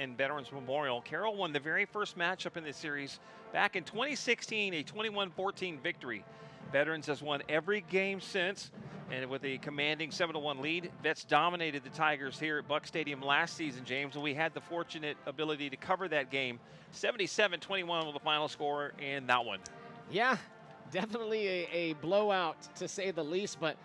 and Veterans Memorial. Carroll won the very first matchup in this series back in 2016, a 21-14 victory. Veterans has won every game since, and with a commanding 7-1 lead. Vets dominated the Tigers here at Buck Stadium last season, James, and we had the fortunate ability to cover that game. 77-21 was the final score in that one. Yeah, definitely a blowout to say the least, but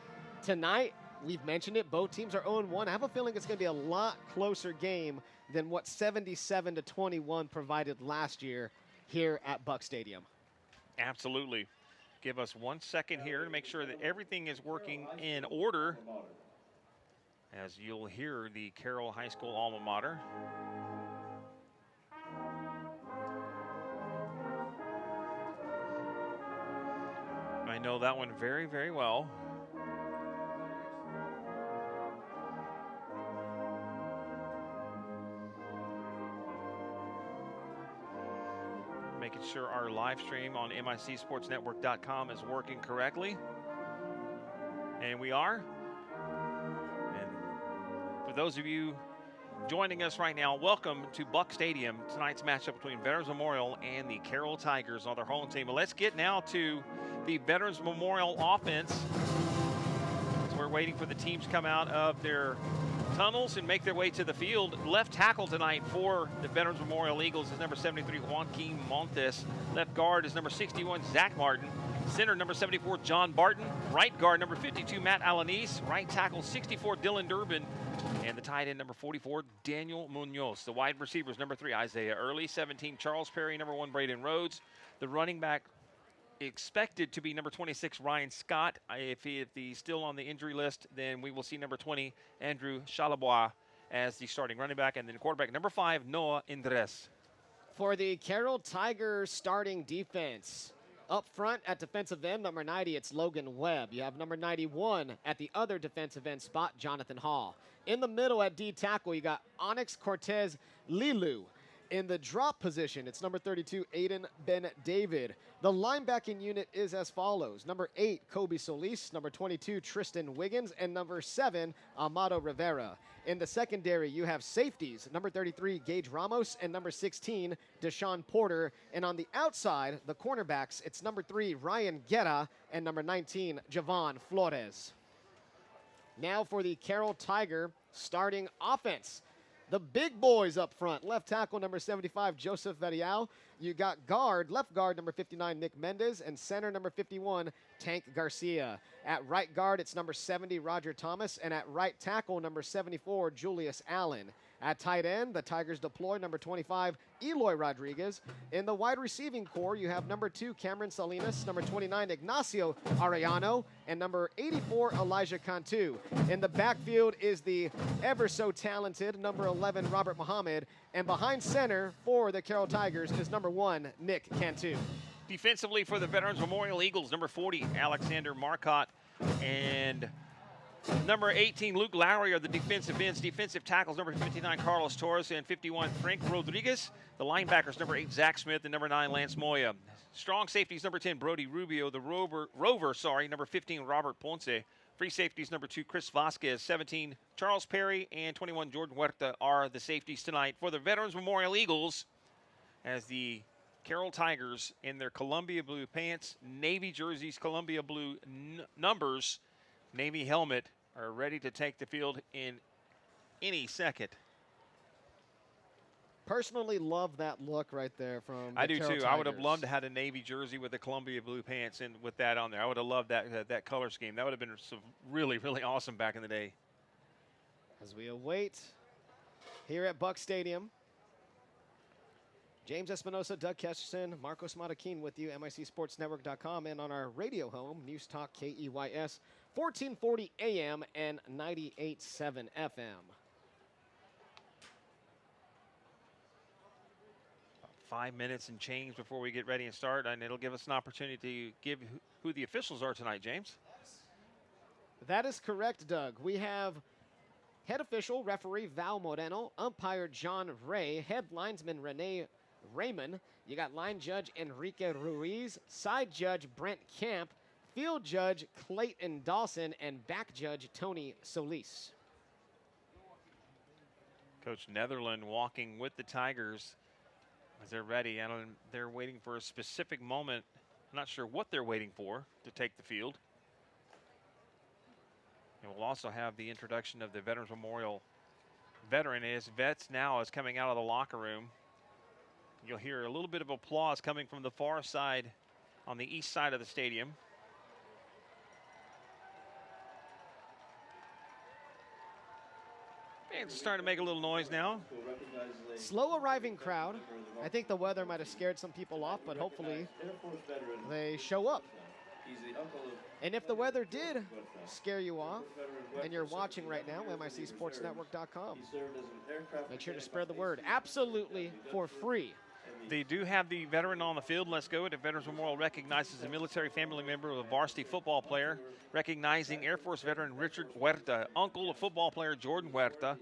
tonight, we've mentioned it, both teams are 0-1. I have a feeling it's going to be a lot closer game than what 77-21 provided last year here at Buck Stadium. Absolutely. Give us 1 second here to make sure that everything is working in order, as you'll hear the Carroll High School alma mater. I know that one very, very well. Making sure our live stream on MICSportsNetwork.com is working correctly. And we are. And for those of you joining us right now, welcome to Buck Stadium. Tonight's matchup between Veterans Memorial and the Carroll Tigers on their home team. But let's get now to the Veterans Memorial offense. As we're waiting for the teams to come out of their tunnels and make their way to the field. Left tackle tonight for the Veterans Memorial Eagles is number 73, Joaquin Montes. Left guard is number 61, Zach Martin. Center, number 74, John Barton. Right guard, number 52, Matt Alanis. Right tackle, 64, Dylan Durbin. And the tight end, number 44, Daniel Munoz. The wide receivers, number 3, Isaiah Early. 17, Charles Perry. Number 1, Braden Rhodes. The running back expected to be number 26, Ryan Scott. If he's still on the injury list, then we will see number 20, Andrew Chalabois, as the starting running back. And then quarterback, number 5, Noah Indres. For the Carroll Tigers starting defense, up front at defensive end, number 90, it's Logan Webb. You have number 91 at the other defensive end spot, Jonathan Hall. In the middle at D tackle, you got Onyx Cortez Lilu. In the drop position, it's number 32, Aiden Ben David. The linebacking unit is as follows. Number 8, Kobe Solis. Number 22, Tristan Wiggins. And number 7, Amado Rivera. In the secondary, you have safeties. Number 33, Gage Ramos. And number 16, Deshaun Porter. And on the outside, the cornerbacks, it's number 3, Ryan Guerra. And number 19, Javon Flores. Now for the Carroll Tiger starting offense. The big boys up front. Left tackle, number 75, Joseph Verial. You got left guard, number 59, Nick Mendez, and center, number 51, Tank Garcia. At right guard, it's number 70, Roger Thomas, and at right tackle, number 74, Julius Allen. At tight end, the Tigers deploy number 25, Eloy Rodriguez. In the wide receiving core, you have number 2, Cameron Salinas, number 29, Ignacio Arellano, and number 84, Elijah Cantu. In the backfield is the ever so talented number 11, Robert Muhammad. And behind center for the Carroll Tigers is number 1, Nick Cantu. Defensively for the Veterans Memorial Eagles, number 40, Alexander Marcotte, and number 18, Luke Lowry are the defensive ends. Defensive tackles, number 59, Carlos Torres, and 51, Frank Rodriguez. The linebackers, number 8, Zach Smith, and number 9, Lance Moya. Strong safeties, number 10, Brody Rubio. The rover, number 15, Robert Ponce. Free safeties, number 2, Chris Vasquez. 17, Charles Perry, and 21, Jordan Huerta are the safeties tonight for the Veterans Memorial Eagles, as the Carroll Tigers in their Columbia blue pants, navy jerseys, Columbia blue numbers, Navy helmet, are ready to take the field in any second. Personally love that look right there from the I do Carroll too. Tigers. I would have loved to have a navy jersey with the Columbia blue pants and with that on there. I would have loved that color scheme. That would have been some really, really awesome back in the day. As we await here at Buck Stadium, James Espinosa, Doug Kesterson, Marcos Matakin with you, MICSportsNetwork.com, and on our radio home, News Talk KEYS, 1440 AM and 98.7 FM. 5 minutes and change before we get ready and start, and it'll give us an opportunity to give who the officials are tonight, James. That is correct, Doug. We have head official, referee Val Moreno, umpire John Ray, head linesman Renee Raymond. You got line judge Enrique Ruiz, side judge Brent Camp, field judge Clayton Dawson, and back judge Tony Solis. Coach Netherland walking with the Tigers as they're ready. They're waiting for a specific moment. I'm not sure what they're waiting for to take the field. And we'll also have the introduction of the Veterans Memorial veteran as Vets now is coming out of the locker room. You'll hear a little bit of applause coming from the far side on the east side of the stadium. Fans are starting to make a little noise now. Slow arriving crowd. I think the weather might have scared some people off, but hopefully they show up. And if the weather did scare you off and you're watching right now, MICSportsNetwork.com, make sure to spread the word. Absolutely for free. They do have the veteran on the field. Let's go. The Veterans Memorial recognizes a military family member of a varsity football player, recognizing Air Force veteran Richard Huerta, uncle of football player Jordan Huerta.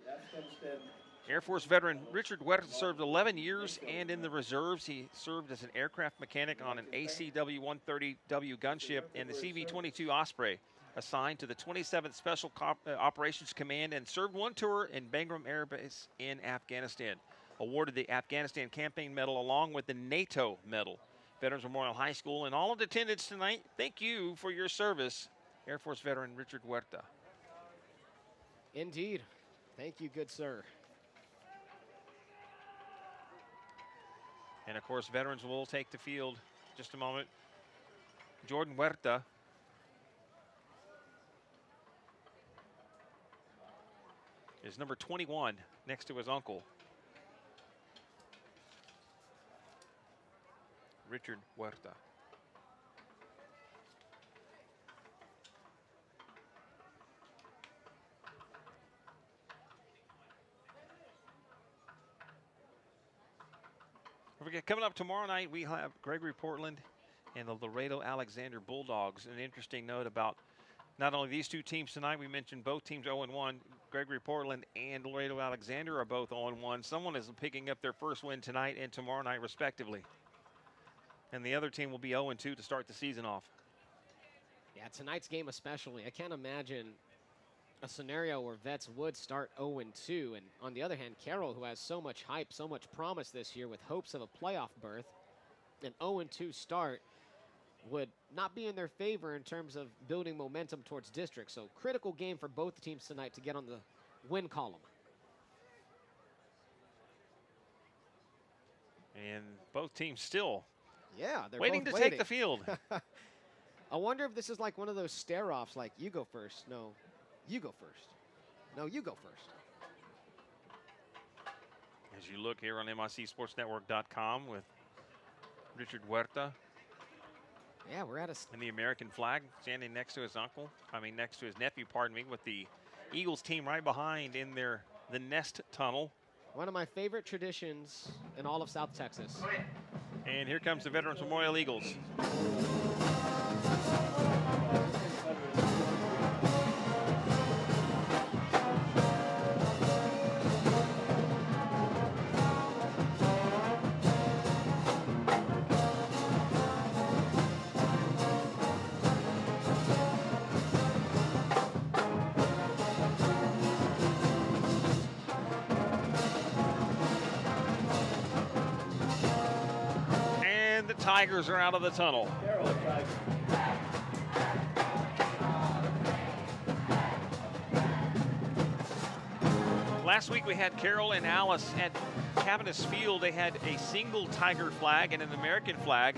Air Force veteran Richard Huerta served 11 years and in the reserves. He served as an aircraft mechanic on an ACW-130W gunship and the CV-22 Osprey, assigned to the 27th Special Operations Command, and served one tour in Bagram Air Base in Afghanistan. Awarded the Afghanistan Campaign Medal along with the NATO Medal. Veterans Memorial High School and all in attendance tonight, thank you for your service, Air Force veteran Richard Huerta. Indeed. Thank you, good sir. And of course, veterans will take the field in just a moment. Jordan Huerta is number 21 next to his uncle, Richard Huerta. Coming up tomorrow night, we have Gregory Portland and the Laredo Alexander Bulldogs. An interesting note about not only these two teams tonight, we mentioned both teams 0-1. Gregory Portland and Laredo Alexander are both 0-1. Someone is picking up their first win tonight and tomorrow night, respectively. And the other team will be 0-2 to start the season off. Yeah, tonight's game especially. I can't imagine a scenario where Vets would start 0-2. And on the other hand, Carroll, who has so much hype, so much promise this year with hopes of a playoff berth, an 0-2 start would not be in their favor in terms of building momentum towards district. So critical game for both teams tonight to get on the win column. And both teams still they're waiting both to take the field. I wonder if this is like one of those stare-offs, like you go first. No, you go first. No, you go first. As you look here on MICSportsNetwork.com with Richard Huerta. Yeah, we're at and the American flag standing next to his next to his nephew, pardon me, with the Eagles team right behind in the nest tunnel. One of my favorite traditions in all of South Texas. And here comes the Veterans Memorial Eagles. Tigers are out of the tunnel. Last week we had Carroll and Alice at Cavanis Field. They had a single Tiger flag and an American flag.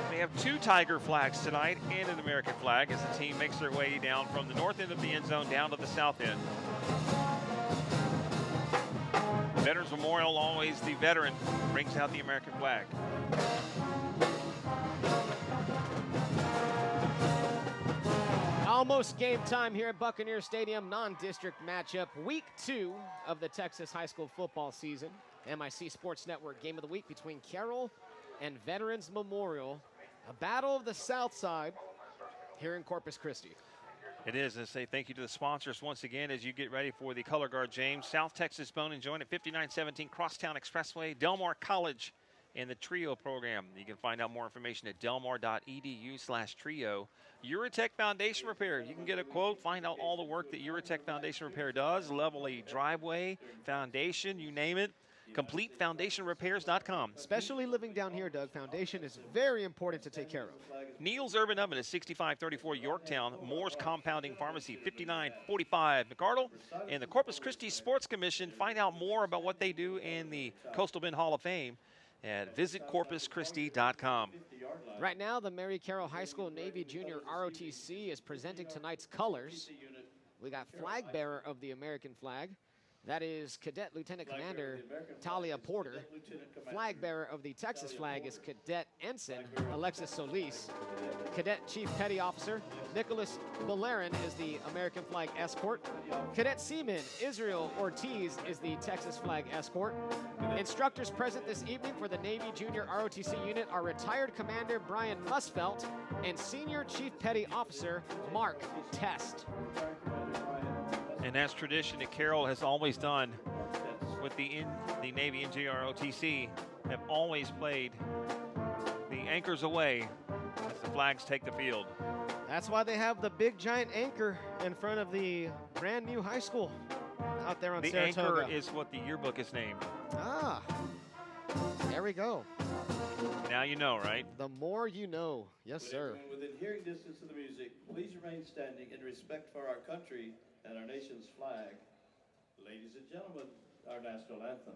They have two Tiger flags tonight and an American flag as the team makes their way down from the north end of the end zone down to the south end. Veterans Memorial, always the veteran, brings out the American flag. Almost game time here at Buccaneer Stadium, non-district matchup, week 2 of the Texas high school football season. MIC Sports Network game of the week between Carroll and Veterans Memorial. A battle of the South Side here in Corpus Christi. It is. I say thank you to the sponsors once again as you get ready for the Color Guard James. South Texas Bone and Joint at 5917 Crosstown Expressway. Del Mar College and the TRIO program. You can find out more information at delmar.edu/TRIO. Eurotech Foundation Repair. You can get a quote, find out all the work that Eurotech Foundation Repair does, level a driveway, foundation, you name it. CompleteFoundationRepairs.com. Especially living down here, Doug, foundation is very important to take care of. Neil's Urban Oven is 6534 Yorktown. Moore's Compounding Pharmacy, 5945 McArdle. And the Corpus Christi Sports Commission. Find out more about what they do in the Coastal Bend Hall of Fame at visitcorpuschristi.com. Right now, the Mary Carroll High School Navy Junior ROTC is presenting tonight's colors. We got flag bearer of the American flag. That is Cadet Lieutenant Commander Talia Porter. Flag bearer of the Texas flag is Cadet Ensign Alexis Solis. Cadet Chief Petty Officer Nicholas Bellerin is the American flag escort. Cadet Seaman Israel Ortiz is the Texas flag escort. Instructors present this evening for the Navy Junior ROTC unit are retired Commander Brian Musfelt and Senior Chief Petty Officer Mark Test. And that's tradition that Carroll has always done with the Navy NJROTC, have always played the anchors away as the flags take the field. That's why they have the big giant anchor in front of the brand new high school out there on Saratoga. The anchor is what the yearbook is named. Ah, there we go. Now you know, right? The more you know. Yes, sir. Within hearing distance of the music, please remain standing in respect for our country and our nation's flag. Ladies and gentlemen, our national anthem.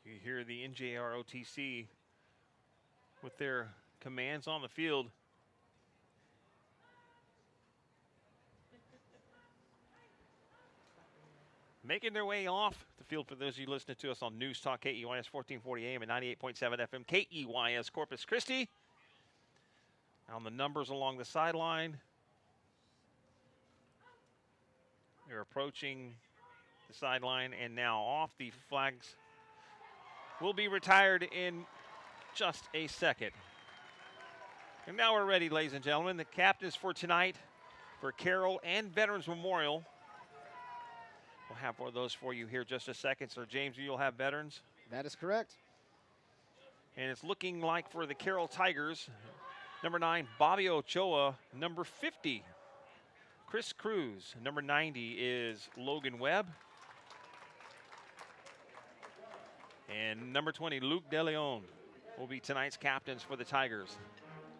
You hear the NJROTC with their commands on the field. Making their way off the field for those of you listening to us on News Talk KEYS 1440 AM and 98.7 FM KEYS Corpus Christi. On the numbers along the sideline. They're approaching the sideline and now off. The flags will be retired in just a second. And now we're ready, ladies and gentlemen. The captains for tonight for Carroll and Veterans Memorial. We'll have one of those for you here just a second. So, James, you'll have veterans? That is correct. And it's looking like for the Carroll Tigers, number 9, Bobby Ochoa. Number 50, Chris Cruz. Number 90 is Logan Webb. And number 20, Luke DeLeon, will be tonight's captains for the Tigers.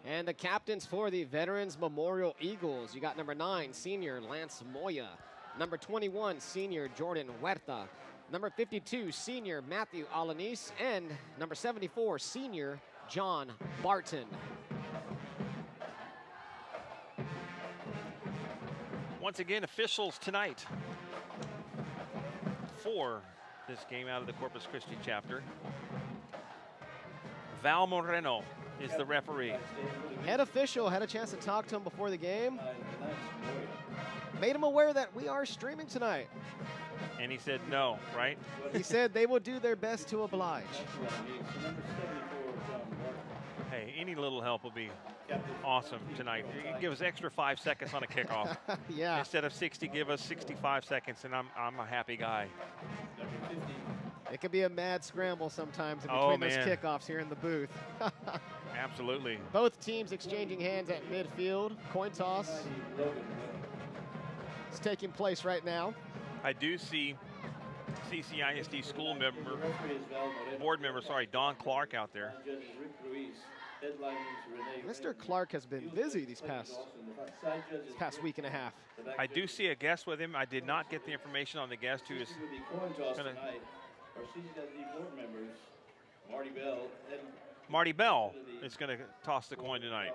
And the captains for the Veterans Memorial Eagles, you got number 9, senior Lance Moya. Number 21, senior Jordan Huerta. Number 52, senior Matthew Alanis. And number 74, senior John Barton. Once again, officials tonight for this game out of the Corpus Christi chapter. Val Moreno is the referee. Head official had a chance to talk to him before the game. Made him aware that we are streaming tonight. And he said no, right? He said they will do their best to oblige. Hey, any little help will be awesome tonight. Give us extra 5 seconds on a kickoff. Yeah. Instead of 60, give us 65 seconds, and I'm a happy guy. It could be a mad scramble sometimes in Oh, between those man. kickoffs here in the booth. Absolutely. Both teams exchanging hands at midfield. Coin toss is taking place right now. I do see CCISD board member, Don Clark out there. Mr. Clark has been busy these past week and a half. I do see a guest with him. I did not get the information on the guest who is going to. Marty Bell is going to toss the coin tonight.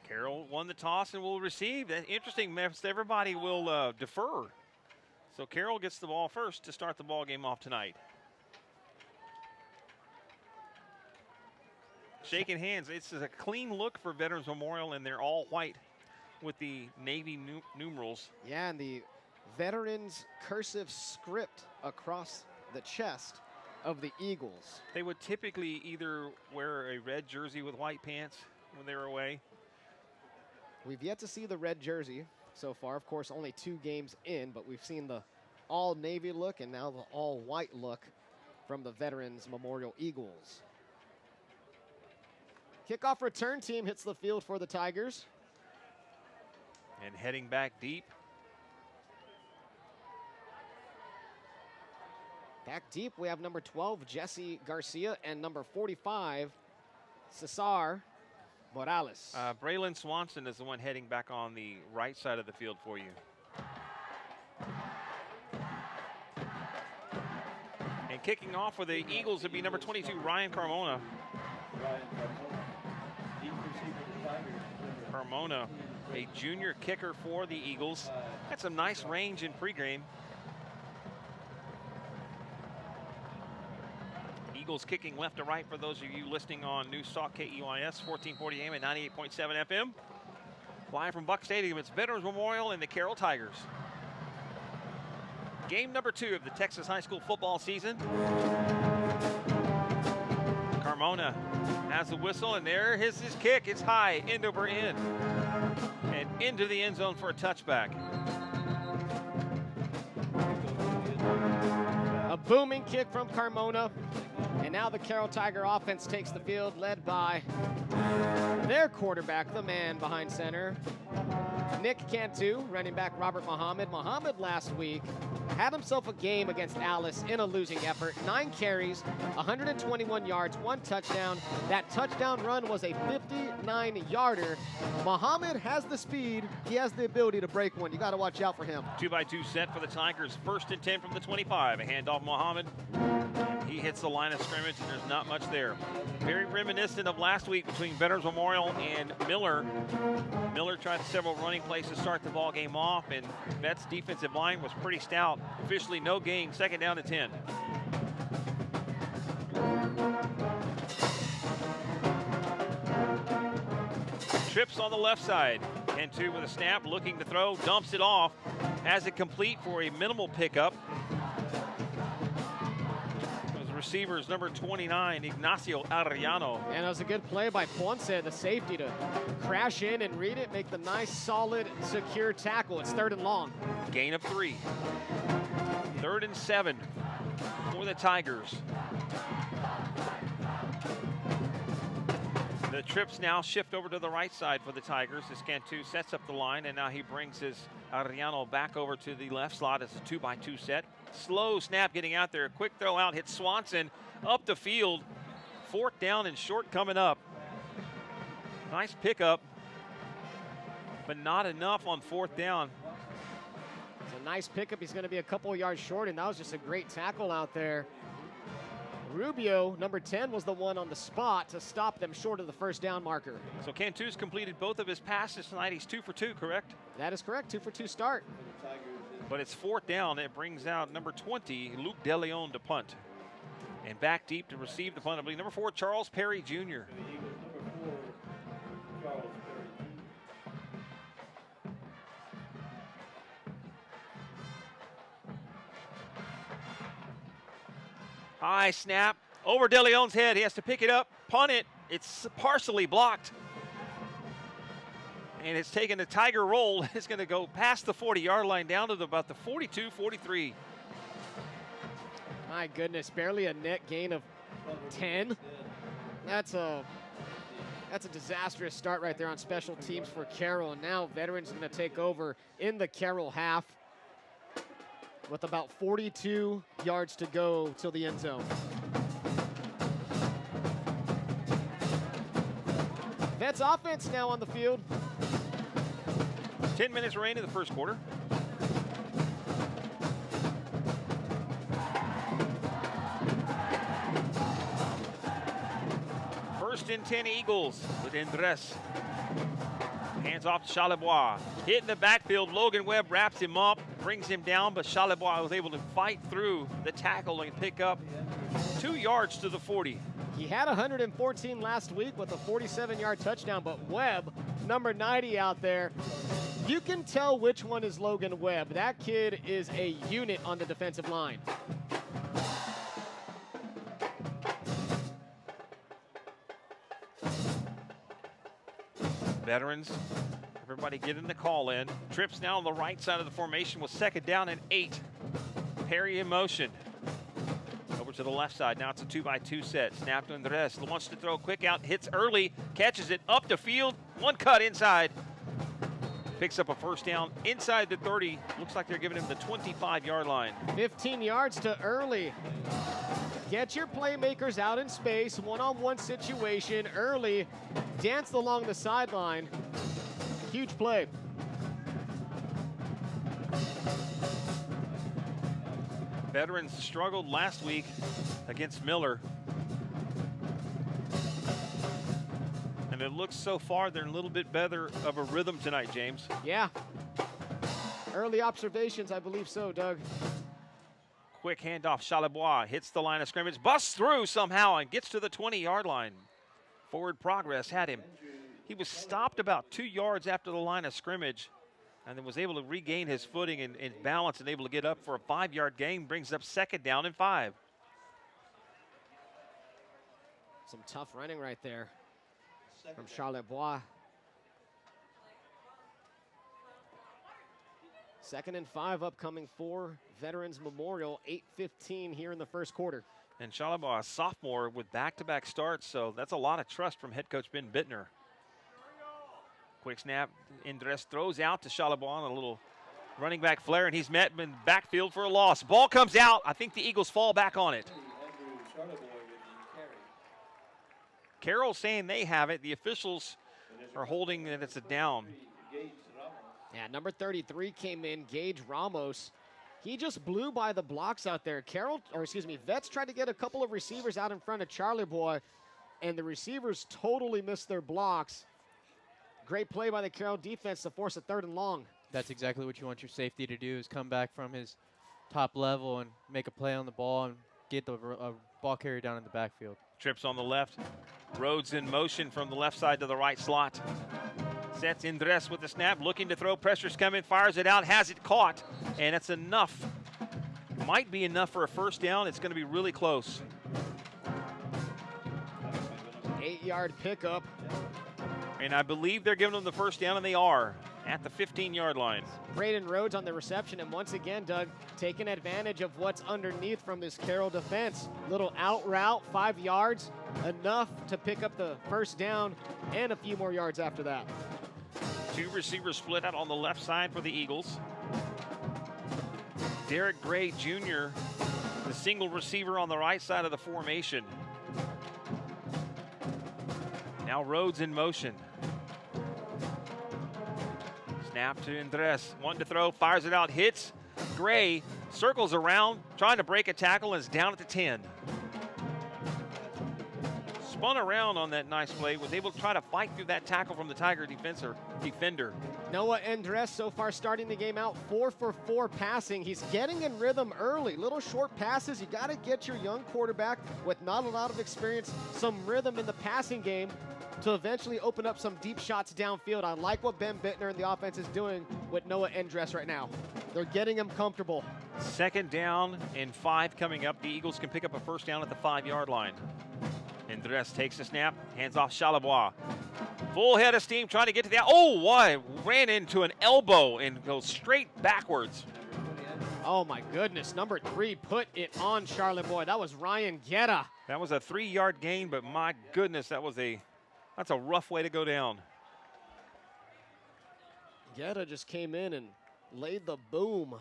Carroll won the toss and will receive. That's interesting. Everybody will defer. So Carroll gets the ball first to start the ball game off tonight. Shaking hands. It's a clean look for Veterans Memorial, and they're all white with the Navy numerals. Yeah, and the Veterans cursive script across the chest of the Eagles. They would typically either wear a red jersey with white pants when they were away. We've yet to see the red jersey so far. Of course, only 2 games in, but we've seen the all-Navy look and now the all-white look from the Veterans Memorial Eagles. Kickoff return team hits the field for the Tigers. And heading back deep. Back deep, we have number 12, Jesse Garcia, and number 45, Cesar Morales. Braylon Swanson is the one heading back on the right side of the field for you. And kicking off for the Eagles would be number 22, Ryan Carmona. Carmona, a junior kicker for the Eagles. Had some nice range in pregame. Eagles kicking left to right for those of you listening on News Talk KEYS 1440 AM and 98.7 FM. Live from Buck Stadium, it's Veterans Memorial and the Carroll Tigers. Game number 2 of the Texas high school football season. Carmona has the whistle, and there is his kick. It's high, end over end, and into the end zone for a touchback. A booming kick from Carmona. And now the Carroll Tiger offense takes the field, led by their quarterback, the man behind center, Nick Cantu, running back Robert Muhammad. Muhammad last week had himself a game against Alice in a losing effort. 9 carries, 121 yards, 1 touchdown. That touchdown run was a 59-yarder. Muhammad has the speed. He has the ability to break one. You got to watch out for him. 2-by-2 set for the Tigers. 1st and 10 from the 25. A handoff Muhammad. He hits the line of scrimmage, and there's not much there. Very reminiscent of last week between Veterans Memorial and Miller. Miller tried several running plays to start the ball game off, and Vets' defensive line was pretty stout. Officially no gain, 2nd down and 10. Trips on the left side. Cantu with a snap, looking to throw, dumps it off, has it complete for a minimal pickup. Receivers number 29, Ignacio Arellano. And it was a good play by Ponce, the safety, to crash in and read it, make the nice, solid, secure tackle. It's 3rd and long. Gain of 3. 3rd and 7 for the Tigers. The trips now shift over to the right side for the Tigers as Cantu sets up the line, and now he brings his Arellano back over to the left slot as a 2-by-2 set. Slow snap getting out there. Quick throw out, hits Swanson up the field. 4th down and short coming up. Nice pickup, but not enough on 4th down. It's a nice pickup. He's going to be a couple yards short, and that was just a great tackle out there. Rubio, number 10, was the one on the spot to stop them short of the 1st down marker. So Cantu's completed both of his passes tonight. He's 2 for 2, correct? That is correct, 2 for 2 start. But it's 4th down. It brings out number 20, Luke DeLeon, to punt. And back deep to receive the punt, I believe, number 4, Charles Perry Jr. High snap over De Leon's head. He has to pick it up, punt it. It's partially blocked. And it's taken a Tiger roll. It's going to go past the 40-yard line down to about the 42, 43. My goodness, barely a net gain of 10. That's a disastrous start right there on special teams for Carroll. And now Veterans going to take over in the Carroll half with about 42 yards to go till the end zone. Vets offense now on the field. 10 minutes remaining in the first quarter. First and 10 Eagles with Andres. Hands off to Charlebois. Hit in the backfield. Logan Webb wraps him up, brings him down, but Charlebois was able to fight through the tackle and pick up 2 yards to the 40. He had 114 last week with a 47-yard touchdown, but Webb, number 90 out there, you can tell which one is Logan Webb. That kid is a unit on the defensive line. Veterans, everybody getting the call in. Trips now on the right side of the formation with 2nd down and 8. Perry in motion. Over to the left side. Now it's a 2-by-2 set. Snap to Andres. Wants to throw quick out. Hits early. Catches it up the field. One cut inside. Picks up a 1st down inside the 30. Looks like they're giving him the 25-yard line. 15 yards to Early. Get your playmakers out in space. One-on-one situation. Early danced along the sideline. Huge play. Veterans struggled last week against Miller. And it looks so far they're a little bit better of a rhythm tonight, James. Yeah. Early observations, I believe so, Doug. Quick handoff. Charlebois hits the line of scrimmage, busts through somehow and gets to the 20-yard line. Forward progress had him. He was stopped about 2 yards after the line of scrimmage and then was able to regain his footing and balance and able to get up for a 5-yard gain. Brings up 2nd down and 5. Some tough running right there from Charlebois. 2nd and 5 upcoming for Veterans Memorial. 8:15 here in the first quarter. And Charlebois, a sophomore with back-to-back starts, so that's a lot of trust from head coach Ben Bittner. Quick snap. Andres throws out to Charlebois on a little running back flare, and he's met in backfield for a loss. Ball comes out. I think the Eagles fall back on it. Carroll saying they have it. The officials are holding that it's a down. Yeah, number 33 came in, Gage Ramos. He just blew by the blocks out there. Vets tried to get a couple of receivers out in front of Charlebois, and the receivers totally missed their blocks. Great play by the Carroll defense to force a 3rd and long. That's exactly what you want your safety to do, is come back from his top level and make a play on the ball and get the ball carrier down in the backfield. Trips on the left. Rhodes in motion from the left side to the right slot. Sets Andres with the snap, looking to throw. Pressure's coming, fires it out, has it caught, and it's enough. Might be enough for a 1st down. It's going to be really close. 8-yard pickup. And I believe they're giving them the 1st down, and they are at the 15-yard line. Braden Rhodes on the reception, and once again, Doug, taking advantage of what's underneath from this Carroll defense. Little out route, 5 yards, enough to pick up the 1st down and a few more yards after that. 2 receivers split out on the left side for the Eagles. Derek Gray Jr., the single receiver on the right side of the formation. Now Rhodes in motion. Snap to Andres. One to throw, fires it out, hits. Gray circles around, trying to break a tackle, and is down at the 10. Spun around on that nice play, was able to try to fight through that tackle from the Tiger defender. Noah Andres so far starting the game out 4 for 4 passing. He's getting in rhythm early. Little short passes. You got to get your young quarterback with not a lot of experience some rhythm in the passing game to eventually open up some deep shots downfield. I like what Ben Bittner and the offense is doing with Noah Andres right now. They're getting him comfortable. 2nd down and 5 coming up. The Eagles can pick up a 1st down at the 5-yard line. Andres takes the snap, hands off Charlebois. Full head of steam trying to get to the, oh, why? Ran into an elbow and goes straight backwards. Oh my goodness, number 3 put it on Charlebois. That was Ryan Guetta. That was a 3-yard gain, but my goodness, that's a rough way to go down. Guetta just came in and laid the boom.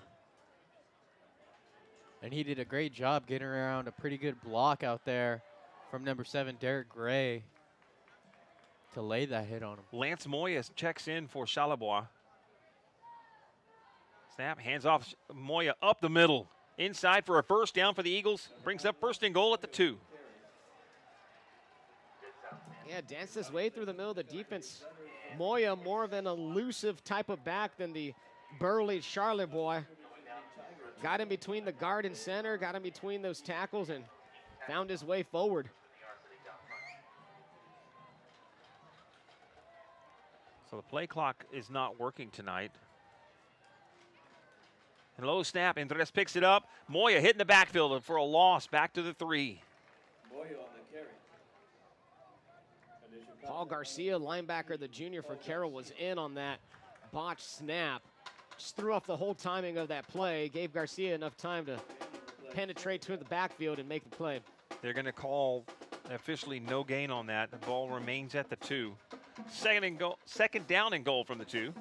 And he did a great job getting around a pretty good block out there from number 7, Derek Gray, to lay that hit on him. Lance Moya checks in for Charlebois. Snap, hands off Moya up the middle. Inside for a 1st down for the Eagles. Brings up 1st and goal at the 2. Yeah, danced his way through the middle of the defense. Moya, more of an elusive type of back than the burly Charlebois. Got in between the guard and center, got in between those tackles, and found his way forward. So the play clock is not working tonight. And low snap, Andres picks it up. Moya hitting the backfield for a loss, back to the 3. Moya on the carry. Paul Garcia, linebacker, the junior for Carroll, was in on that botched snap. Just threw off the whole timing of that play, gave Garcia enough time to penetrate to the backfield and make the play. They're going to call officially no gain on that. The ball remains at the 2. 2nd down and goal from the 2.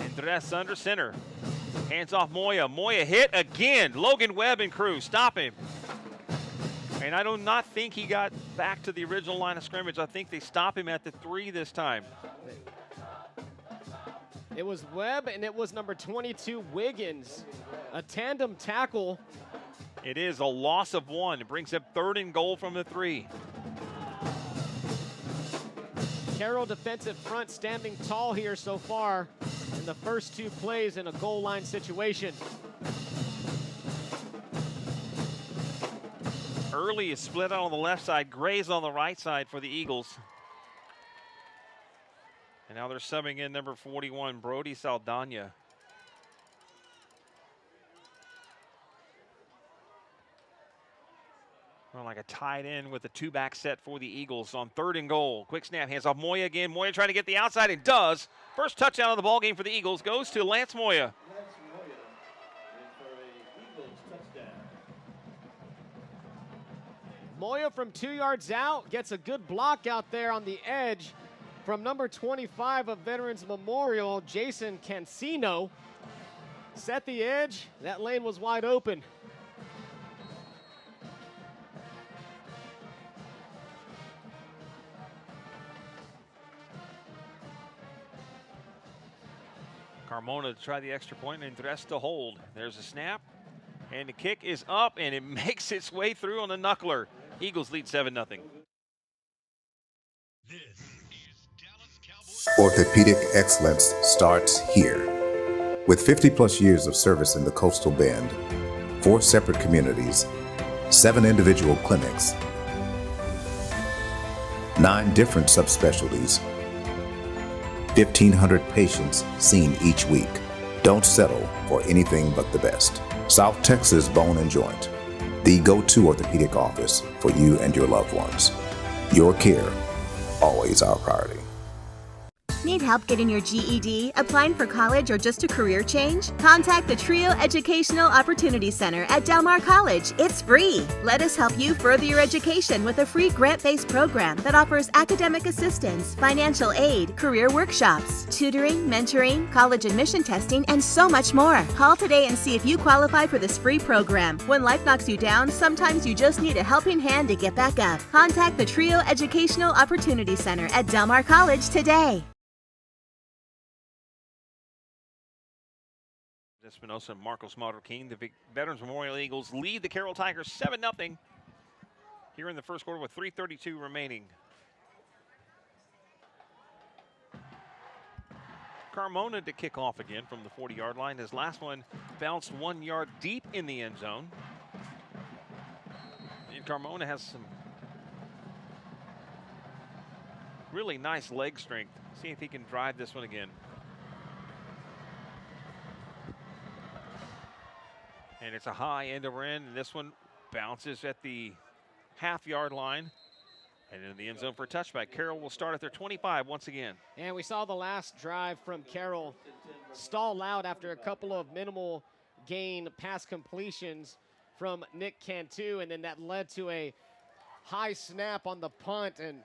Andres under center. Hands off Moya. Moya hit again. Logan Webb and crew. Stop him. And I do not think he got back to the original line of scrimmage. I think they stop him at the 3 this time. It was Webb and it was number 22, Wiggins. A tandem tackle. It is a loss of 1. It brings up 3rd and goal from the 3. Carroll defensive front standing tall here so far in the first 2 plays in a goal line situation. Early is split out on the left side. Gray's on the right side for the Eagles. And now they're subbing in number 41, Brody Saldana. Well, like a tight end with a 2-back set for the Eagles on 3rd and goal. Quick snap, hands off Moya again. Moya trying to get the outside and does. First touchdown of the ball game for the Eagles goes to Lance Moya. Lance Moya in for a Eagles touchdown. Moya from 2 yards out gets a good block out there on the edge from number 25 of Veterans Memorial, Jason Cancino. Set the edge. That lane was wide open. Carmona to try the extra point and Andres to hold. There's a snap, and the kick is up, and it makes its way through on the knuckler. Eagles lead 7-0. Orthopedic excellence starts here. With 50-plus years of service in the Coastal Bend, 4 separate communities, 7 individual clinics, 9 different subspecialties, 1,500 patients seen each week. Don't settle for anything but the best. South Texas Bone and Joint, the go-to orthopedic office for you and your loved ones. Your care, always our priority. Need help getting your GED, applying for college, or just a career change? Contact the TRIO Educational Opportunity Center at Del Mar College. It's free. Let us help you further your education with a free grant-based program that offers academic assistance, financial aid, career workshops, tutoring, mentoring, college admission testing, and so much more. Call today and see if you qualify for this free program. When life knocks you down, sometimes you just need a helping hand to get back up. Contact the TRIO Educational Opportunity Center at Del Mar College today. Espinosa and Marcos Marroquin, the Veterans Memorial Eagles lead the Carroll Tigers 7-0 here in the first quarter with 3:32 remaining. Carmona to kick off again from the 40-yard line. His last one bounced 1 yard deep in the end zone. And Carmona has some Really nice leg strength. See if he can drive this one again. And it's a high end over end, and this one bounces at the half-yard line and in the end zone for a touchback. Carroll will start at their 25 once again. And we saw the last drive from Carroll stall out after a couple of minimal gain pass completions from Nick Cantu, and then that led to a high snap on the punt and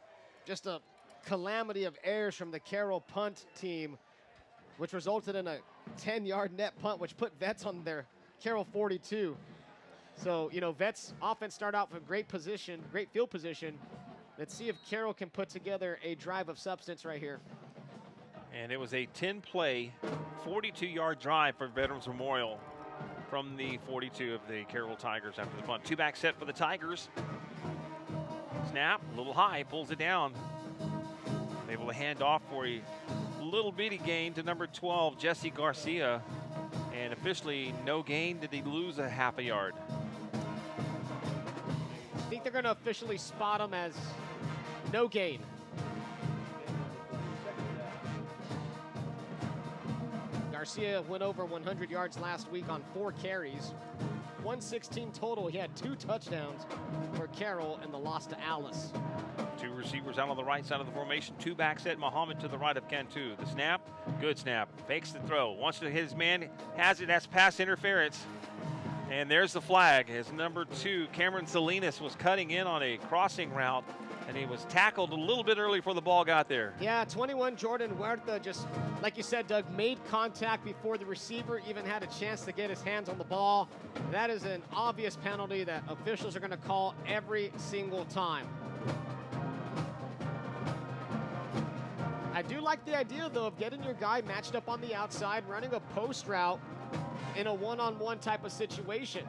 just a calamity of errors from the Carroll punt team, which resulted in a 10-yard net punt, which put Vets on their Carroll 42. So, you know, Vets offense start out from great position, great field position. Let's see if Carroll can put together a drive of substance right here. And it was a 10-play, 42-yard drive for Veterans Memorial from the 42 of the Carroll Tigers after the punt. Two-back set for the Tigers. Snap, a little high, pulls it down. Able to hand off for a little bitty gain to number 12, Jesse Garcia. And officially no gain. Did he lose a half a yard? I think they're going to officially spot him as no gain. Garcia went over 100 yards last week on 4 carries. 116 total. He had 2 touchdowns for Carroll and the loss to Alice. 2 receivers out on the right side of the formation. 2-back set. Muhammad to the right of Cantu. The snap, good snap. Fakes the throw. Wants to hit his man. Has it. That's pass interference. And there's the flag. As number 2, Cameron Salinas, was cutting in on a crossing route, and he was tackled a little bit early before the ball got there. Yeah, 21 Jordan Huerta just, like you said, Doug, made contact before the receiver even had a chance to get his hands on the ball. That is an obvious penalty that officials are going to call every single time. I do like the idea, though, of getting your guy matched up on the outside, running a post route in a one-on-one type of situation.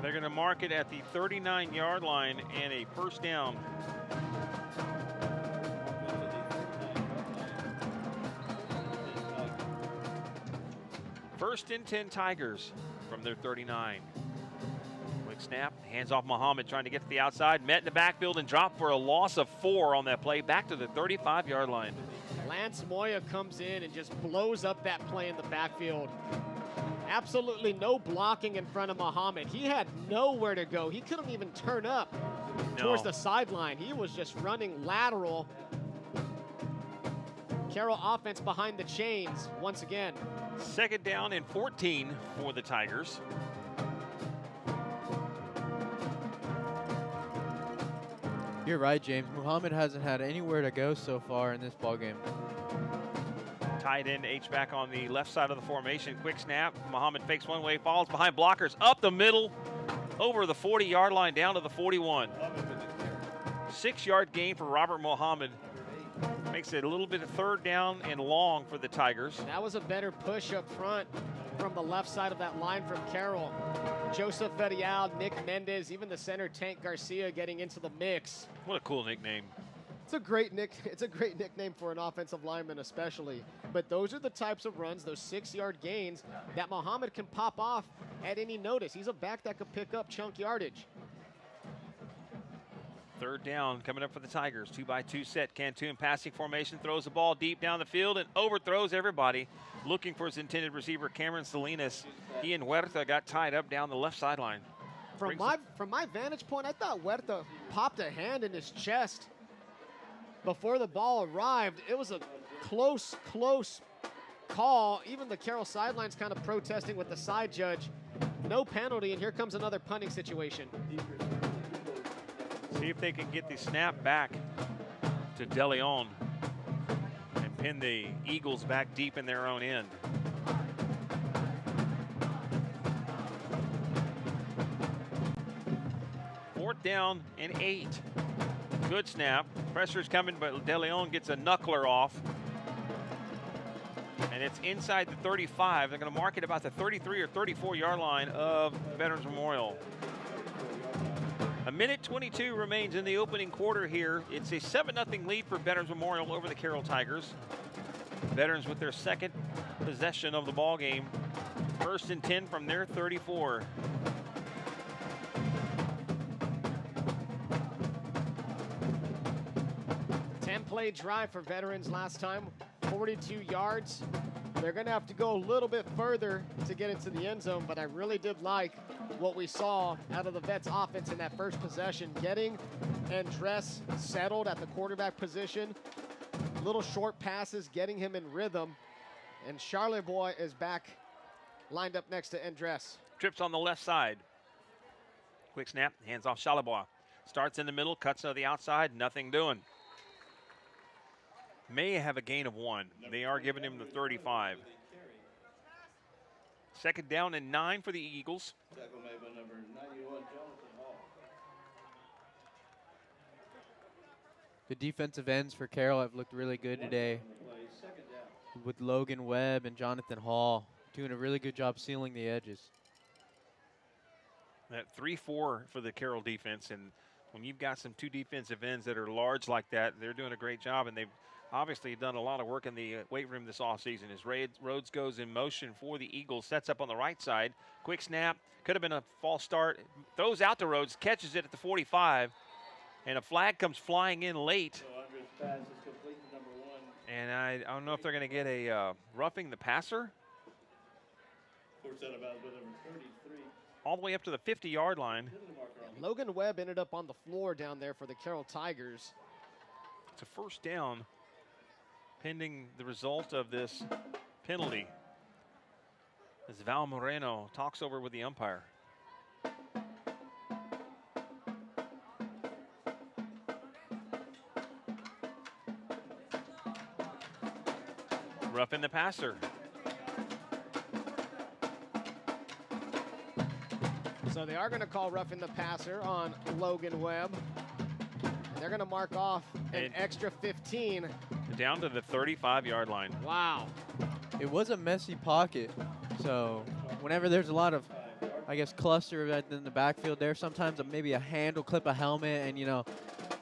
They're going to mark it at the 39-yard line and a first down. First and 10 Tigers from their 39. Quick snap, hands off Muhammad, trying to get to the outside, met in the backfield and dropped for a loss of 4 on that play, back to the 35-yard line. Lance Moya comes in and just blows up that play in the backfield. Absolutely no blocking in front of Muhammad. He had nowhere to go. He couldn't even turn up towards the sideline. He was just running lateral. Carroll offense behind the chains once again. Second down and 14 for the Tigers. You're right, James. Muhammad hasn't had anywhere to go so far in this ballgame. Tight end H-back on the left side of the formation. Quick snap. Muhammad fakes one way, falls behind blockers, up the middle, over the 40-yard line, down to the 41. 6-yard gain for Robert Muhammad. Makes it a little bit of third down and long for the Tigers. That was a better push up front from the left side of that line from Carroll. Joseph Fedial, Nick Mendez, even the center Tank Garcia getting into the mix. What a cool nickname. It's a great nickname for an offensive lineman especially. But those are the types of runs, those 6-yard gains that Muhammad can pop off at any notice. He's a back that could pick up chunk yardage. Third down coming up for the Tigers. 2-by-2 set. Cantu in passing formation, throws the ball deep down the field and overthrows everybody. Looking for his intended receiver, Cameron Salinas. He and Huerta got tied up down the left sideline. From my vantage point, I thought Huerta popped a hand in his chest before the ball arrived. It was a close call. Even the Carroll sidelines kind of protesting with the side judge. No penalty, and here comes another punting situation. See if they can get the snap back to De Leon and pin the Eagles back deep in their own end. Fourth down and 8. Good snap. Pressure's coming, but De Leon gets a knuckler off. And it's inside the 35. They're going to mark it about the 33 or 34-yard line of Veterans Memorial. A minute 22 remains in the opening quarter here. It's a 7-0 lead for Veterans Memorial over the Carroll Tigers. Veterans with their second possession of the ball game. First and 10 from their 34. play drive for veterans last time, 42 yards. They're going to have to go a little bit further to get into the end zone, but I really did like what we saw out of the Vets offense in that first possession, getting Andres settled at the quarterback position, little short passes, getting him in rhythm, and Charlotte Boy is back lined up next to Andres. Trips on the left side. Quick snap, hands off Charlebois. Starts in the middle, cuts to the outside, nothing doing. May have a gain of 1. They are giving him the 35. Second down and 9 for the Eagles. Tackle made by number 91, Jonathan Hall. The defensive ends for Carroll have looked really good today, Second down. with Logan Webb and Jonathan Hall doing a really good job sealing the edges. That 3-4 for the Carroll defense, and when you've got some 2 defensive ends that are large like that, they're doing a great job, and they've obviously done a lot of work in the weight room this offseason. As Rhodes goes in motion for the Eagles, sets up on the right side. Quick snap, could have been a false start. Throws out to Rhodes, catches it at the 45, and a flag comes flying in late. So Andres' pass is complete to number 1. And I don't know if they're going to get a roughing the passer. Forced out of bounds by number 33. All the way up to the 50-yard line. Middle marker on Logan Webb ended up on the floor down there for the Carroll Tigers. It's a first down pending the result of this penalty. As Val Moreno talks over with the umpire. Roughing the passer. So they are going to call roughing the passer on Logan Webb. And they're going to mark off an And- extra 15. Down to the 35-yard line. Wow. It was a messy pocket, so whenever there's a lot of, I guess, cluster in the backfield there, sometimes maybe a hand will clip a helmet, and, you know,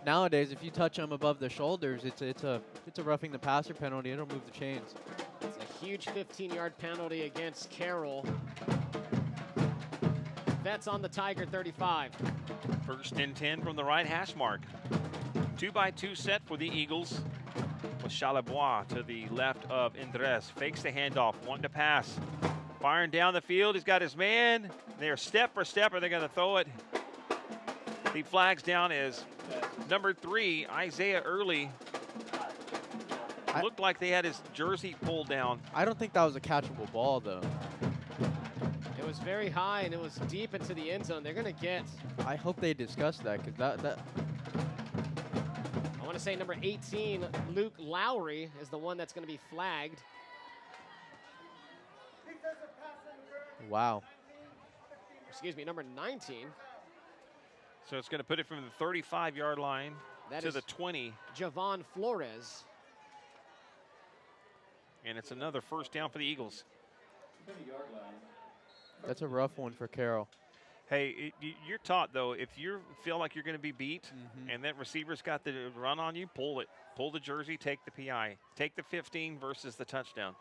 nowadays if you touch them above the shoulders, it's a roughing the passer penalty. It'll move the chains. It's a huge 15-yard penalty against Carroll. Vets on the Tiger 35. First and 10 from the right hash mark. 2-by-2 set for the Eagles. With Charlebois to the left of Andres. Fakes the handoff, wanting to pass. Firing down the field, he's got his man. They're step for step, are they going to throw it? The flag's down is number 3, Isaiah Early. Looked like they had his jersey pulled down. I don't think that was a catchable ball, though. It was very high, and it was deep into the end zone. They're going to get, I hope they discuss that, because that I want to say number 18, Luke Lowry, is the one that's going to be flagged. wow. Excuse me, number 19. So it's going to put it from the 35-yard line That to is the 20. Javon Flores. And it's another first down for the Eagles. 20-yard line. That's a rough one for Carroll. Hey, you're taught, though, if you feel like you're going to be beat and that receiver's got the run on you, pull it. Pull the jersey, take the PI. Take the 15 versus the touchdown.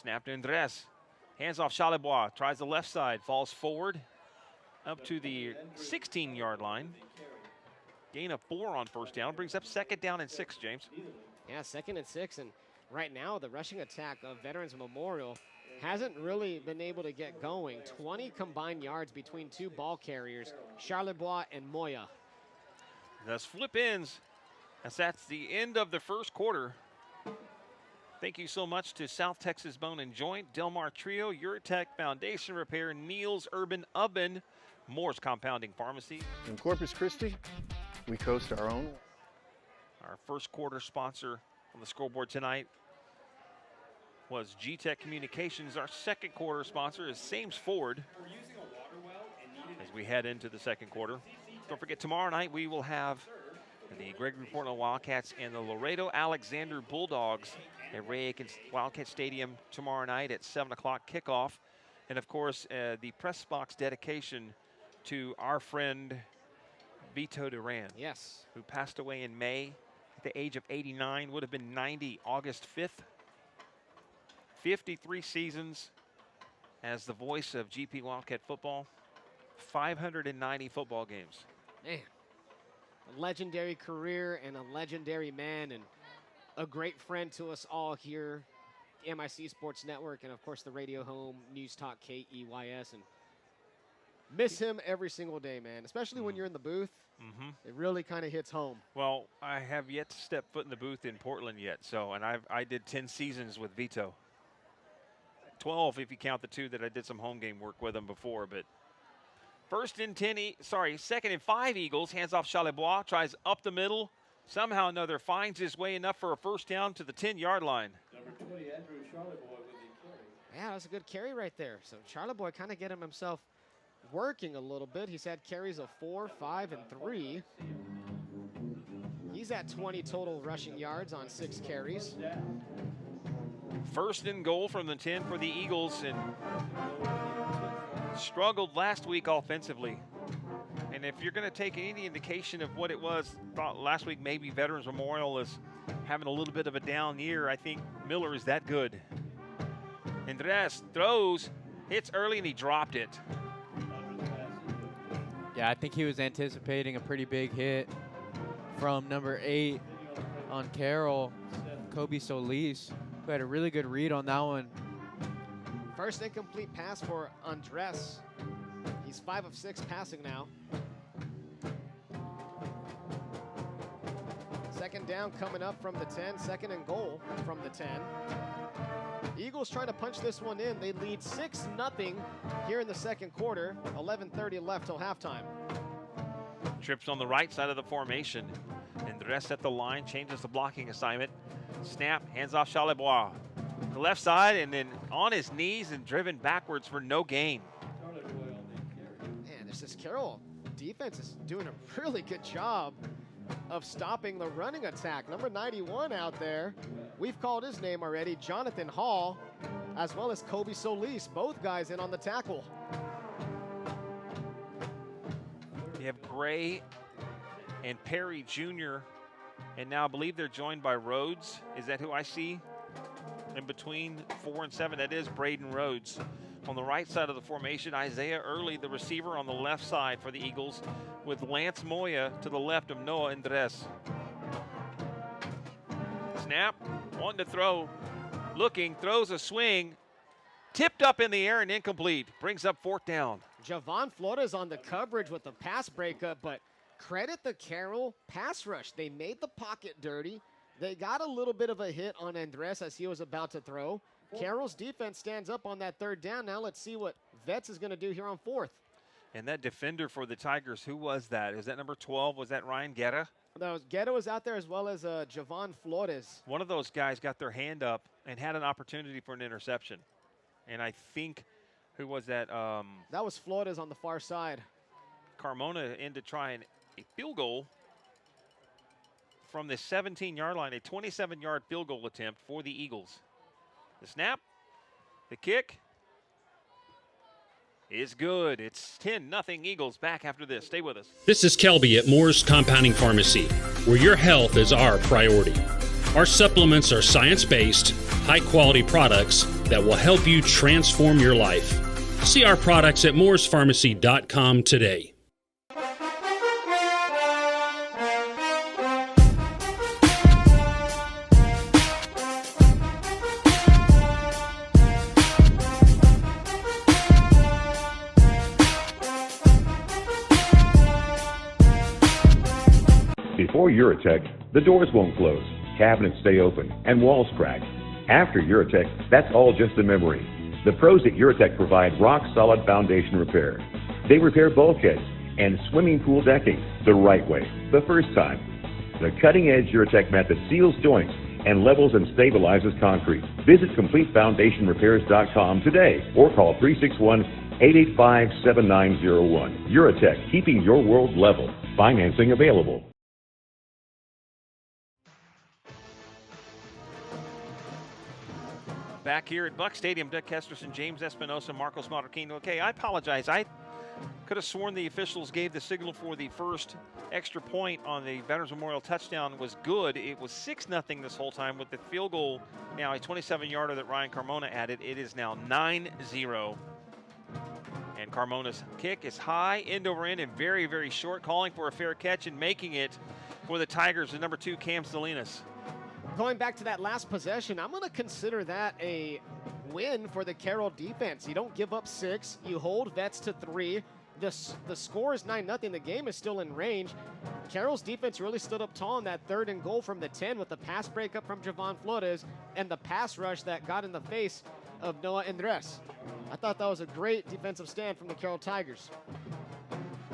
Snap to Andres. Hands off Charlebois. Tries the left side. Falls forward up to the 16-yard line. Gain of 4 on first down. Brings up second down and 6, James. Yeah, 2nd and 6. And right now, the rushing attack of Veterans Memorial hasn't really been able to get going. 20 combined yards between 2 ball carriers, Charlebois and Moya. Thus flip ends, as that's the end of the first quarter. Thank you so much to South Texas Bone and Joint, Del Mar Trio, Urtech Foundation Repair, Neil's Urban Oven, Moore's Compounding Pharmacy. In Corpus Christi, we coast our own. Our first quarter sponsor on the scoreboard tonight was G-Tech Communications. Our second quarter sponsor is Sames Ford. As we head into the second quarter. Don't forget, tomorrow night we will have the Gregory Portland Wildcats and the Laredo Alexander Bulldogs at Ray Akins Wildcat Stadium tomorrow night at 7 o'clock kickoff. And of course, the press box dedication to our friend Vito Duran. Yes. Who passed away in May at the age of 89, would have been 90 August 5th. 53 seasons as the voice of GP Wildcat football, 590 football games. Man. A legendary career and a legendary man and a great friend to us all here, MIC Sports Network, and of course the Radio Home News Talk KEYS. And miss him every single day, man, especially when you're in the booth. It really kind of hits home. Well, I have yet to step foot in the booth in Portland yet, so, and I did 10 seasons with Vito. 12 if you count the 2 that I did some home game work with him before, but second and 5 Eagles, hands off Charlebois, tries up the middle, somehow or another finds his way enough for a first down to the 10-yard line. Number 20, Andrew Charlebois with the carry. Yeah, that was a good carry right there. So Charlebois kind of get himself working a little bit. He's had carries of 4, 5, and 3. He's at 20 total rushing yards on 6 carries. First and goal from the 10 for the Eagles, and struggled last week offensively. And if you're going to take any indication of what it was, thought last week maybe Veterans Memorial is having a little bit of a down year, I think Miller is that good. Andres throws, hits early, and he dropped it. Yeah, I think he was anticipating a pretty big hit from number 8 on Carroll, Kobe Solis, who had a really good read on that one. First incomplete pass for Andres. He's 5 of 6 passing now. Second down coming up from the 10, second and goal from the 10. Eagles trying to punch this one in. They lead 6-0 here in the second quarter. 11:30 left till halftime. Trips on the right side of the formation. And the rest at the line, changes the blocking assignment. Snap, hands off Charlebois. The left side, and then on his knees and driven backwards for no gain. Man, this Carroll defense is doing a really good job of stopping the running attack. Number 91 out there, we've called his name already, Jonathan Hall, as well as Kobe Solis, both guys in on the tackle. You have Gray and Perry Jr., and now I believe they're joined by Rhodes. Is that who I see in between 4 and 7? That is Braden Rhodes. On the right side of the formation, Isaiah Early, the receiver on the left side for the Eagles, with Lance Moya to the left of Noah Andres. Snap, wanting to throw, looking, throws a swing, tipped up in the air and incomplete. Brings up 4th down. Javon Flores on the coverage with the pass breakup, but credit the Carroll pass rush. They made the pocket dirty. They got a little bit of a hit on Andres as he was about to throw. Carroll's defense stands up on that 3rd down. Now let's see what Vets is going to do here on 4th. And that defender for the Tigers, who was that? Is that number 12? Was that Ryan Guerra? Guerra was out there as well as Javon Flores. One of those guys got their hand up and had an opportunity for an interception. And I think, who was that? That was Flores on the far side. Carmona in to try a field goal from the 17-yard line, a 27-yard field goal attempt for the Eagles. The snap, the kick is good. It's 10-0 Eagles. Back after this. Stay with us. This is Kelby at Moore's Compounding Pharmacy, where your health is our priority. Our supplements are science-based, high-quality products that will help you transform your life. See our products at moore'spharmacy.com today. Before Eurotech, the doors won't close, cabinets stay open, and walls crack. After Eurotech, that's all just a memory. The pros at Eurotech provide rock-solid foundation repair. They repair bulkheads and swimming pool decking the right way, the first time. The cutting-edge Eurotech method seals joints and levels and stabilizes concrete. Visit CompleteFoundationRepairs.com today or call 361-885-7901. Eurotech, keeping your world level. Financing available. Back here at Buck Stadium, Doug Kesterson, James Espinosa, Marcos Marquino. Okay, I apologize. I could have sworn the officials gave the signal for the first extra point on the Veterans Memorial touchdown was good. It was 6-0 this whole time with the field goal, now a 27-yarder that Ryan Carmona added. It is now 9-0. And Carmona's kick is high, end over end, and very, very short, calling for a fair catch and making it for the Tigers, the number 2, Cam Salinas. Going back to that last possession, I'm going to consider that a win for the Carroll defense. You don't give up 6. You hold Vets to 3. The score is 9-0. The game is still in range. Carroll's defense really stood up tall in that 3rd and goal from the 10 with the pass breakup from Javon Flores and the pass rush that got in the face of Noah Andres. I thought that was a great defensive stand from the Carroll Tigers.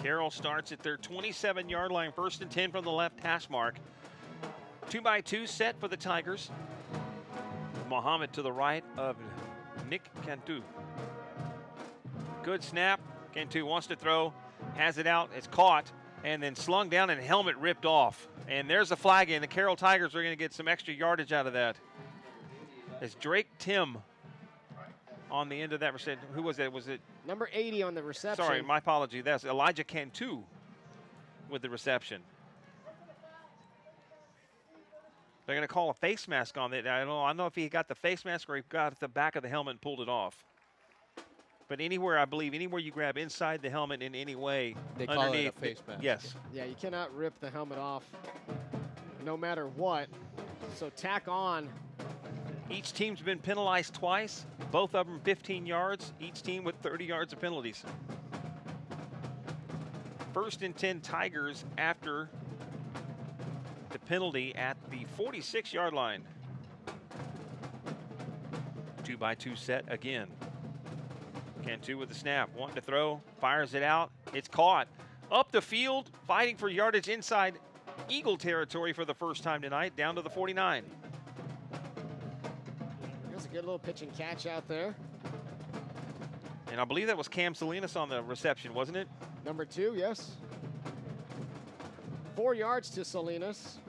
Carroll starts at their 27-yard line, 1st and 10 from the left hash mark. 2-by-2 set for the Tigers. Mohammed to the right of Nick Cantu. Good snap. Cantu wants to throw, has it out, it's caught, and then slung down and helmet ripped off. And there's a flag in. The Carroll Tigers are going to get some extra yardage out of that. It's Drake Tim on the end of that reception. Who was it? Was it? Number 80 on the reception. Sorry, my apology. That's Elijah Cantu with the reception. They're going to call a face mask on it. I don't know if he got the face mask or he got the back of the helmet and pulled it off. But anywhere, I believe, anywhere you grab inside the helmet in any way, They underneath, call it a face mask. Yes. Yeah, you cannot rip the helmet off no matter what. So tack on. Each team's been penalized twice, both of them 15 yards, each team with 30 yards of penalties. 1st and 10 Tigers after the penalty at the 46-yard line. 2-by-2 set again. Cantu with the snap, wanting to throw, fires it out, it's caught. Up the field, fighting for yardage inside Eagle territory for the first time tonight, down to the 49. That's a good little pitch and catch out there. And I believe that was Cam Salinas on the reception, wasn't it? Number 2, yes. 4 yards to Salinas.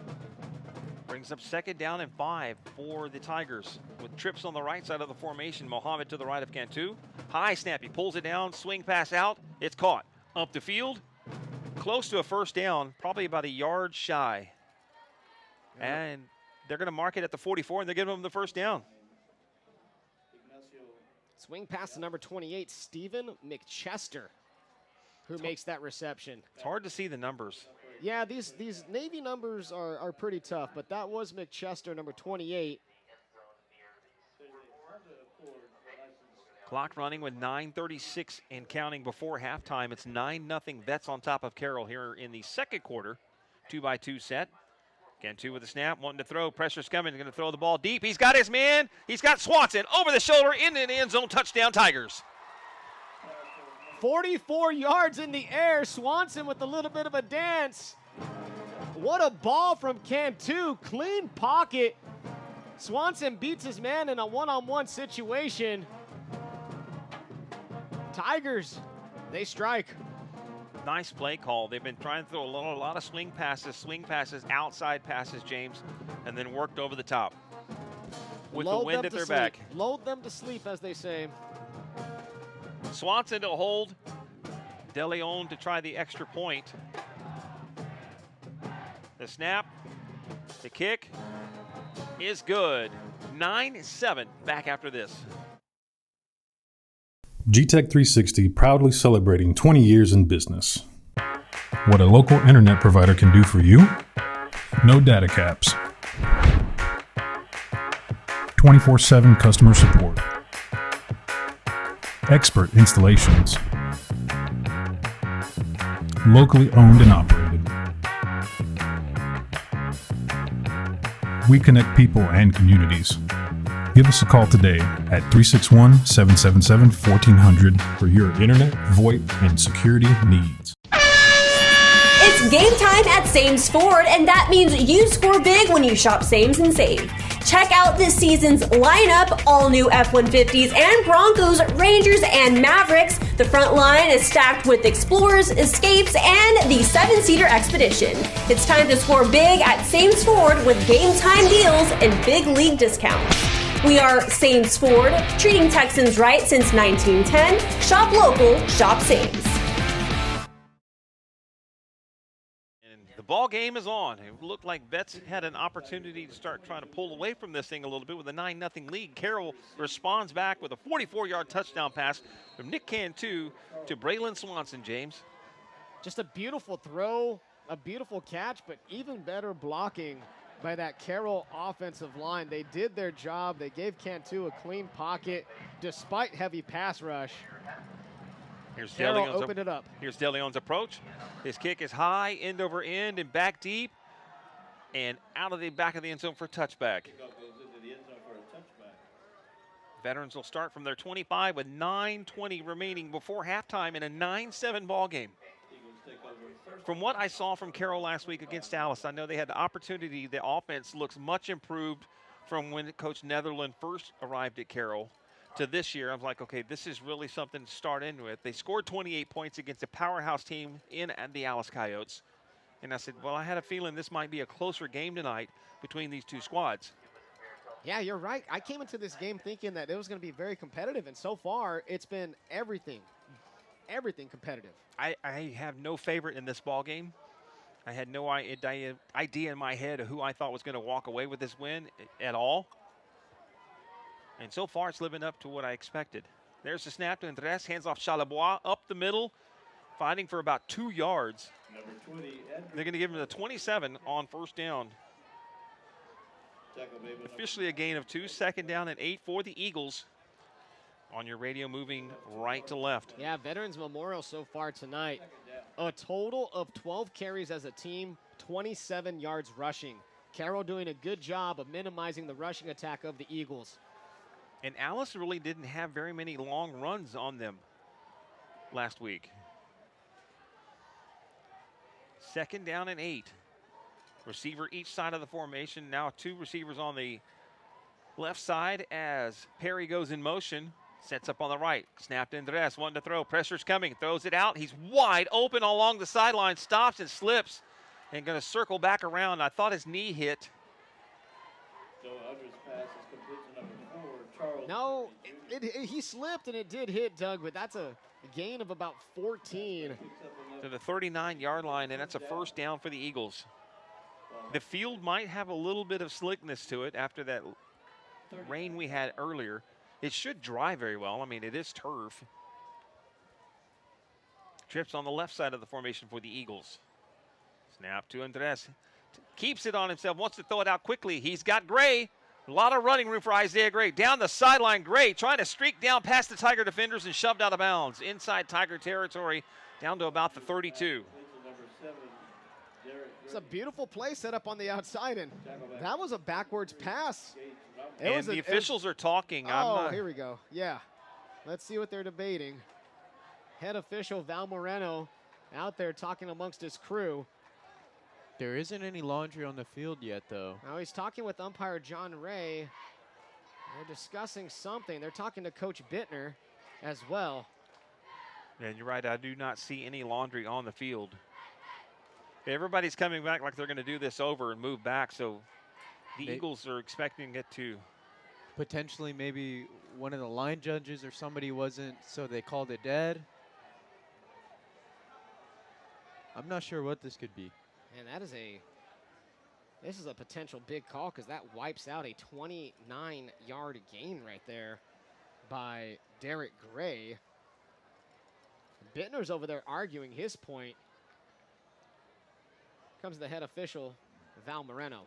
Brings up 2nd down and 5 for the Tigers. With trips on the right side of the formation, Mohammed to the right of Cantu. High snap, he pulls it down, swing pass out, it's caught. Up the field, close to a 1st down, probably about a yard shy. And they're going to mark it at the 44, and they're giving them the 1st down. Swing pass to number 28, Stephen McChester, who makes that reception. It's hard to see the numbers. Yeah, these Navy numbers are pretty tough, but that was McChester, number 28. Clock running with 9:36 and counting before halftime. It's 9-0 Vets on top of Carroll here in the 2nd quarter. 2-by-2 set. Cantu with the snap, wanting to throw. Pressure's coming. He's going to throw the ball deep. He's got his man. He's got Swanson over the shoulder into the end zone. Touchdown, Tigers. 44 yards in the air. Swanson with a little bit of a dance. What a ball from Cantu. Clean pocket. Swanson beats his man in a one-on-one situation. Tigers, they strike. Nice play call. They've been trying to throw a lot of swing passes, outside passes, James, and then worked over the top with the wind at their back. Load them to sleep, as they say. Swanson to hold. De Leon to try the extra point. The snap, the kick is good. 9-7 back after this. G-Tech 360 proudly celebrating 20 years in business. What a local internet provider can do for you? No data caps. 24/7 customer support. Expert installations. Locally owned and operated. We connect people and communities. Give us a call today at 361-777-1400 for your internet, VoIP, and security needs. It's game time at Sames Ford, and that means you score big when you shop Sames and save. Check out this season's lineup, all new F-150s and Broncos, Rangers, and Mavericks. The front line is stacked with Explorers, Escapes, and the 7-seater Expedition. It's time to score big at Sames Ford with game time deals and big league discounts. We are Sames Ford, treating Texans right since 1910. Shop local, shop Sames. And the ball game is on. It looked like Vets had an opportunity to start trying to pull away from this thing a little bit with a 9-0 lead. Carroll responds back with a 44-yard touchdown pass from Nick Cantu to Braylon Swanson, James. Just a beautiful throw, a beautiful catch, but even better blocking by that Carroll offensive line. They did their job. They gave Cantu a clean pocket despite heavy pass rush. Here's Carroll opened it up. Here's DeLeon's approach. His kick is high, end over end, and back deep, and out of the back of the end zone for a touchback. Veterans will start from their 25 with 9:20 remaining before halftime in a 9-7 ball game. From what I saw from Carroll last week against Dallas, I know they had the opportunity. The offense looks much improved from when Coach Netherland first arrived at Carroll to this year. I was like, okay, this is really something to start in with. They scored 28 points against a powerhouse team in the Alice Coyotes. And I said, well, I had a feeling this might be a closer game tonight between these two squads. Yeah, you're right. I came into this game thinking that it was going to be very competitive, and so far it's been everything competitive. I have no favorite in this ball game. I had no idea in my head of who I thought was going to walk away with this win at all. And so far, it's living up to what I expected. There's the snap to Andres, hands off Charlebois, up the middle, fighting for about 2 yards. They're going to give him the 27 on first down. Officially a gain of 2, second down and 8 for the Eagles. On your radio, moving right to left. Yeah, Veterans Memorial so far tonight, a total of 12 carries as a team, 27 yards rushing. Carroll doing a good job of minimizing the rushing attack of the Eagles. And Alice really didn't have very many long runs on them last week. Second down and 8. Receiver each side of the formation. Now 2 receivers on the left side as Perry goes in motion. Sets up on the right. Snapped in dress. One to throw. Pressure's coming. Throws it out. He's wide open along the sideline. Stops and slips. And going to circle back around. I thought his knee hit. No, he slipped and it did hit, Doug, but that's a gain of about 14. To the 39-yard line, and that's a first down for the Eagles. The field might have a little bit of slickness to it after that rain we had earlier. It should dry very well. I mean, it is turf. Trips on the left side of the formation for the Eagles. Snap to Andres. Keeps it on himself, wants to throw it out quickly. He's got Gray. A lot of running room for Isaiah Gray. Down the sideline, Gray trying to streak down past the Tiger defenders and shoved out of bounds. Inside Tiger territory, down to about the 32. It's a beautiful play set up on the outside, and that was a backwards pass. And the officials are talking. Oh, here we go. Yeah. Let's see what they're debating. Head official Val Moreno out there talking amongst his crew. There isn't any laundry on the field yet, though. Now he's talking with umpire John Ray. They're discussing something. They're talking to Coach Bittner as well. And you're right, I do not see any laundry on the field. Everybody's coming back like they're going to do this over and move back, so the Eagles are expecting it to. Potentially maybe one of the line judges or somebody wasn't, so they called it dead. I'm not sure what this could be. And this is a potential big call because that wipes out a 29-yard gain right there by Derek Gray. Bittner's over there arguing his point. Comes the head official, Val Moreno.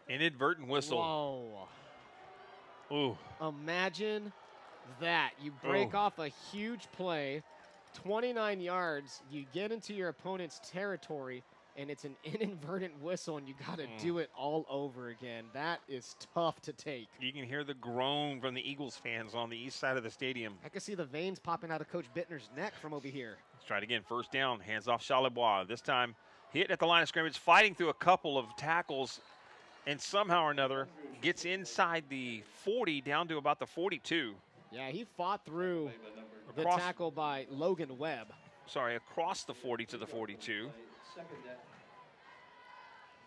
Inadvertent whistle. Whoa. Ooh. Imagine that. You break off a huge play, 29 yards, you get into your opponent's territory, and it's an inadvertent whistle, and you got to do it all over again. That is tough to take. You can hear the groan from the Eagles fans on the east side of the stadium. I can see the veins popping out of Coach Bittner's neck from over here. Let's try it again. First down, hands off Charlebois. This time, hit at the line of scrimmage, fighting through a couple of tackles, and somehow or another gets inside the 40 down to about the 42. Yeah, he fought through the tackle by Logan Webb. Sorry, across the 40 to the 42.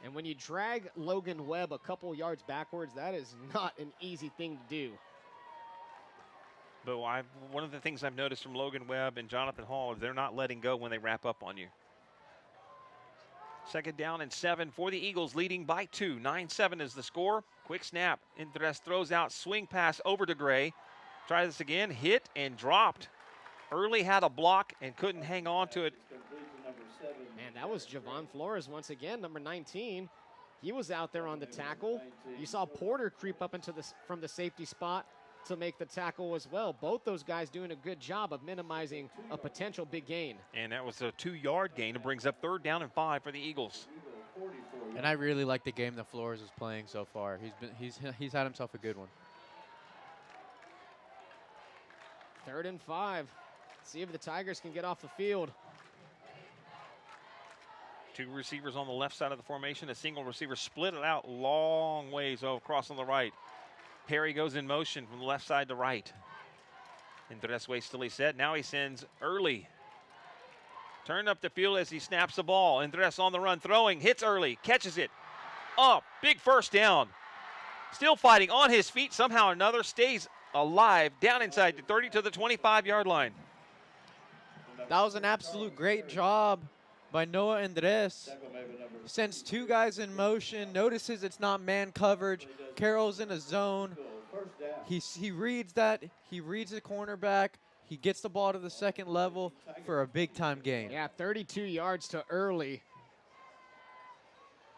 And when you drag Logan Webb a couple yards backwards, that is not an easy thing to do. But one of the things I've noticed from Logan Webb and Jonathan Hall is they're not letting go when they wrap up on you. 2nd down and 7 for the Eagles, leading by 2. 9-7 is the score. Quick snap. Andres throws out, swing pass over to Gray. Try this again, hit and dropped. Early had a block and couldn't hang on to it. Man, that was Javon Flores once again, number 19. He was out there on the tackle. You saw Porter creep up into from the safety spot to make the tackle as well. Both those guys doing a good job of minimizing a potential big gain. And that was a 2-yard gain. It brings up 3rd down and 5 for the Eagles. And I really like the game that Flores is playing so far. He's had himself a good one. 3rd and 5. See if the Tigers can get off the field. 2 receivers on the left side of the formation. A single receiver split it out long ways across on the right. Perry goes in motion from the left side to right. Andres waits till he's set. Now he sends Early. Turned up the field as he snaps the ball. Andres on the run, throwing, hits Early, catches it. Up, big 1st down. Still fighting on his feet. Somehow or another stays alive down inside the 30 to the 25-yard line. That was an absolute great job by Noah Andres. Sends 2 guys in motion, notices it's not man coverage. Carroll's in a zone. He reads that. He reads the cornerback. He gets the ball to the 2nd level for a big-time gain. Yeah, 32 yards to Early.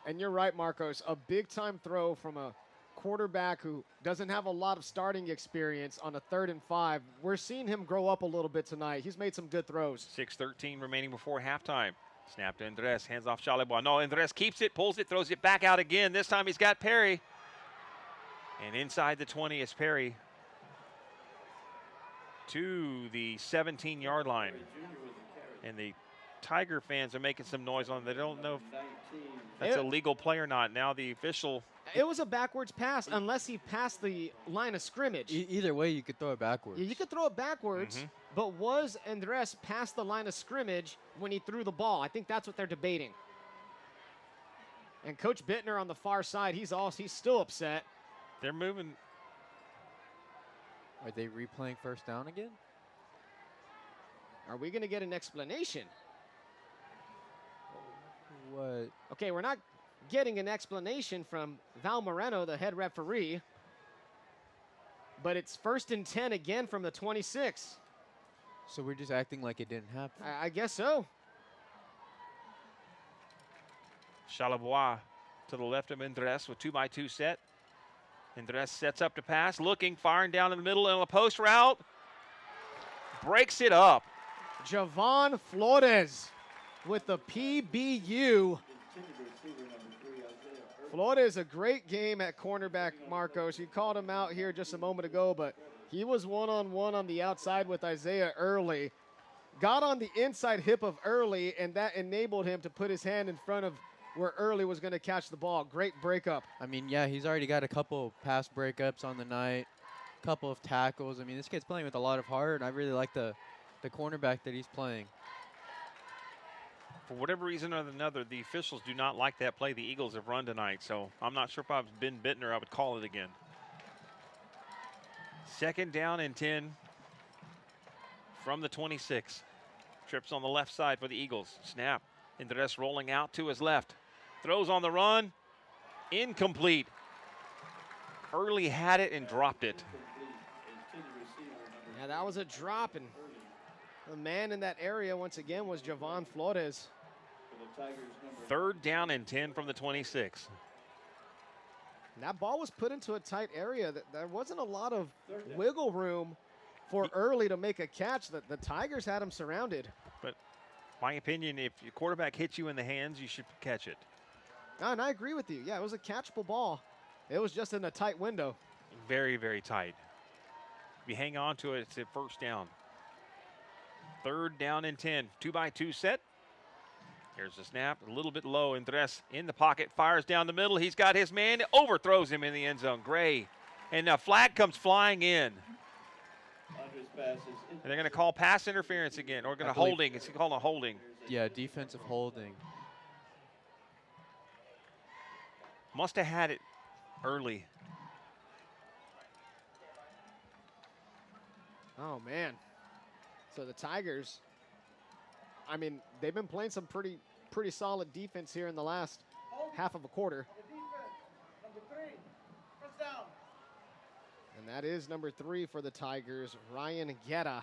And you're right, Marcos. A big-time throw from a quarterback who doesn't have a lot of starting experience on a 3rd and 5. We're seeing him grow up a little bit tonight. He's made some good throws. 6:13 remaining before halftime. Snap to Andres, hands off Charlebois. No, Andres keeps it, pulls it, throws it back out again. This time he's got Perry. And inside the 20 is Perry to the 17-yard line. And the Tiger fans are making some noise on it. They don't know if that's a legal play or not. Now the official. It was a backwards pass unless he passed the line of scrimmage. Either way, you could throw it backwards. Yeah, you could throw it backwards, but was Andres past the line of scrimmage when he threw the ball? I think that's what they're debating. And Coach Bittner on the far side, he's still upset. They're moving. Are they replaying 1st down again? Are we going to get an explanation? What? Okay, we're not getting an explanation from Val Moreno, the head referee. But it's 1st and 10 again from the 26. So we're just acting like it didn't happen? I guess so. Charlebois to the left of Andres with 2-by-2 set. Andres sets up to pass, looking, firing down in the middle on a post route. Breaks it up. Javon Flores with the PBU. Flores, a great game at cornerback, Marcos. You called him out here just a moment ago, but he was one-on-one on the outside with Isaiah Early. Got on the inside hip of Early, and that enabled him to put his hand in front of where Early was going to catch the ball. Great breakup. I mean, yeah, he's already got a couple pass breakups on the night, a couple of tackles. I mean, this kid's playing with a lot of heart, and I really like the cornerback that he's playing. For whatever reason or another, the officials do not like that play the Eagles have run tonight, so I'm not sure if I was Ben Bittner, I would call it again. 2nd down and 10 from the 26. Trips on the left side for the Eagles. Snap. Andres rolling out to his left. Throws on the run. Incomplete. Early had it and dropped it. Yeah, that was a drop, and the man in that area once again was Javon Flores. 3rd down and 10 from the 26. And that ball was put into a tight area. There wasn't a lot of wiggle room for Early to make a catch. The Tigers had him surrounded. But my opinion, if your quarterback hits you in the hands, you should catch it. And I agree with you. Yeah, it was a catchable ball. It was just in a tight window. Very, very tight. If you hang on to it, it's a 1st down. 3rd down and 10. 2-by-2 set. Here's the snap, a little bit low. Andres in the pocket, fires down the middle. He's got his man, overthrows him in the end zone. Gray. And a flag comes flying in. And they're going to call pass interference again, or going to holding. It's called a holding. Yeah, defensive holding. Must have had it early. Oh, man. So the Tigers, I mean, they've been playing some pretty solid defense here in the last half of a quarter. Number 3, first down. And that is number 3 for the Tigers, Ryan Guerra.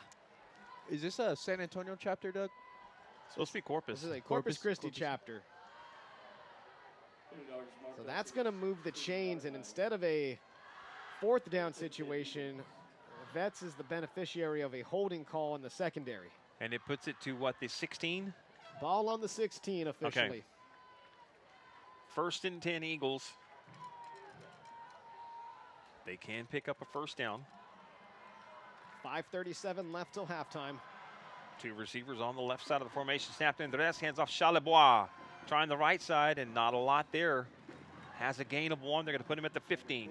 Is this a San Antonio chapter, Doug? Supposed to be Corpus. This is a Corpus Christi chapter. So that's going to move the chains, and instead of a 4th down situation, Vets is the beneficiary of a holding call in the secondary. And it puts it to what, the 16? Ball on the 16 officially. Okay. 1st and 10 Eagles. They can pick up a first down. 5:37 left till halftime. 2 receivers on the left side of the formation. Snapped in the rest, hands off Charlebois. Trying the right side, and not a lot there. Has a gain of 1. They're going to put him at the 15.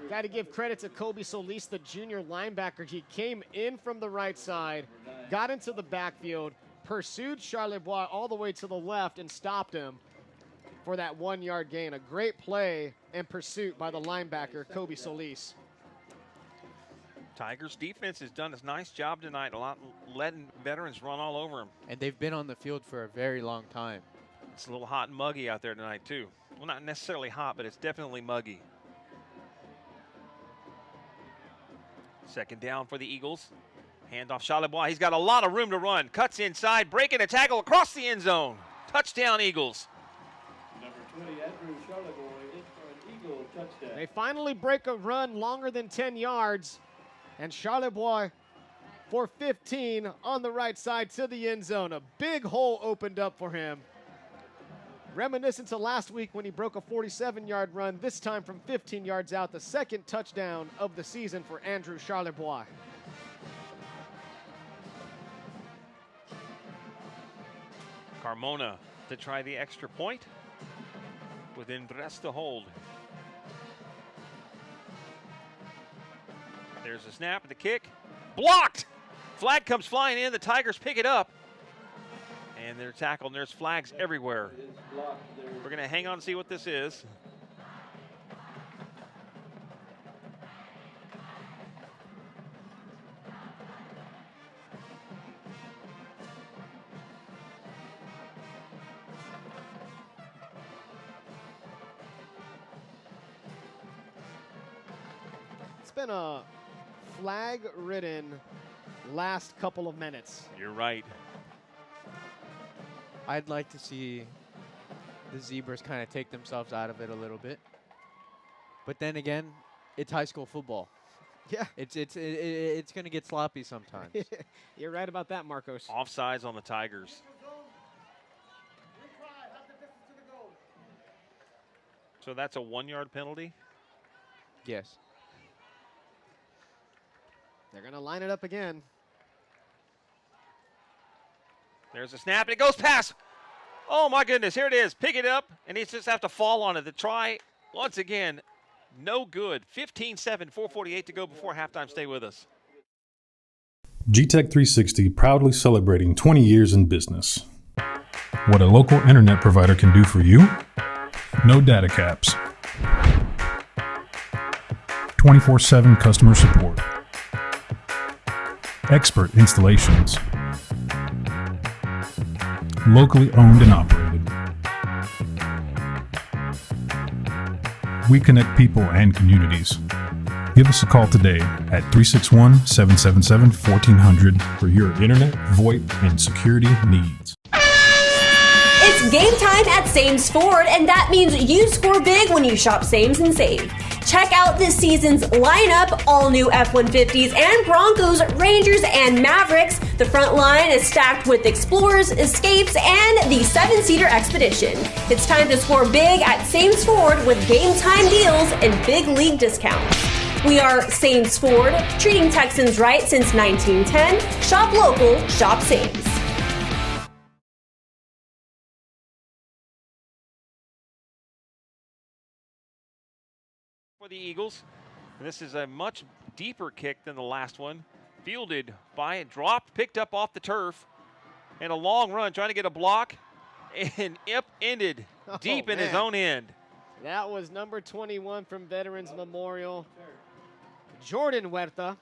Got to give credit to Kobe Solis, the junior linebacker. He came in from the right side, got into the backfield, pursued Charlebois all the way to the left, and stopped him for that 1-yard gain. A great play and pursuit by the linebacker, Kobe Solis. Tigers defense has done a nice job tonight, letting veterans run all over them. And they've been on the field for a very long time. It's a little hot and muggy out there tonight, too. Well, not necessarily hot, but it's definitely muggy. 2nd down for the Eagles. Handoff Charlebois. He's got a lot of room to run. Cuts inside, breaking a tackle across the end zone. Touchdown, Eagles. Number 20, Andrew Charlebois, in for an Eagle touchdown. They finally break a run longer than 10 yards, and Charlebois for 15 on the right side to the end zone. A big hole opened up for him. Reminiscent to last week when he broke a 47-yard run, this time from 15 yards out, the 2nd touchdown of the season for Andrew Charlebois. Carmona to try the extra point with Andres to hold. There's a snap and the kick. Blocked! Flag comes flying in. The Tigers pick it up. And they're tackled, and there's flags everywhere. We're going to hang on and see what this is. It's been a flag-ridden last couple of minutes. You're right. I'd like to see the Zebras kind of take themselves out of it a little bit. But then again, it's high school football. Yeah. It's going to get sloppy sometimes. You're right about that, Marcos. Offsides on the Tigers. So that's a 1-yard penalty? Yes. They're going to line it up again. There's a snap, and it goes past. Oh, my goodness. Here it is. Pick it up, and he just have to fall on it. The try, once again, no good. 15-7, 4:48 to go before halftime. Stay with us. GTech 360 proudly celebrating 20 years in business. What a local internet provider can do for you? No data caps. 24/7 customer support. Expert installations. Locally owned and operated. We connect people and communities. Give us a call today at 361-777-1400 for your internet, VoIP, and security needs. It's game time at Sames Ford, and that means you score big when you shop Sames and save. Check out this season's lineup, all new F-150s and Broncos, Rangers, and Mavericks. The front line is stacked with Explorers, Escapes, and the 7-seater Expedition. It's time to score big at Sames Ford with game time deals and big league discounts. We are Sames Ford, treating Texans right since 1910. Shop local, shop Sames. For the Eagles, and this is a much deeper kick than the last one. Fielded by it, dropped, picked up off the turf, and a long run trying to get a block, and ended deep in his own end. That was number 21 from Veterans Memorial, Jordan Huerta.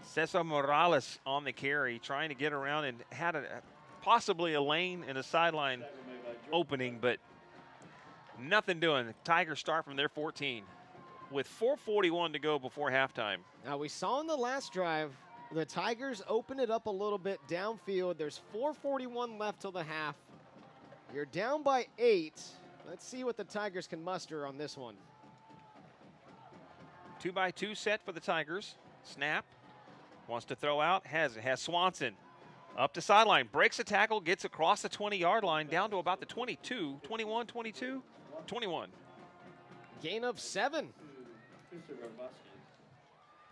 Cesar Morales on the carry, trying to get around and had possibly a lane and a sideline opening, but nothing doing. The Tigers start from their 14 with 4:41 to go before halftime. Now, we saw in the last drive, the Tigers open it up a little bit downfield. There's 4:41 left till the half. You're down by 8. Let's see what the Tigers can muster on this one. 2x2 set for the Tigers. Snap. Wants to throw out. Has Swanson. Up to sideline. Breaks a tackle. Gets across the 20-yard line. Down to about the 22. 21, 22? 21. Gain of 7.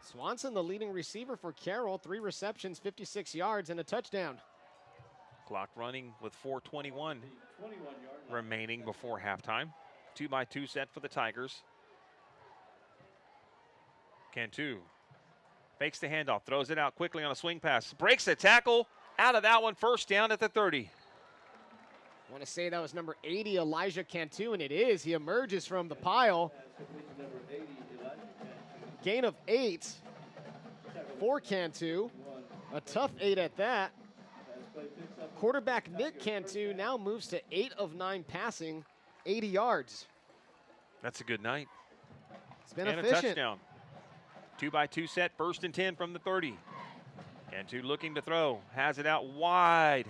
Swanson, the leading receiver for Carroll. 3 receptions, 56 yards, and a touchdown. Clock running with 4:21 remaining before halftime. 2x2 set for the Tigers. Cantu fakes the handoff, throws it out quickly on a swing pass, breaks the tackle, out of that one, first down at the 30. I want to say that was number 80, Elijah Cantu, and it is. He emerges from the pile. Gain of 8 for Cantu. A tough 8 at that. Quarterback Nick Cantu now moves to 8 of 9 passing, 80 yards. That's a good night. It's been and efficient. A touchdown. 2x2 set, first and 10 from the 30. Cantu looking to throw, has it out wide,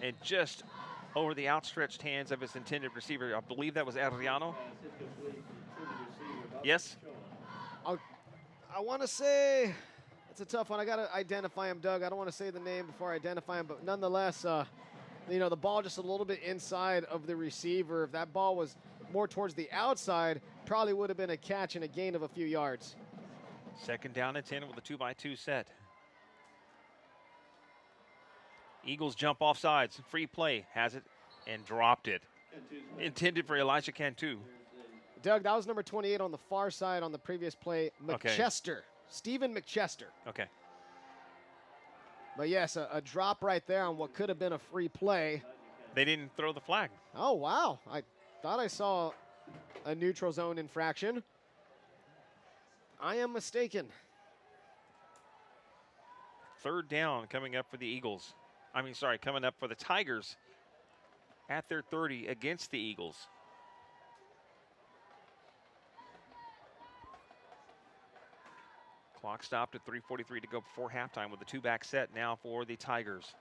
and just over the outstretched hands of his intended receiver. I believe that was Adriano. Yes? I want to say, it's a tough one. I got to identify him, Doug. I don't want to say the name before I identify him, but nonetheless, you know, the ball just a little bit inside of the receiver. If that ball was more towards the outside, probably would have been a catch and a gain of a few yards. Second down and 10 with a 2x2 set. Eagles jump off sides. Free play. Has it and dropped it. Intended for Elijah Cantu. Doug, that was number 28 on the far side on the previous play. McChester. Okay. Stephen McChester. Okay. But yes, a drop right there on what could have been a free play. They didn't throw the flag. Oh, wow. I thought I saw a neutral zone infraction. I am mistaken. Third down coming up for the Eagles. Coming up for the Tigers at their 30 against the Eagles. Clock stopped at 3:43 to go before halftime with the 2-back set now for the Tigers.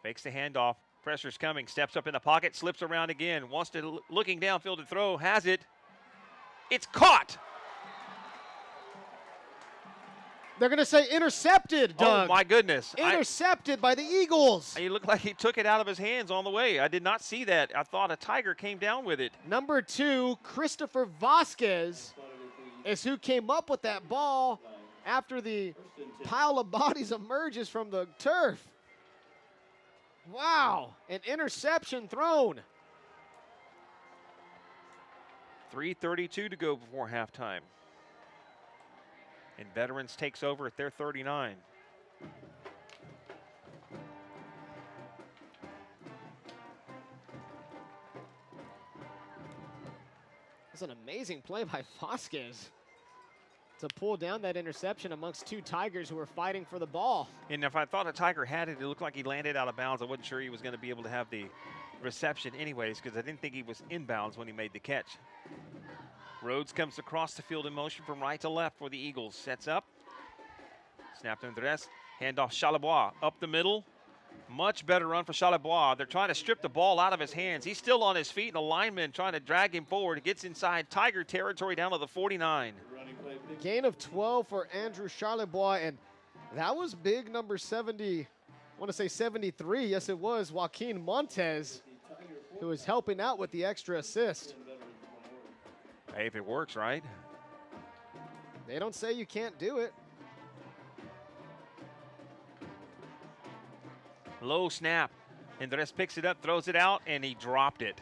Fakes the handoff. Pressure's coming. Steps up in the pocket. Slips around again. Wants to looking downfield to throw. Has it. It's caught. They're going to say intercepted, Doug. Oh, my goodness. Intercepted by the Eagles. He looked like he took it out of his hands on the way. I did not see that. I thought a Tiger came down with it. Number 2, Christopher Vasquez, is who came up with that ball after the pile of bodies emerges from the turf. Wow, an interception thrown. 3:32 to go before halftime. And Veterans takes over at their 39. It's an amazing play by Vasquez to pull down that interception amongst 2 Tigers who were fighting for the ball. And if I thought a Tiger had it, it looked like he landed out of bounds. I wasn't sure he was going to be able to have the reception anyways because I didn't think he was inbounds when he made the catch. Rhodes comes across the field in motion from right to left for the Eagles. Sets up. Snap to Andres. Handoff Charlebois up the middle. Much better run for Charlebois. They're trying to strip the ball out of his hands. He's still on his feet, and a lineman trying to drag him forward. He gets inside Tiger territory down to the 49. Gain of 12 for Andrew Charlebois, and that was big number 70. I want to say 73. Yes, it was Joaquin Montez who was helping out with the extra assist. Hey, if it works, right? They don't say you can't do it. Low snap. Andres picks it up, throws it out, and he dropped it.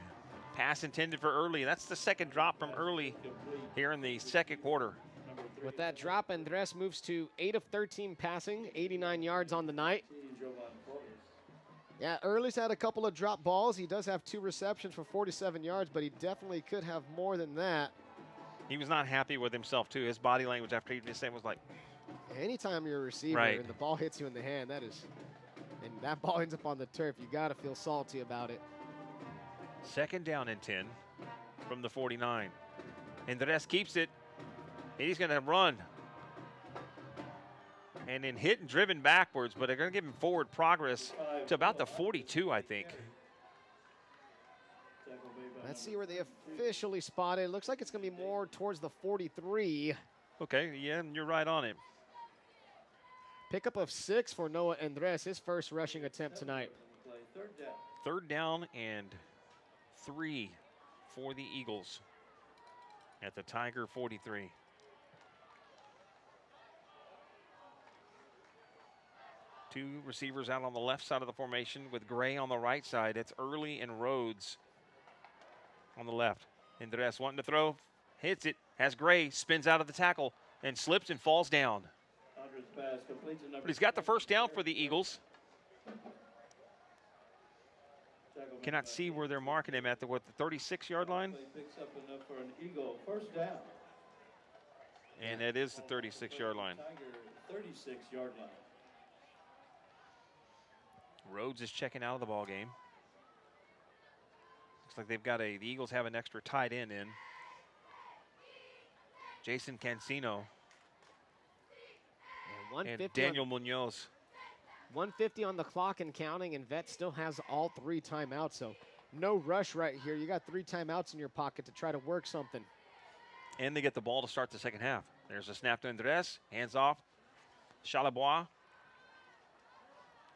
Pass intended for Early. That's the second drop from Early here in the second quarter. With that drop, Andres moves to 8 of 13 passing, 89 yards on the night. Yeah, Early's had a couple of drop balls. He does have 2 receptions for 47 yards, but he definitely could have more than that. He was not happy with himself, too. His body language after he just was like, anytime you're a receiver right, and the ball hits you in the hand, and that ball ends up on the turf, you got to feel salty about it. 2nd down and 10 from the 49. And the rest keeps it. He's going to run. And then hit and driven backwards, but they're going to give him forward progress to about the 42, I think. Let's see where they officially spotted. It looks like it's going to be more towards the 43. Okay, yeah, you're right on it. Pickup of 6 for Noah Andres, his first rushing attempt tonight. 3rd down and 3 for the Eagles at the Tiger 43. Two receivers out on the left side of the formation with Gray on the right side. It's Early and Rhodes on the left. Andres wanting to throw, hits it, has Gray, spins out of the tackle, and slips and falls down. But he's got the 1st down for the Eagles. Cannot see where they're marking him at the 36-yard line. Picks up enough for an Eagle 1st down. And that is the 36-yard line. Tiger 36-yard line. Rhodes is checking out of the ball game. Looks like they've got the Eagles have an extra tight end in. Jason Cancino and Daniel Munoz. 150 on the clock and counting, and Vet still has all 3 timeouts, so no rush right here. You got 3 timeouts in your pocket to try to work something. And they get the ball to start the 2nd half. There's a snap to Andres, hands off. Chalabois.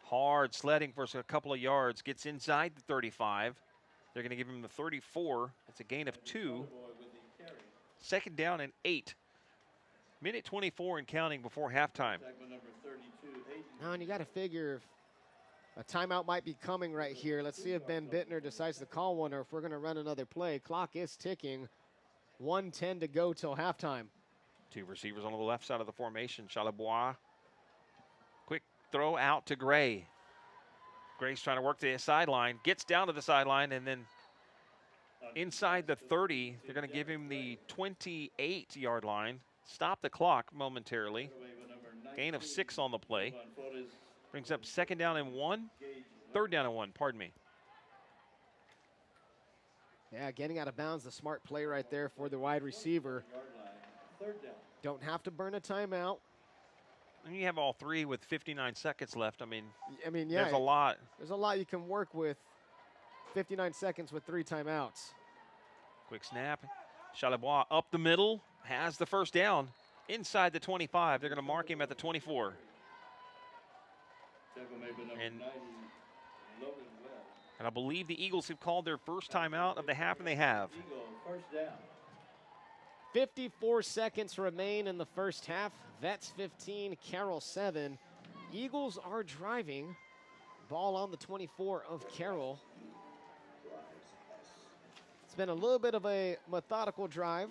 Hard sledding for a couple of yards, gets inside the 35. They're going to give him the 34. It's a gain of 2. 2nd down and 8. Minute 24 and counting before halftime. Now, and you got to figure if a timeout might be coming right here. Let's see if Ben Bittner decides to call one or if we're going to run another play. Clock is ticking. 1:10 to go till halftime. 2 receivers on the left side of the formation. Chalabois. Quick throw out to Gray. Gray's trying to work the sideline. Gets down to the sideline and then inside the 30. They're going to give him the 28-yard line. Stop the clock momentarily. Gain of 6 on the play. Brings up 2nd down and 1. 3rd down and 1, pardon me. Yeah, getting out of bounds, the smart play right there for the wide receiver. Don't have to burn a timeout. And you have all 3 with 59 seconds left. I mean, yeah, there's a lot. There's a lot you can work with. 59 seconds with 3 timeouts. Quick snap. Chalabois up the middle. Has the 1st down inside the 25. They're going to mark him at the 24. And I believe the Eagles have called their first timeout of the half, and they have. 54 seconds remain in the 1st half. Vets 15, Carroll 7. Eagles are driving. Ball on the 24 of Carroll. It's been a little bit of a methodical drive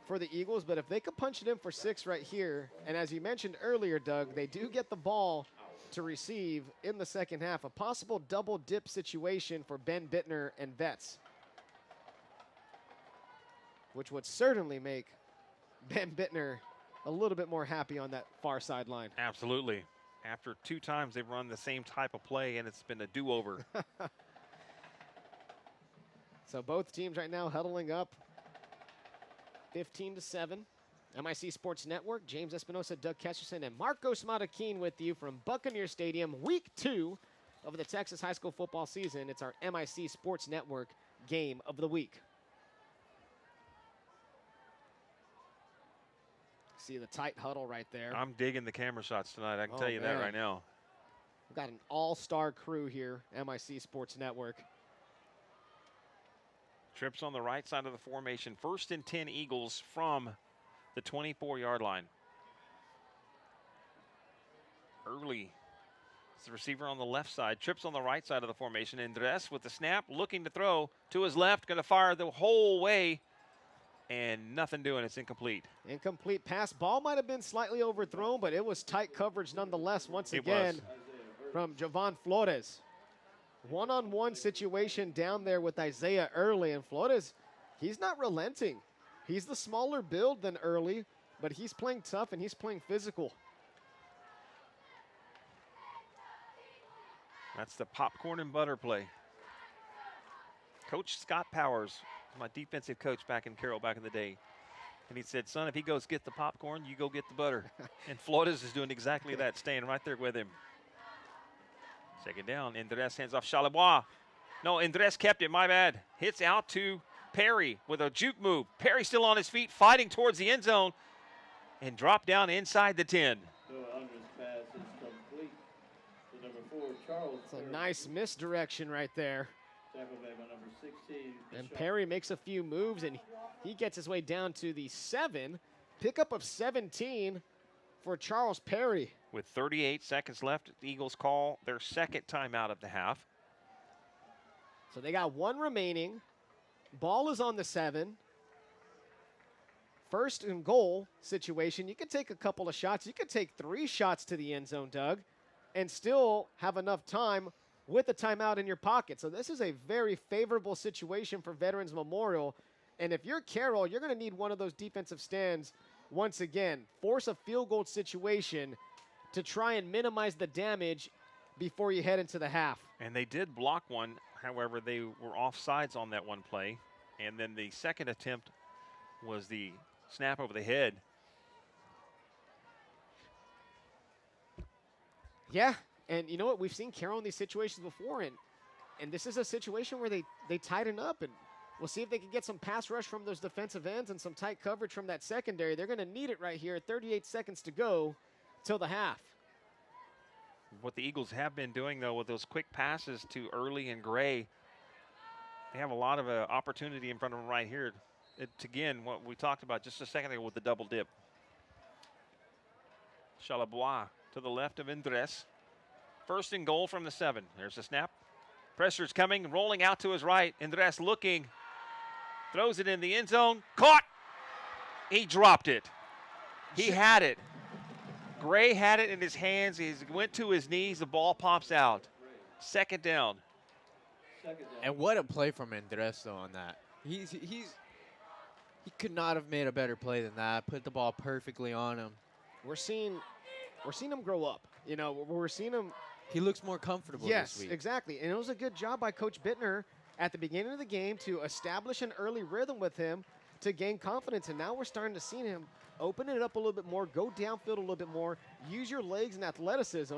for the Eagles, but if they could punch it in for 6 right here, and as you mentioned earlier, Doug, they do get the ball to receive in the 2nd half. A possible double dip situation for Ben Bittner and Vets, which would certainly make Ben Bittner a little bit more happy on that far sideline. Absolutely. After 2 times they've run the same type of play, and it's been a do-over. So both teams right now huddling up 15-7. MIC Sports Network, James Espinosa, Doug Kesterson, and Marcos Matakin with you from Buccaneer Stadium, week 2 of the Texas high school football season. It's our MIC Sports Network game of the week. See the tight huddle right there. I'm digging the camera shots tonight. I can tell you that right now. We've got an all-star crew here, MIC Sports Network. Trips on the right side of the formation. 1st and 10 Eagles from the 24-yard line. Early. It's the receiver on the left side. Trips on the right side of the formation. Andres with the snap, looking to throw to his left. Going to fire the whole way. And nothing doing. It's incomplete. Incomplete pass. Ball might have been slightly overthrown, but it was tight coverage nonetheless once again from Javon Flores. one-on-one situation down there with Isaiah Early, and Flores, he's not relenting. He's the smaller build than Early, but he's playing tough and he's playing physical. That's the popcorn and butter play. Coach Scott Powers, my defensive coach back in Carroll back in the day. And he said, son, if he goes get the popcorn, you go get the butter. And Flores is doing exactly that, staying right there with him. Second down, Andres hands off Chalabois. No, Andres kept it, my bad. Hits out to Perry with a juke move. Perry still on his feet, fighting towards the end zone, and dropped down inside the 10. Noah Andres' pass is complete to number 4, Charles. It's a nice misdirection right there. Tackled by number 16. And Perry makes a few moves, and he gets his way down to the 7. Pickup of 17 for Charles Perry. With 38 seconds left, the Eagles call their second timeout of the half. So they got 1 remaining. Ball is on the 7. First and goal situation. You could take a couple of shots. You could take 3 shots to the end zone, Doug, and still have enough time with a timeout in your pocket. So this is a very favorable situation for Veterans Memorial. And if you're Carroll, you're going to need one of those defensive stands once again. Force a field goal situation to try and minimize the damage before you head into the half. And they did block one. However, they were offsides on that one play. And then the second attempt was the snap over the head. Yeah, and you know what? We've seen Carroll in these situations before, and this is a situation where they tighten up, and we'll see if they can get some pass rush from those defensive ends and some tight coverage from that secondary. They're going to need it right here. 38 seconds to go till the half. What the Eagles have been doing, though, with those quick passes to Early and Gray, they have a lot of opportunity in front of them right here. It's, again, what we talked about just a second ago with the double dip. Chalabois to the left of Andres. First and goal from the 7. There's the snap. Pressure's coming, rolling out to his right. Andres looking, throws it in the end zone. Caught! He dropped it. He had it. Gray had it in his hands. He went to his knees. The ball pops out. Second down. And what a play from Andres, though, on that. He could not have made a better play than that. Put the ball perfectly on him. We're seeing him grow up. You know, we're seeing him. He looks more comfortable this week. Yes, exactly. And it was a good job by Coach Bittner at the beginning of the game to establish an early rhythm with him to gain confidence. And now we're starting to see him open it up a little bit more, go downfield a little bit more, use your legs and athleticism.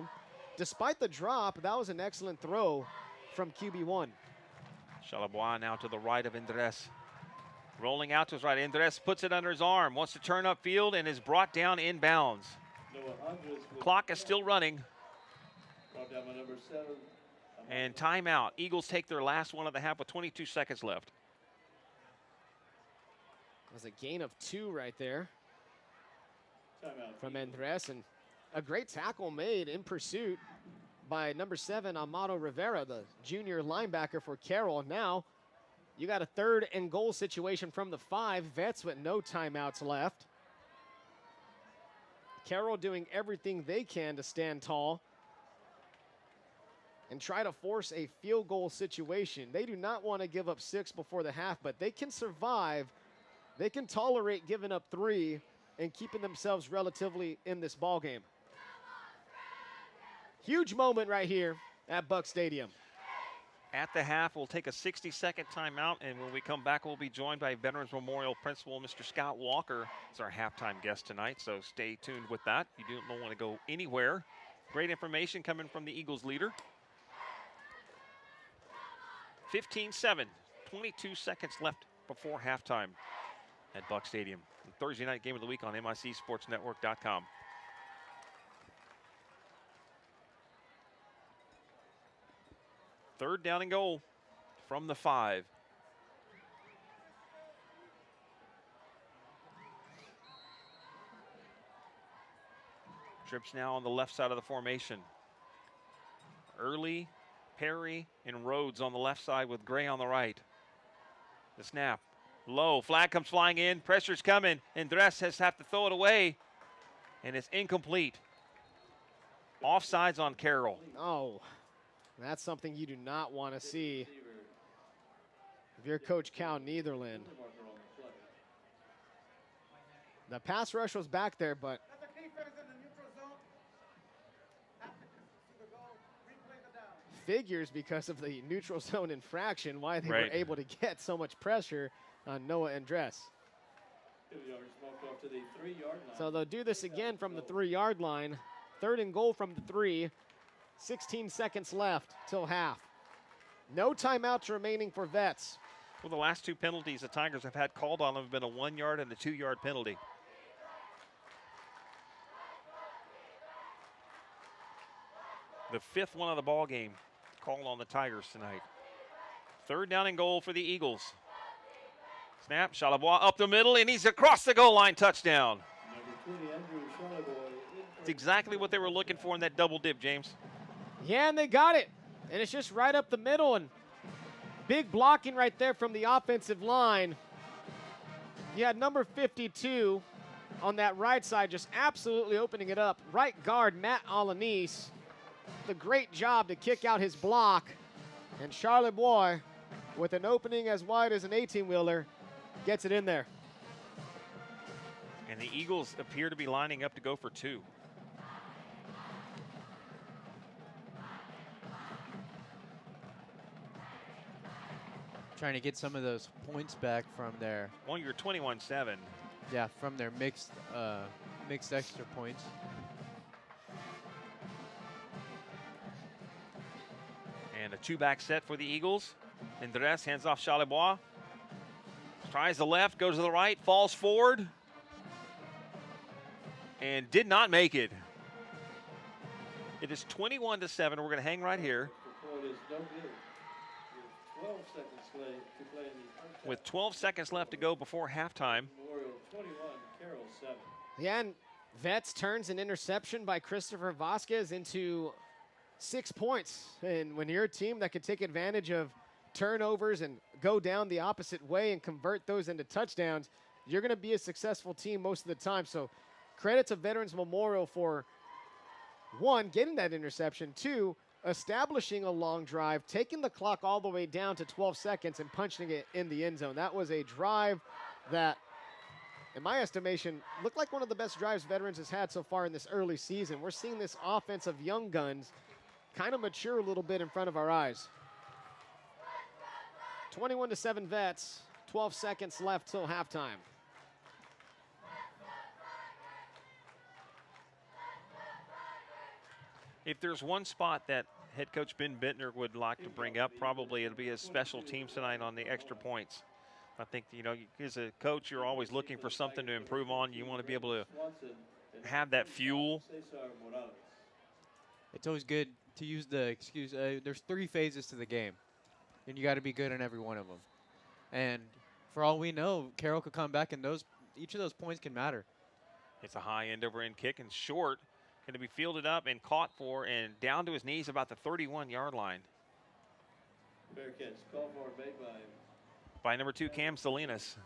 Despite the drop, that was an excellent throw from QB1. Chalabois now to the right of Andres. Rolling out to his right. Andres puts it under his arm, wants to turn upfield, and is brought down inbounds. Clock is still running. Brought down by number 7. And timeout. Eagles take their last one of the half with 22 seconds left. That was a gain of 2 right there Timeout. from Andres, and a great tackle made in pursuit by number 7, Amado Rivera, the junior linebacker for Carroll. Now you got a 3rd and goal situation from the 5. Vets with no timeouts left. Carroll doing everything they can to stand tall and try to force a field goal situation. They do not want to give up 6 before the half, but they can survive. They can tolerate giving up 3 and keeping themselves relatively in this ball game. Huge moment right here at Buck Stadium. At the half, we'll take a 60-second timeout, and when we come back, we'll be joined by Veterans Memorial Principal Mr. Scott Walker. It's our halftime guest tonight, so stay tuned with that. You don't want to go anywhere. Great information coming from the Eagles leader. 15-7, 22 seconds left before halftime at Buck Stadium. The Thursday night game of the week on MICSportsNetwork.com. Third down and goal from the 5. Trips now on the left side of the formation. Early, Perry, and Rhodes on the left side with Gray on the right. The snap. Low. Flag comes flying in. Pressure's coming. Andres has to throw it away. And it's incomplete. Offsides on Carroll. Oh. That's something you do not want to see if you're Coach Cal Netherland. The pass rush was back there, but figures because of the neutral zone infraction why they were able to get so much pressure on Noah Andres. So they'll do this again from the 3-yard line. 3rd and goal from the 3. 16 seconds left till half. No timeouts remaining for Vets. Well, the last 2 penalties the Tigers have had called on them have been a 1-yard and a 2-yard penalty. The 5th one of the ball game called on the Tigers tonight. 3rd down and goal for the Eagles. Snap, Charlebois up the middle, and he's across the goal line, touchdown. It's exactly what they were looking for in that double dip, James. Yeah, and they got it. And it's just right up the middle, and big blocking right there from the offensive line. You had number 52 on that right side just absolutely opening it up. Right guard, Matt Alanis, the great job to kick out his block. And Charlebois, with an opening as wide as an 18-wheeler, gets it in there. And the Eagles appear to be lining up to go for 2. Trying to get some of those points back from their. Well, you're 21-7. Yeah, from their mixed extra points. And a 2-back set for the Eagles. Andres hands off Charlebois. Tries the left, goes to the right, falls forward. And did not make it. It is 21-7. We're going to hang right here. With 12 seconds left to go before halftime. Yeah, and Vets turns an interception by Christopher Vasquez into 6 points. And when you're a team that can take advantage of turnovers and go down the opposite way and convert those into touchdowns, you're going to be a successful team most of the time. So credit to Veterans Memorial for, 1, getting that interception, 2, establishing a long drive, taking the clock all the way down to 12 seconds and punching it in the end zone. That was a drive that, in my estimation, looked like one of the best drives Veterans has had so far in this early season. We're seeing this offense of young guns kind of mature a little bit in front of our eyes. 21-7 Vets, 12 seconds left till halftime. If there's one spot that head coach Ben Bittner would like to bring up, probably it'll be his special teams tonight on the extra points. I think, you know, as a coach, you're always looking for something to improve on. You want to be able to have that fuel. It's always good to use the excuse. There's 3 phases to the game, and you got to be good in every one of them. And for all we know, Carroll could come back, and each of those points can matter. It's a high end-over-end kick and short. Going to be fielded up and caught for and down to his knees about the 31-yard line. Fair catch. Call for it made by number 2, Cam Salinas.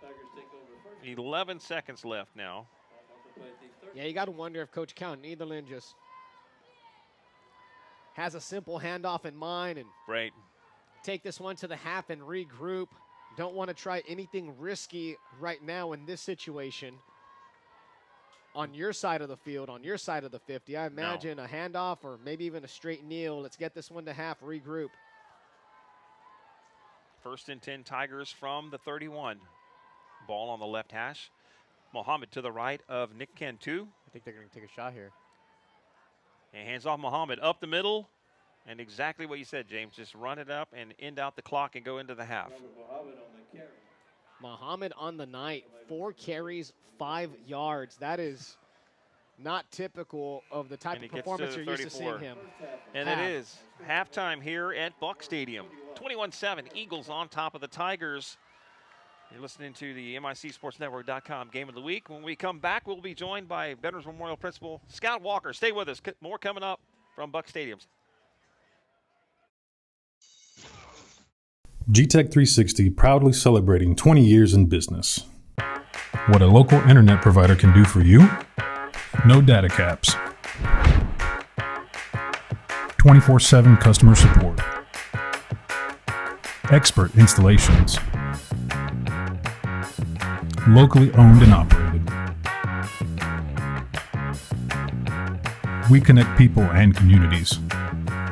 Tigers take over first. 11 seconds left now. Yeah, you got to wonder if Coach Cal Netherland just has a simple handoff in mind and take this one to the half and regroup. Don't want to try anything risky right now in this situation. On your side of the field, on your side of the 50, I imagine a handoff or maybe even a straight kneel. Let's get this one to half, regroup. 1st and 10 Tigers from the 31. Ball on the left hash. Mohammed to the right of Nick Cantu. I think they're going to take a shot here. And hands off Mohammed up the middle. And exactly what you said, James. Just run it up and end out the clock and go into the half. Mohammed on the night, 4 carries, 5 yards. That is not typical of the type of performance you're used to seeing him. And it is halftime here at Buck Stadium. 21-7, Eagles on top of the Tigers. You're listening to the MICSportsNetwork.com Game of the Week. When we come back, we'll be joined by Veterans Memorial Principal Scott Walker. Stay with us. More coming up from Buck Stadium. GTech 360 proudly celebrating 20 years in business. What a local internet provider can do for you? No data caps. 24/7 customer support, expert installations, locally owned and operated. We connect people and communities.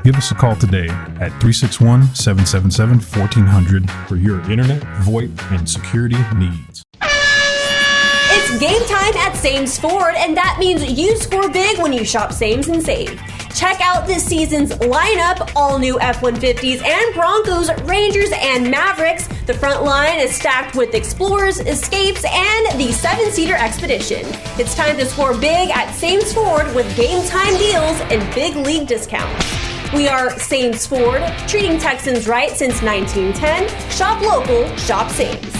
Give us a call today at 361-777-1400 for your internet, VoIP, and security needs. It's game time at Sames Ford, and that means you score big when you shop Sames and save. Check out this season's lineup, all new F-150s and Broncos, Rangers, and Mavericks. The front line is stacked with Explorers, Escapes, and the 7-seater Expedition. It's time to score big at Sames Ford with game time deals and big league discounts. We are Sames Ford, treating Texans right since 1910. Shop local, shop Sames.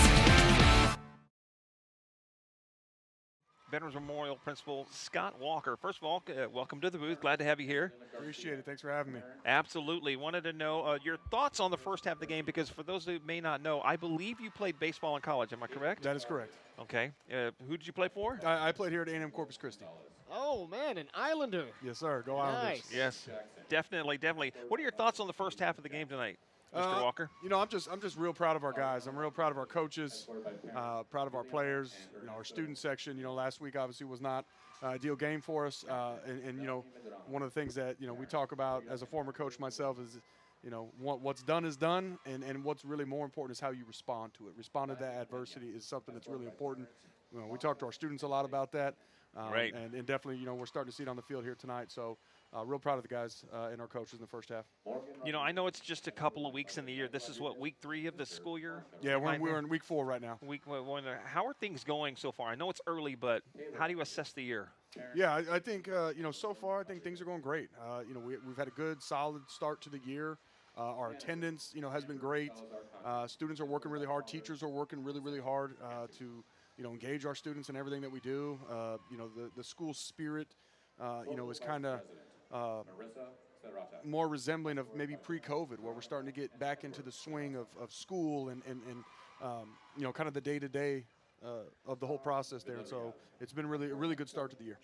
Veterans Memorial Principal Scott Walker. First of all, welcome to the booth. Glad to have you here. Appreciate it. Thanks for having me. Absolutely. Wanted to know your thoughts on the first half of the game, because for those who may not know, I believe you played baseball in college. Am I correct? That is correct. Okay. Who did you play for? I played here at A&M Corpus Christi. Oh, man, an Islander. Yes, sir. Go Islanders. Nice. Yes, definitely. What are your thoughts on the first half of the game tonight, Mr. Walker? You know, I'm just real proud of our guys. I'm real proud of our coaches, proud of our players, our student section. Last week obviously was not an ideal game for us. And one of the things that, we talk about as a former coach myself is, what's done is done, and what's really more important is how you respond to it. Respond to that adversity is something that's really important. We talk to our students a lot about that. Right. And definitely, we're starting to see it on the field here tonight. So real proud of the guys and our coaches in the first half. I know it's just a couple of weeks in the year. This is week 3 of the school year? Yeah, we're in week 4 right now. Week 1. How are things going so far? I know it's early, but how do you assess the year? Yeah, I think, so far I think things are going great. We've had a good, solid start to the year. Our attendance, has been great. Students are working really hard. Teachers are working really, really hard to, engage our students in everything that we do. The school spirit, is kind of more resembling of maybe pre-COVID, where we're starting to get back into the swing of school and kind of the day-to-day of the whole process there. And so it's been a really good start to the year.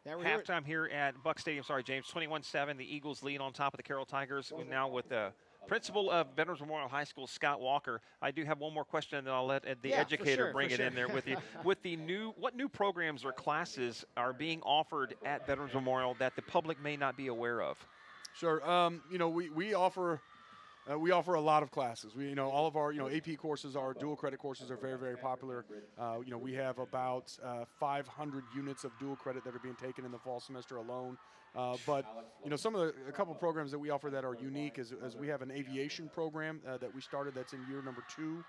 Halftime here at Buck Stadium. Sorry, James. 21-7. The Eagles lead on top of the Carroll Tigers. Now with the principal of Veterans Memorial High School, Scott Walker. I do have one more question, and then I'll let the educator bring it in there with you. With what new programs or classes are being offered at Veterans Memorial that the public may not be aware of? Sure. We offer a lot of classes. All of our AP courses, our dual credit courses are very, very popular. We have about 500 units of dual credit that are being taken in the fall semester alone. But a couple programs that we offer that are unique is we have an aviation program that we started that's in year number 2.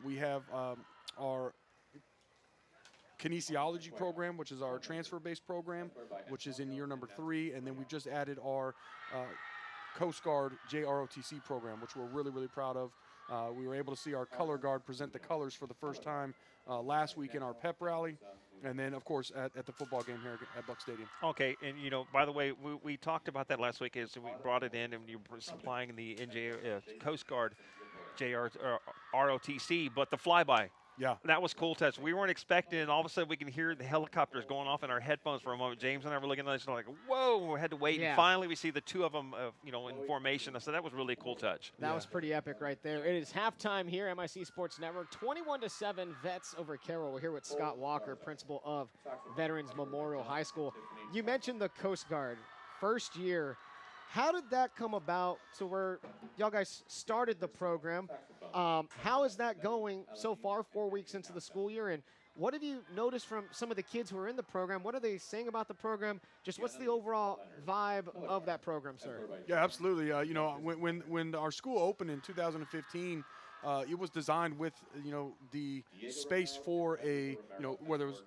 We have our kinesiology program, which is our transfer-based program, which is in year number 3, and then we just added our Coast Guard JROTC program, which we're really, really proud of. We were able to see our color guard present the colors for the first time last week in our pep rally, and then, of course, at the football game here at Buck Stadium. Okay, and, by the way, we talked about that last week as we brought it in, and you were supplying the Coast Guard JROTC, but the flyby. Yeah. That was cool touch. We weren't expecting it, and all of a sudden we can hear the helicopters going off in our headphones for a moment. James and I were looking at each other like, whoa, we had to wait. Yeah. And finally we see the two of them, in formation. So that was really a cool touch. That was pretty epic right there. It is halftime here at MIC Sports Network. 21-7 Vets over Carroll. We're here with Scott Walker, principal of Veterans Memorial High School. You mentioned the Coast Guard. First year. How did that come about to where y'all guys started the program? How is that going so far, 4 weeks into the school year? And what have you noticed from some of the kids who are in the program? What are they saying about the program? Just what's the overall vibe of that program, sir? Yeah, absolutely. When our school opened in 2015, it was designed with, the space for a, whether it was,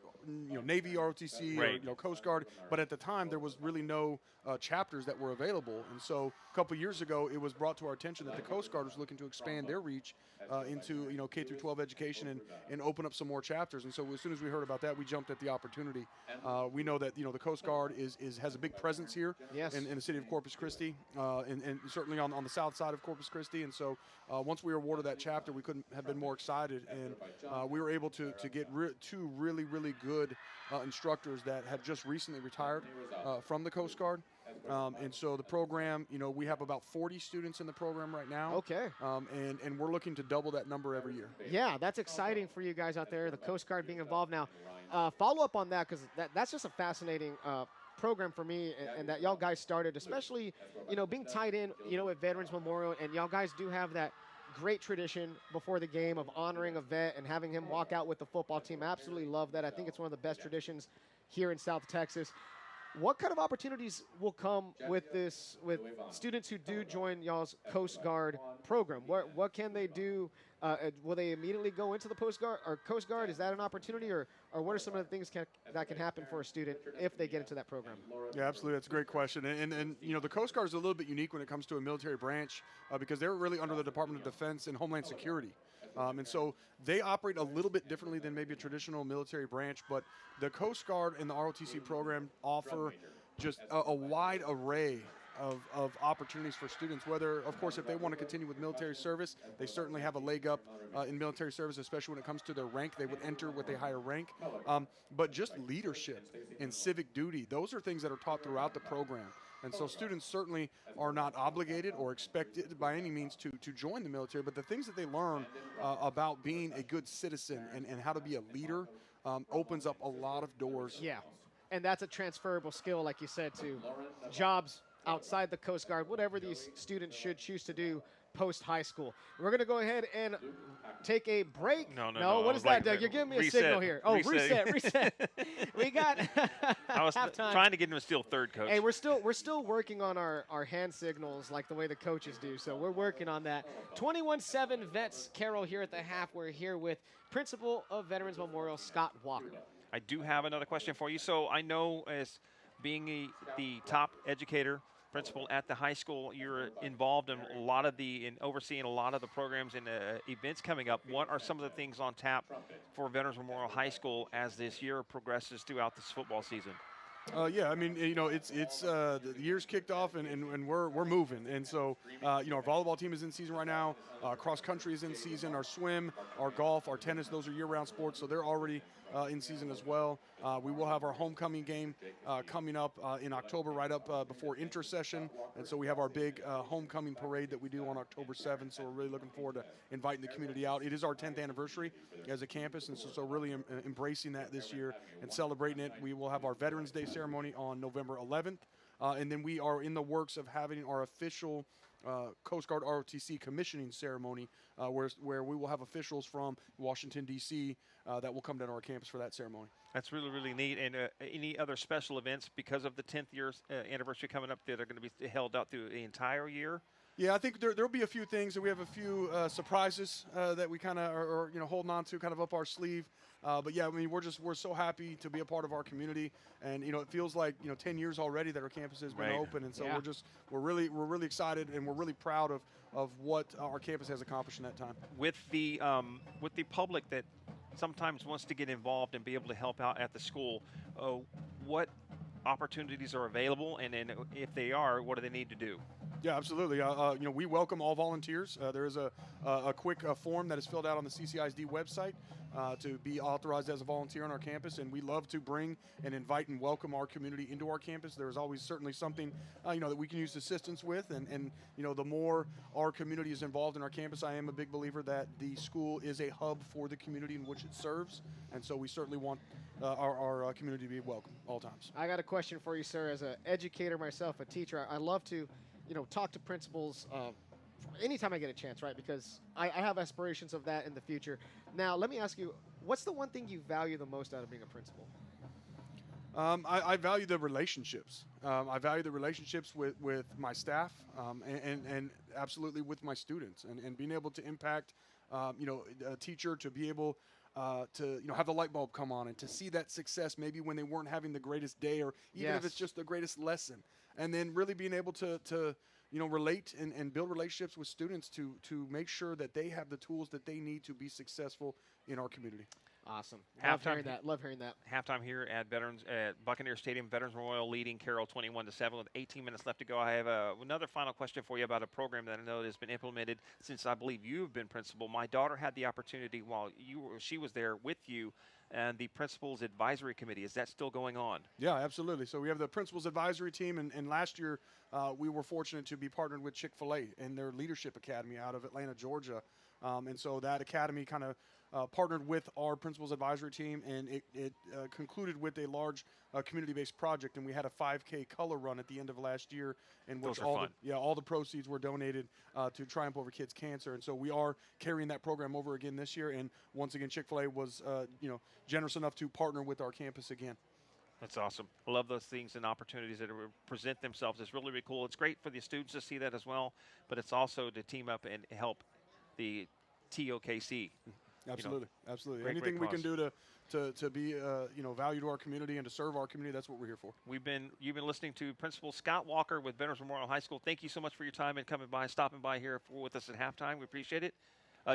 Navy ROTC or Coast Guard, but at the time there was really no chapters that were available, and so a couple years ago it was brought to our attention that the Coast Guard was looking to expand their reach into K through 12 education and open up some more chapters. And so as soon as we heard about that, we jumped at the opportunity. We know that the Coast Guard has a big presence here in the city of Corpus Christi, and certainly on the south side of Corpus Christi. And so once we were awarded that chapter, we couldn't have been more excited, and we were able to get two really good instructors that have just recently retired from the Coast Guard. And so the program, you know, we have about 40 students in the program right now. Okay. And we're looking to double that number every year. Yeah, that's exciting for you guys out there, the Coast Guard being involved now. Follow up on that, because that's just a fascinating program for me, and that y'all guys started, especially, you know, being tied in, you know, at Veterans Memorial, and y'all guys do have that great tradition before the game of honoring a vet and having him walk out with the football team. Absolutely love that. I think it's one of the best traditions here in South Texas. What kind of opportunities will come with this, with students who do join y'all's Coast Guard program? What can they do? Will they immediately go into the Coast Guard? Is that an opportunity, or what are some of the things that can happen for a student if they get into that program? Yeah, absolutely. That's a great question. And you know, the Coast Guard is a little bit unique when it comes to a military branch because they're really under the Department of Defense and Homeland Security. And so they operate a little bit differently than maybe a traditional military branch, but the Coast Guard and the ROTC program offer just a wide array of opportunities for students, whether, of course, if they want to continue with military service, they certainly have a leg up in military service, especially when it comes to their rank. They would enter with a higher rank. But just leadership and civic duty, those are things that are taught throughout the program. And so students certainly are not obligated or expected by any means to join the military, but the things that they learn about being a good citizen and how to be a leader opens up a lot of doors. Yeah, and that's a transferable skill, like you said, to jobs outside the Coast Guard, whatever these students should choose to do post-high school. We're going to go ahead and take a break. No. What is that, Doug? You're giving me a signal here. Oh, reset. We got I was halftime. trying to get him to steal third, Coach. Hey, we're still working on our hand signals like the way the coaches do, so we're working on that. 21-7 Vets Carroll here at the half. We're here with Principal of Veterans Memorial, Scott Walker. I do have another question for you. So I know, as being the top educator, principal at the high school, you're involved in a lot of in overseeing a lot of the programs and events coming up. What are some of the things on tap for Veterans Memorial High School as this year progresses throughout this football season? Yeah, I mean, you know, it's the year's kicked off and we're moving, and so you know, our volleyball team is in season right now. Cross country is in season. Our swim, our golf, our tennis, those are year-round sports, so they're already in season as well. We will have our homecoming game coming up in October, right up before intersession, and so we have our big homecoming parade that we do on October 7th. So we're really looking forward to inviting the community out. It is our 10th anniversary as a campus, and so really embracing that this year and celebrating it. We will have our Veterans Day ceremony on November 11th, and then we are in the works of having our official Coast Guard ROTC commissioning ceremony, where we will have officials from Washington, D.C. That will come down to our campus for that ceremony. That's really, really neat. And any other special events because of the 10th year anniversary coming up that are going to be held out through the entire year? Yeah, I think there'll be a few things, and we have a few surprises that we kind of are holding on to, kind of up our sleeve. But yeah, I mean, we're so happy to be a part of our community, and you know, it feels like 10 years already that our campus has been open, and so we're really excited, and we're really proud of what our campus has accomplished in that time. With the public that sometimes wants to get involved and be able to help out at the school, what opportunities are available, and then if they are, what do they need to do? Yeah, absolutely. We welcome all volunteers. There is a quick form that is filled out on the CCISD website to be authorized as a volunteer on our campus, and we love to bring and invite and welcome our community into our campus. There's always certainly something that we can use assistance with, and the more our community is involved in our campus, I am a big believer that the school is a hub for the community in which it serves, and so we certainly want our community to be welcome all times. I got a question for you, sir. As an educator myself, a teacher, I love to talk to principals anytime I get a chance, right? Because I have aspirations of that in the future. Now, let me ask you, what's the one thing you value the most out of being a principal? I value the relationships. I value the relationships with my staff and absolutely with my students, and being able to impact, a teacher to be able to have the light bulb come on and to see that success maybe when they weren't having the greatest day, or even if it's just the greatest lesson. And then really being able to relate and build relationships with students to make sure that they have the tools that they need to be successful in our community. Awesome. Love hearing that. Halftime here at Buccaneer Stadium. Veterans Memorial leading Carroll 21-7 with 18 minutes left to go. I have another final question for you about a program that I know has been implemented since I believe you've been principal. My daughter had the opportunity while she was there with you and the Principals Advisory Committee. Is that still going on? Yeah, absolutely. So we have the Principals Advisory Team, and last year we were fortunate to be partnered with Chick-fil-A and their Leadership Academy out of Atlanta, Georgia. And so that academy kind of partnered with our Principals Advisory Team, and it concluded with a large community-based project, and we had a 5K color run at the end of last year, in which all the proceeds were donated to Triumph Over Kids Cancer. And so we are carrying that program over again this year, and once again Chick-fil-A was generous enough to partner with our campus again. That's awesome. I love those things and opportunities that present themselves. It's really, really cool. It's great for the students to see that as well, but it's also to team up and help the TOKC. Absolutely, absolutely. Great, Anything great we can do to be value to our community and to serve our community, that's what we're here for. You've been listening to Principal Scott Walker with Veterans Memorial High School. Thank you so much for your time and coming by, stopping by here with us at halftime. We appreciate it.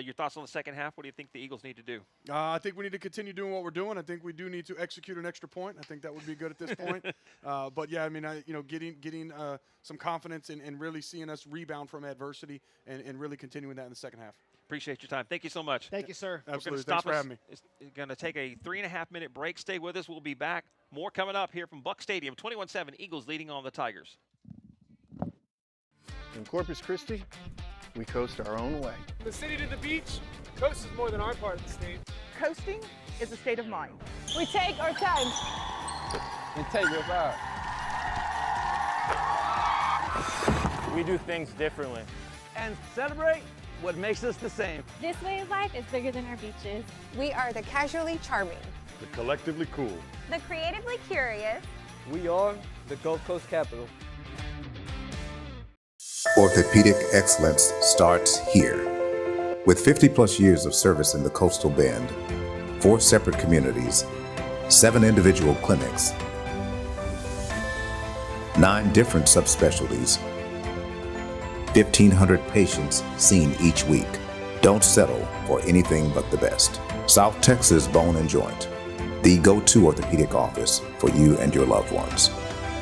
Your thoughts on the second half? What do you think the Eagles need to do? I think we need to continue doing what we're doing. I think we do need to execute an extra point. I think that would be good at this point. But yeah, I mean, getting some confidence and really seeing us rebound from adversity and really continuing that in the second half. Appreciate your time. Thank you so much. Thank you, sir. Absolutely. Thanks for having me. It's going to take a 3.5-minute break. Stay with us. We'll be back. More coming up here from Buck Stadium. 21-7 Eagles leading on the Tigers. In Corpus Christi, we coast our own way. The city to the beach, coast is more than our part of the state. Coasting is a state of mind. We take our time. And take your vibe. We do things differently. And celebrate what makes us the same. This way of life is bigger than our beaches. We are the casually charming. The collectively cool. The creatively curious. We are the Gulf Coast capital. Orthopedic excellence starts here. With 50-plus years of service in the Coastal Bend, 4 separate communities, 7 individual clinics, 9 different subspecialties, 1,500 patients seen each week. Don't settle for anything but the best. South Texas Bone and Joint, the go-to orthopedic office for you and your loved ones.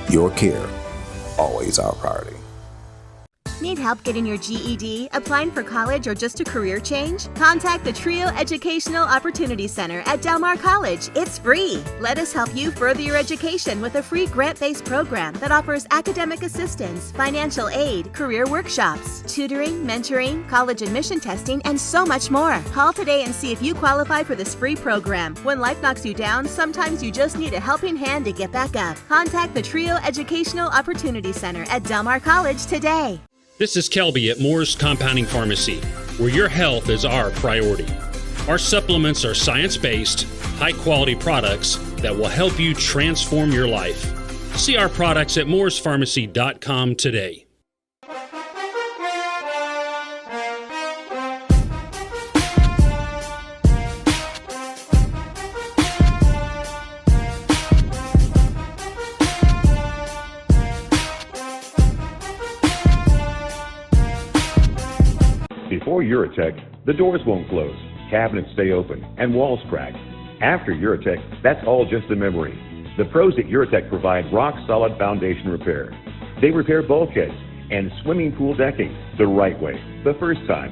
Your care, always our priority. Need help getting your GED, applying for college, or just a career change? Contact the TRIO Educational Opportunity Center at Del Mar College. It's free. Let us help you further your education with a free grant-based program that offers academic assistance, financial aid, career workshops, tutoring, mentoring, college admission testing, and so much more. Call today and see if you qualify for this free program. When life knocks you down, sometimes you just need a helping hand to get back up. Contact the TRIO Educational Opportunity Center at Del Mar College today. This is Kelby at Moore's Compounding Pharmacy, where your health is our priority. Our supplements are science-based, high-quality products that will help you transform your life. See our products at moore'spharmacy.com today. Before Eurotech, the doors won't close, cabinets stay open, and walls crack. After Eurotech, that's all just a memory. The pros at Eurotech provide rock-solid foundation repair. They repair bulkheads and swimming pool decking the right way, the first time.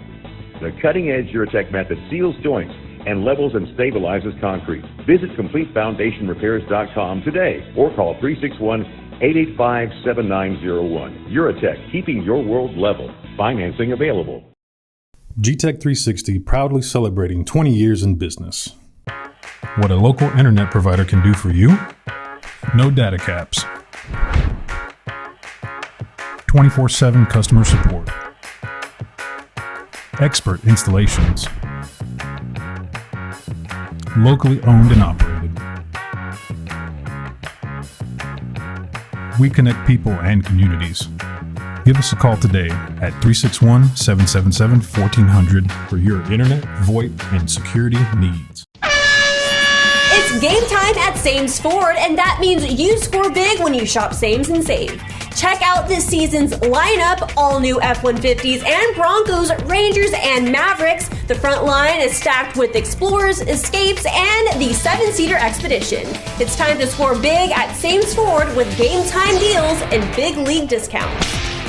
The cutting-edge Eurotech method seals joints and levels and stabilizes concrete. Visit CompleteFoundationRepairs.com today or call 361-885-7901. Eurotech, keeping your world level. Financing available. GTech 360 proudly celebrating 20 years in business. What a local internet provider can do for you? No data caps. 24/7 customer support. Expert installations. Locally owned and operated. We connect people and communities. Give us a call today at 361-777-1400 for your internet, VoIP, and security needs. It's game time at Sames Ford, and that means you score big when you shop Sames and save. Check out this season's lineup, all new F-150s and Broncos, Rangers, and Mavericks. The front line is stacked with Explorers, Escapes, and the 7-seater Expedition. It's time to score big at Sames Ford with game time deals and big league discounts.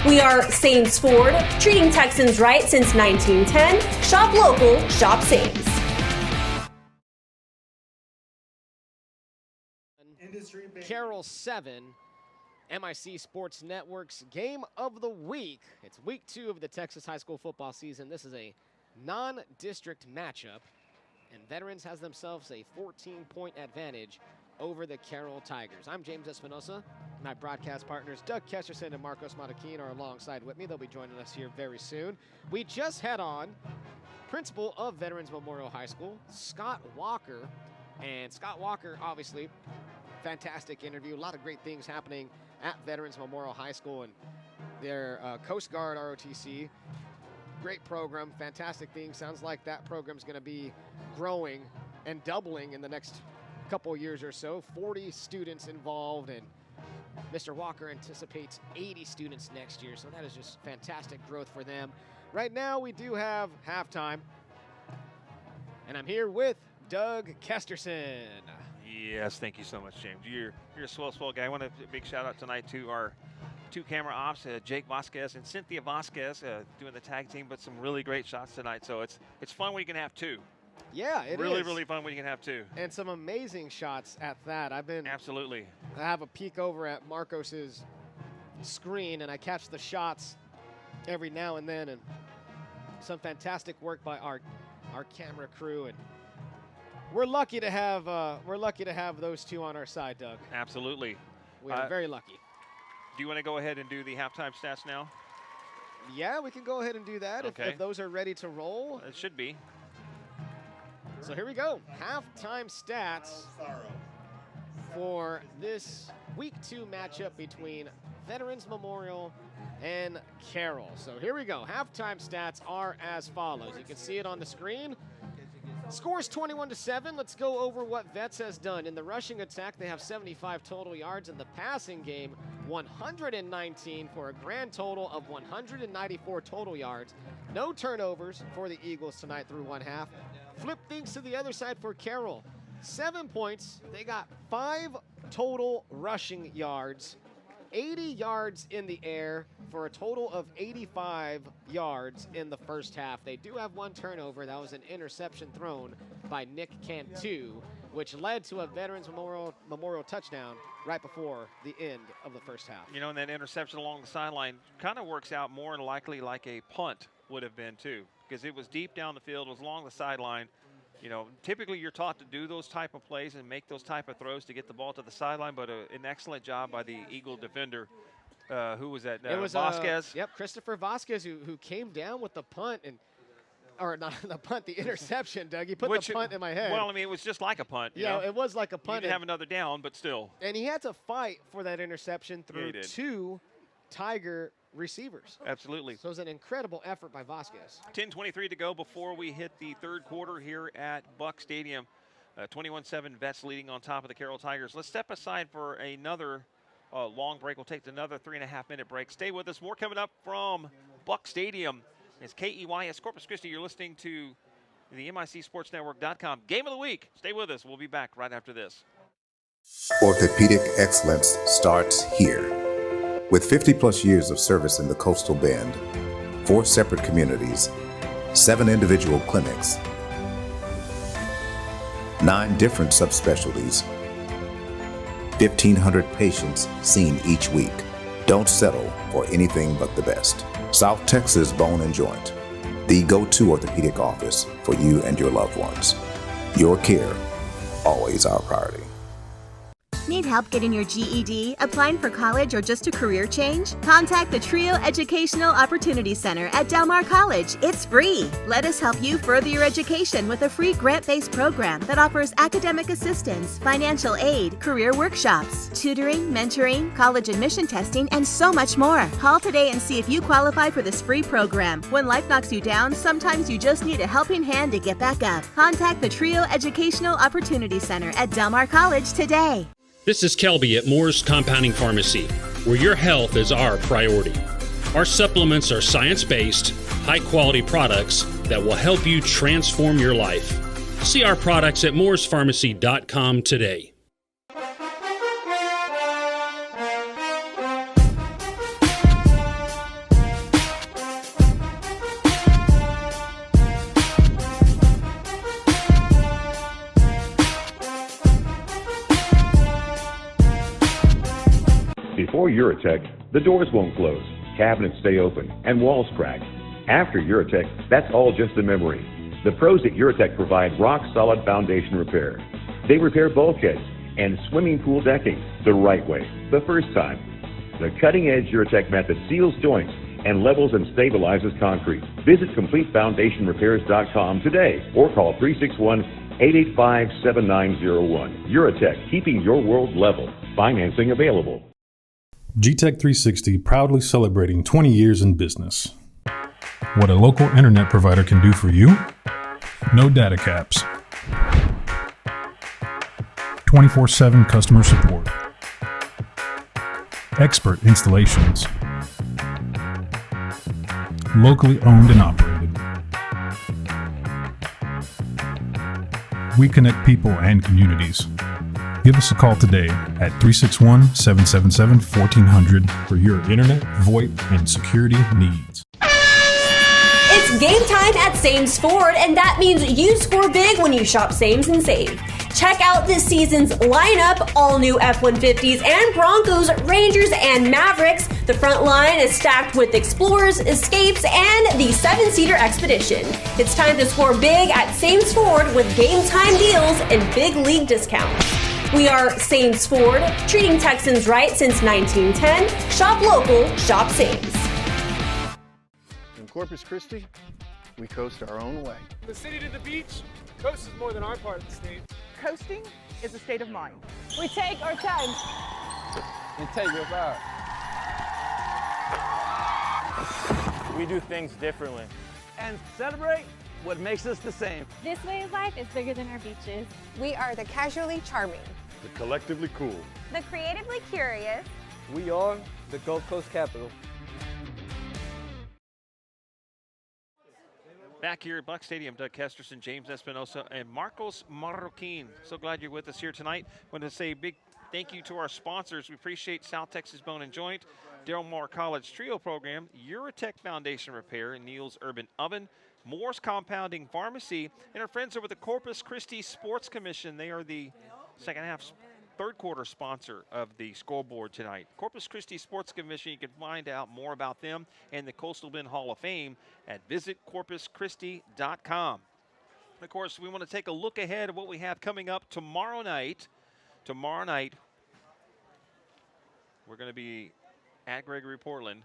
We are Sames Ford, treating Texans right since 1910. Shop local, shop Sames. Carroll 7. MIC Sports Network's Game of the Week. It's week 2 of the Texas high school football season. This is a non-district matchup, and Veterans has themselves a 14-point advantage over the Carroll Tigers. I'm James Espinosa. My broadcast partners Doug Kesterson and Marcos Mataquin are alongside with me. They'll be joining us here very soon. We just had on principal of Veterans Memorial High School, Scott Walker. And Scott Walker, obviously, fantastic interview. A lot of great things happening at Veterans Memorial High School and their Coast Guard ROTC. Great program, fantastic thing. Sounds like that program's going to be growing and doubling in the next couple years or so. 40 students involved, and Mr. Walker anticipates 80 students next year, so that is just fantastic growth for them. Right now, we do have halftime, and I'm here with Doug Kesterson. Yes, thank you so much, James. You're a swell guy. I want a big shout out tonight to our 2 camera ops, Jake Vasquez and Cynthia Vasquez, doing the tag team, but some really great shots tonight. So it's fun when you can have 2. Yeah, it is. Really fun when you can have 2. And some amazing shots at that. Absolutely. I have a peek over at Marcos's screen, and I catch the shots every now and then, and some fantastic work by our camera crew. And we're lucky to have those 2 on our side, Doug. Absolutely. We are very lucky. Do you want to go ahead and do the halftime stats now? Yeah, we can go ahead and do that if those are ready to roll. It should be. So here we go. Halftime stats for this week 2 matchup between Veterans Memorial and Carroll. So here we go. Halftime stats are as follows. You can see it on the screen. Scores 21-7. Let's go over what Vets has done. In the rushing attack, they have 75 total yards. In the passing game, 119 for a grand total of 194 total yards. No turnovers for the Eagles tonight through 1 half. Flip things to the other side for Carroll. 7 points. They got 5 total rushing yards. 80 yards in the air for a total of 85 yards in the first half. They do have 1 turnover. That was an interception thrown by Nick Cantu, which led to a Veterans Memorial touchdown right before the end of the first half. You know, and that interception along the sideline kind of works out more than likely like a punt would have been too, because it was deep down the field, it was along the sideline. You know, typically you're taught to do those type of plays and make those type of throws to get the ball to the sideline, but an excellent job by the Eagle defender. Who was that? It was Vasquez? Yep, Christopher Vasquez, who came down with the punt, or not the punt, the interception, Doug. He put the punt in my head. Well, I mean, it was just like a punt. Yeah, it was like a punt. You didn't have another down, but still. And he had to fight for that interception through 2 Tiger receivers. Absolutely. So it was an incredible effort by Vasquez. 10:23 to go before we hit the 3rd quarter here at Buck Stadium. 21-7 Vets leading on top of the Carroll Tigers. Let's step aside for another long break. We'll take another 3.5-minute break. Stay with us. More coming up from Buck Stadium. It's KEYS Corpus Christi. You're listening to the MICSportsNetwork.com Game of the Week. Stay with us. We'll be back right after this. Orthopedic excellence starts here. With 50-plus years of service in the Coastal Bend, 4 separate communities, 7 individual clinics, 9 different subspecialties, 1,500 patients seen each week. Don't settle for anything but the best. South Texas Bone and Joint, the go-to orthopedic office for you and your loved ones. Your care, always our priority. Need help getting your GED, applying for college, or just a career change? Contact the Trio Educational Opportunity Center at Del Mar College. It's free. Let us help you further your education with a free grant-based program that offers academic assistance, financial aid, career workshops, tutoring, mentoring, college admission testing, and so much more. Call today and see if you qualify for this free program. When life knocks you down, sometimes you just need a helping hand to get back up. Contact the Trio Educational Opportunity Center at Del Mar College today. This is Kelby at Moore's Compounding Pharmacy, where your health is our priority. Our supplements are science-based, high-quality products that will help you transform your life. See our products at moore'spharmacy.com today. Before Eurotech, the doors won't close, cabinets stay open, and walls crack. After Eurotech, that's all just a memory. The pros at Eurotech provide rock-solid foundation repair. They repair bulkheads and swimming pool decking the right way, the first time. The cutting-edge Eurotech method seals joints and levels and stabilizes concrete. Visit CompleteFoundationRepairs.com today or call 361-885-7901. Eurotech, keeping your world level. Financing available. GTech 360 proudly celebrating 20 years in business. What a local internet provider can do for you? No data caps. 24/7 customer support. Expert installations. Locally owned and operated. We connect people and communities. Give us a call today at 361-777-1400 for your internet, VoIP, and security needs. It's game time at Sames Ford, and that means you score big when you shop Sames and save. Check out this season's lineup, all new F-150s and Broncos, Rangers, and Mavericks. The front line is stacked with Explorers, Escapes, and the 7-seater Expedition. It's time to score big at Sames Ford with game time deals and big league discounts. We are Sames Ford, treating Texans right since 1910. Shop local, shop Sames. In Corpus Christi, we coast our own way. From the city to the beach, coast is more than our part of the state. Coasting is a state of mind. We take our time. Integrate vibe. We do things differently. And celebrate what makes us the same. This way of life is bigger than our beaches. We are the casually charming, the collectively cool, the creatively curious. We are the Gulf Coast capital. Back here at Buck Stadium, Doug Kesterson, James Espinosa, and Marcos Marroquin. So glad you're with us here tonight. Want to say a big thank you to our sponsors. We appreciate South Texas Bone and Joint, Del Mar College Trio Program, Eurotech Foundation Repair, and Neil's Urban Oven, Moore's Compounding Pharmacy, and our friends over the Corpus Christi Sports Commission. They are the third quarter sponsor of the scoreboard tonight. Corpus Christi Sports Commission, you can find out more about them and the Coastal Bend Hall of Fame at visitcorpuschristi.com. Of course, we want to take a look ahead of what we have coming up tomorrow night. Tomorrow night, we're going to be at Gregory Portland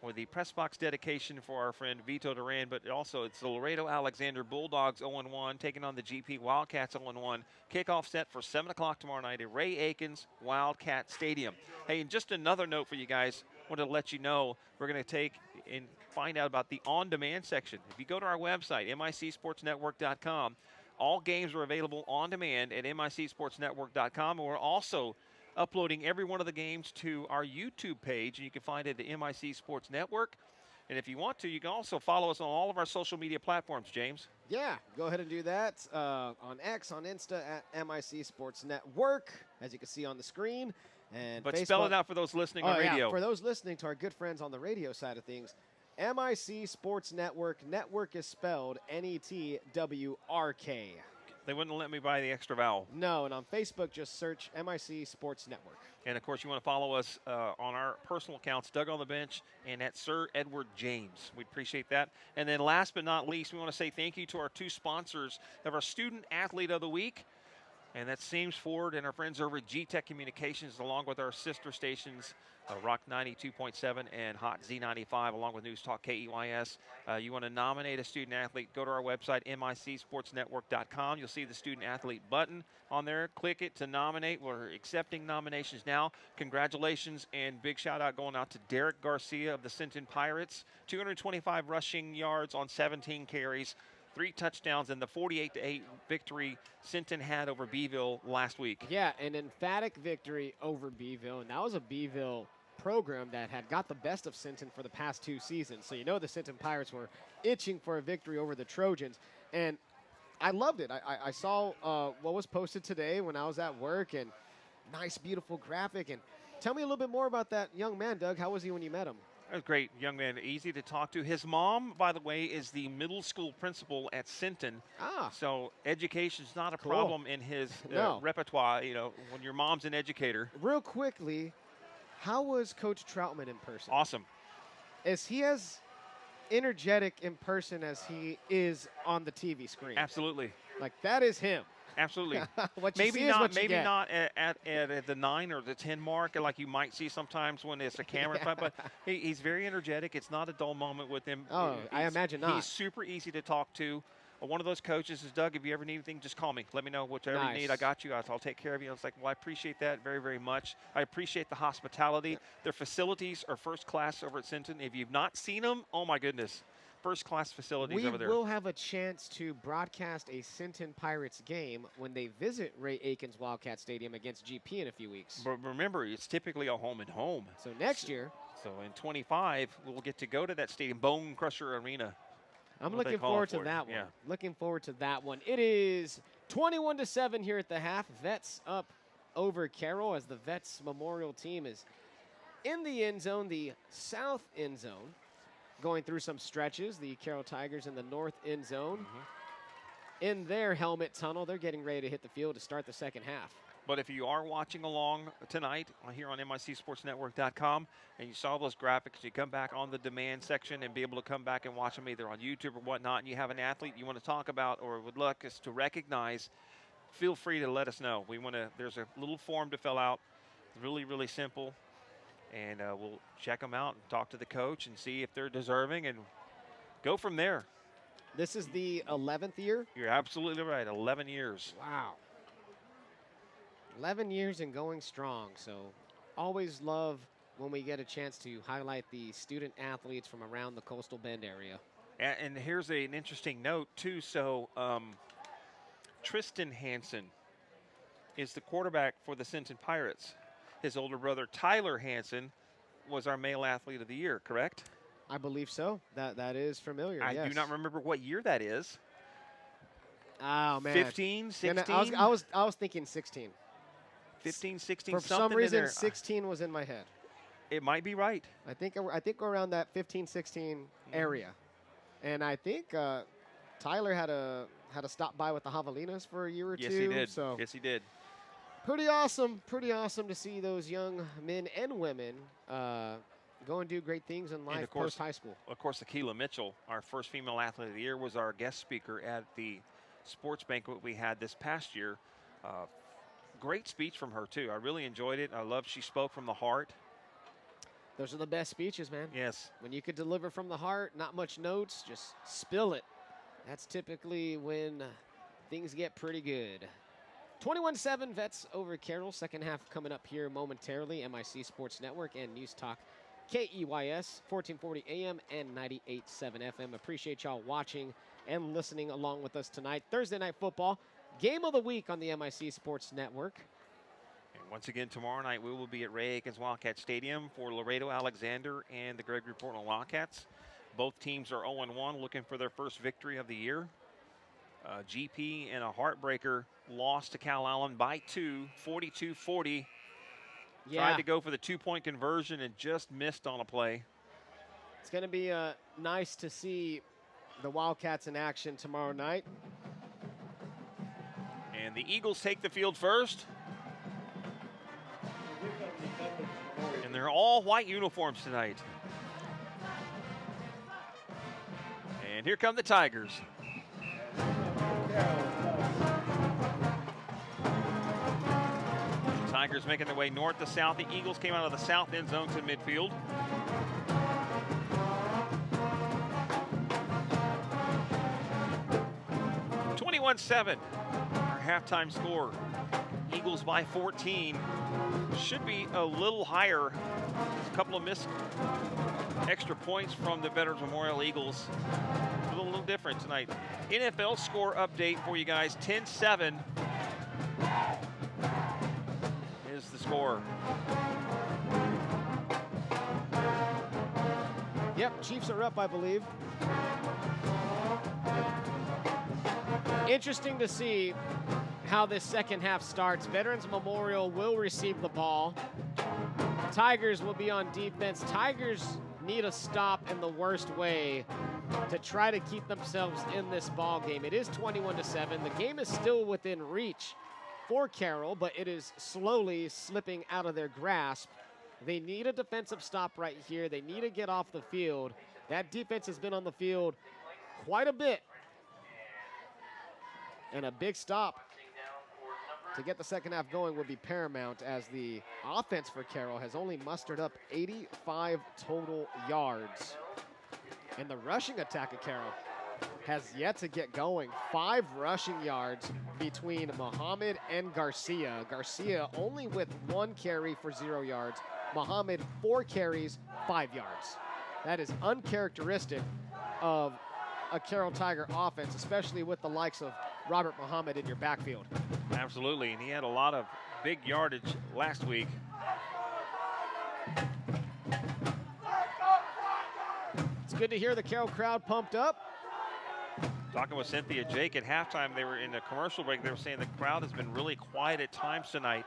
with the press box dedication for our friend Vito Duran, but also it's the Laredo Alexander Bulldogs 0-1 taking on the GP Wildcats 0-1. Kickoff set for 7 o'clock tomorrow night at Ray Aikens Wildcat Stadium. Hey, and just another note for you guys, wanted to let you know we're going to take and find out about the on-demand section. If you go to our website, micsportsnetwork.com, all games are available on demand at micsportsnetwork.com, and we're also uploading every one of the games to our YouTube page, and you can find it at MIC Sports Network. And if you want to, you can also follow us on all of our social media platforms, James. Yeah, go ahead and do that on X, on Insta, at MIC Sports Network, as you can see on the screen. And but Facebook. spell it out for those listening on radio. Yeah, for those listening to our good friends on the radio side of things, MIC Sports Network. Network is spelled Network. They wouldn't let me buy the extra vowel. No, and on Facebook, just search MIC Sports Network. And, of course, you want to follow us on our personal accounts, Doug on the Bench and at Sir Edward James. We'd appreciate that. And then last but not least, we want to say thank you to our two sponsors of our Student Athlete of the Week, and that's Sames Ford and our friends over at GTech Communications, along with our sister stations, Rock 92.7 and Hot Z95, along with News Talk KEYS. You want to nominate a student athlete, go to our website, micsportsnetwork.com. You'll see the student athlete button on there. Click it to nominate. We're accepting nominations now. Congratulations and big shout out going out to Derek Garcia of the Sinton Pirates. 225 rushing yards on 17 carries. 3 touchdowns in the 48-8 victory Sinton had over Beeville last week. Yeah, an emphatic victory over Beeville, and that was a Beeville program that had got the best of Sinton for the past 2 seasons. So you know the Sinton Pirates were itching for a victory over the Trojans, and I loved it. I saw what was posted today when I was at work, and nice, beautiful graphic. And tell me a little bit more about that young man, Doug. How was he when you met him? A great young man, easy to talk to. His mom, by the way, is the middle school principal at Sinton. So education's not a problem in his repertoire, you know, when your mom's an educator. Real quickly, how was Coach Troutman in person? Awesome. Is he as energetic in person as he is on the TV screen? Absolutely. Like, that is him. Absolutely. What you maybe see is not. what you Maybe get. not at the 9 or the 10 mark, like you might see sometimes when it's a camera. But he's very energetic. It's not a dull moment with him. Oh, I imagine not. He's super easy to talk to. One of those coaches is, Doug, if you ever need anything, just call me. Let me know whatever you need. I got you. I'll take care of you. I was like, well, I appreciate that very, very much. I appreciate the hospitality. Their facilities are first class over at Sinton. If you've not seen them, oh my goodness. First-class facilities over there. We will have a chance to broadcast a Sinton Pirates game when they visit Ray Aikens Wildcat Stadium against GP in a few weeks. But remember, it's typically a home-and-home. So next year. So in 25, we'll get to go to that stadium, Bone Crusher Arena. I'm looking forward to that one. Yeah. Looking forward to that one. It is 21-7 here at the half. Vets up over Carroll as the Vets Memorial team is in the end zone, the south end zone. Going through some stretches, the Carroll Tigers in the north end zone. In their helmet tunnel, they're getting ready to hit the field to start the second half. But if you are watching along tonight here on MICSportsNetwork.com and you saw those graphics, you come back on the demand section and be able to come back and watch them either on YouTube or whatnot, and you have an athlete you want to talk about or would like us to recognize, feel free to let us know. There's a little form to fill out. It's really, really simple. And we'll check them out and talk to the coach and see if they're deserving and go from there. This is the 11th year? You're absolutely right, 11 years. Wow. 11 years and going strong. So always love when we get a chance to highlight the student athletes from around the Coastal Bend area. And here's an interesting note, too. So Tristan Hansen is the quarterback for the Sinton Pirates. His older brother, Tyler Hansen, was our male athlete of the year, correct? I believe so. That is familiar, I do not remember what year that is. Oh, man. 15, 16? I was thinking 16. 15, 16, For some reason, 16 was in my head. It might be right. I think we're around that 15, 16 area. And I think Tyler had a stop by with the Javelinas for a year or two. Yes, he did. So yes, he did. Pretty awesome to see those young men and women go and do great things in life post-high school. Of course, Akila Mitchell, our first female athlete of the year, was our guest speaker at the sports banquet we had this past year. Great speech from her, too. I really enjoyed it. I love she spoke from the heart. Those are the best speeches, man. Yes. When you could deliver from the heart, not much notes, just spill it. That's typically when things get pretty good. 21-7 Vets over Carroll. Second half coming up here momentarily. MIC Sports Network and News Talk KEYS 1440 AM and 98.7 FM. Appreciate y'all watching and listening along with us tonight. Thursday Night Football, game of the week on the MIC Sports Network. And once again, tomorrow night we will be at Ray Aikens Wildcat Stadium for Laredo Alexander and the Gregory Portland Wildcats. Both teams are 0-1, looking for their first victory of the year. GP in a heartbreaker lost to Cal Allen by 2, 42-40. Yeah. Tried to go for the 2-point conversion and just missed on a play. It's going to be nice to see the Wildcats in action tomorrow night. And the Eagles take the field first. And they're all white uniforms tonight. And here come the Tigers. Tigers making their way north to south. The Eagles came out of the south end zone to midfield. (21-7) our halftime score. Eagles by 14. Should be a little higher. A couple of missed extra points from the Veterans Memorial Eagles. A little different tonight. NFL score update for you guys. 10-7 is the score. Yep, Chiefs are up, I believe. Interesting to see how this second half starts. Veterans Memorial will receive the ball. Tigers will be on defense. Tigers need a stop in the worst way to try to keep themselves in this ball game. It is 21-7. The game is still within reach for Carroll, but it is slowly slipping out of their grasp. They need a defensive stop right here. They need to get off the field. That defense has been on the field quite a bit. And a big stop to get the second half going would be paramount, as the offense for Carroll has only mustered up 85 total yards. And the rushing attack of Carroll has yet to get going. 5 rushing yards between Muhammad and Garcia. Garcia only with 1 carry for 0 yards. Muhammad 4 carries, 5 yards. That is uncharacteristic of a Carroll Tiger offense, especially with the likes of Robert Muhammad in your backfield. Absolutely, and he had a lot of big yardage last week. It's good to hear the Carroll crowd pumped up. Talking with Cynthia Jake at halftime, they were in the commercial break, they were saying the crowd has been really quiet at times tonight.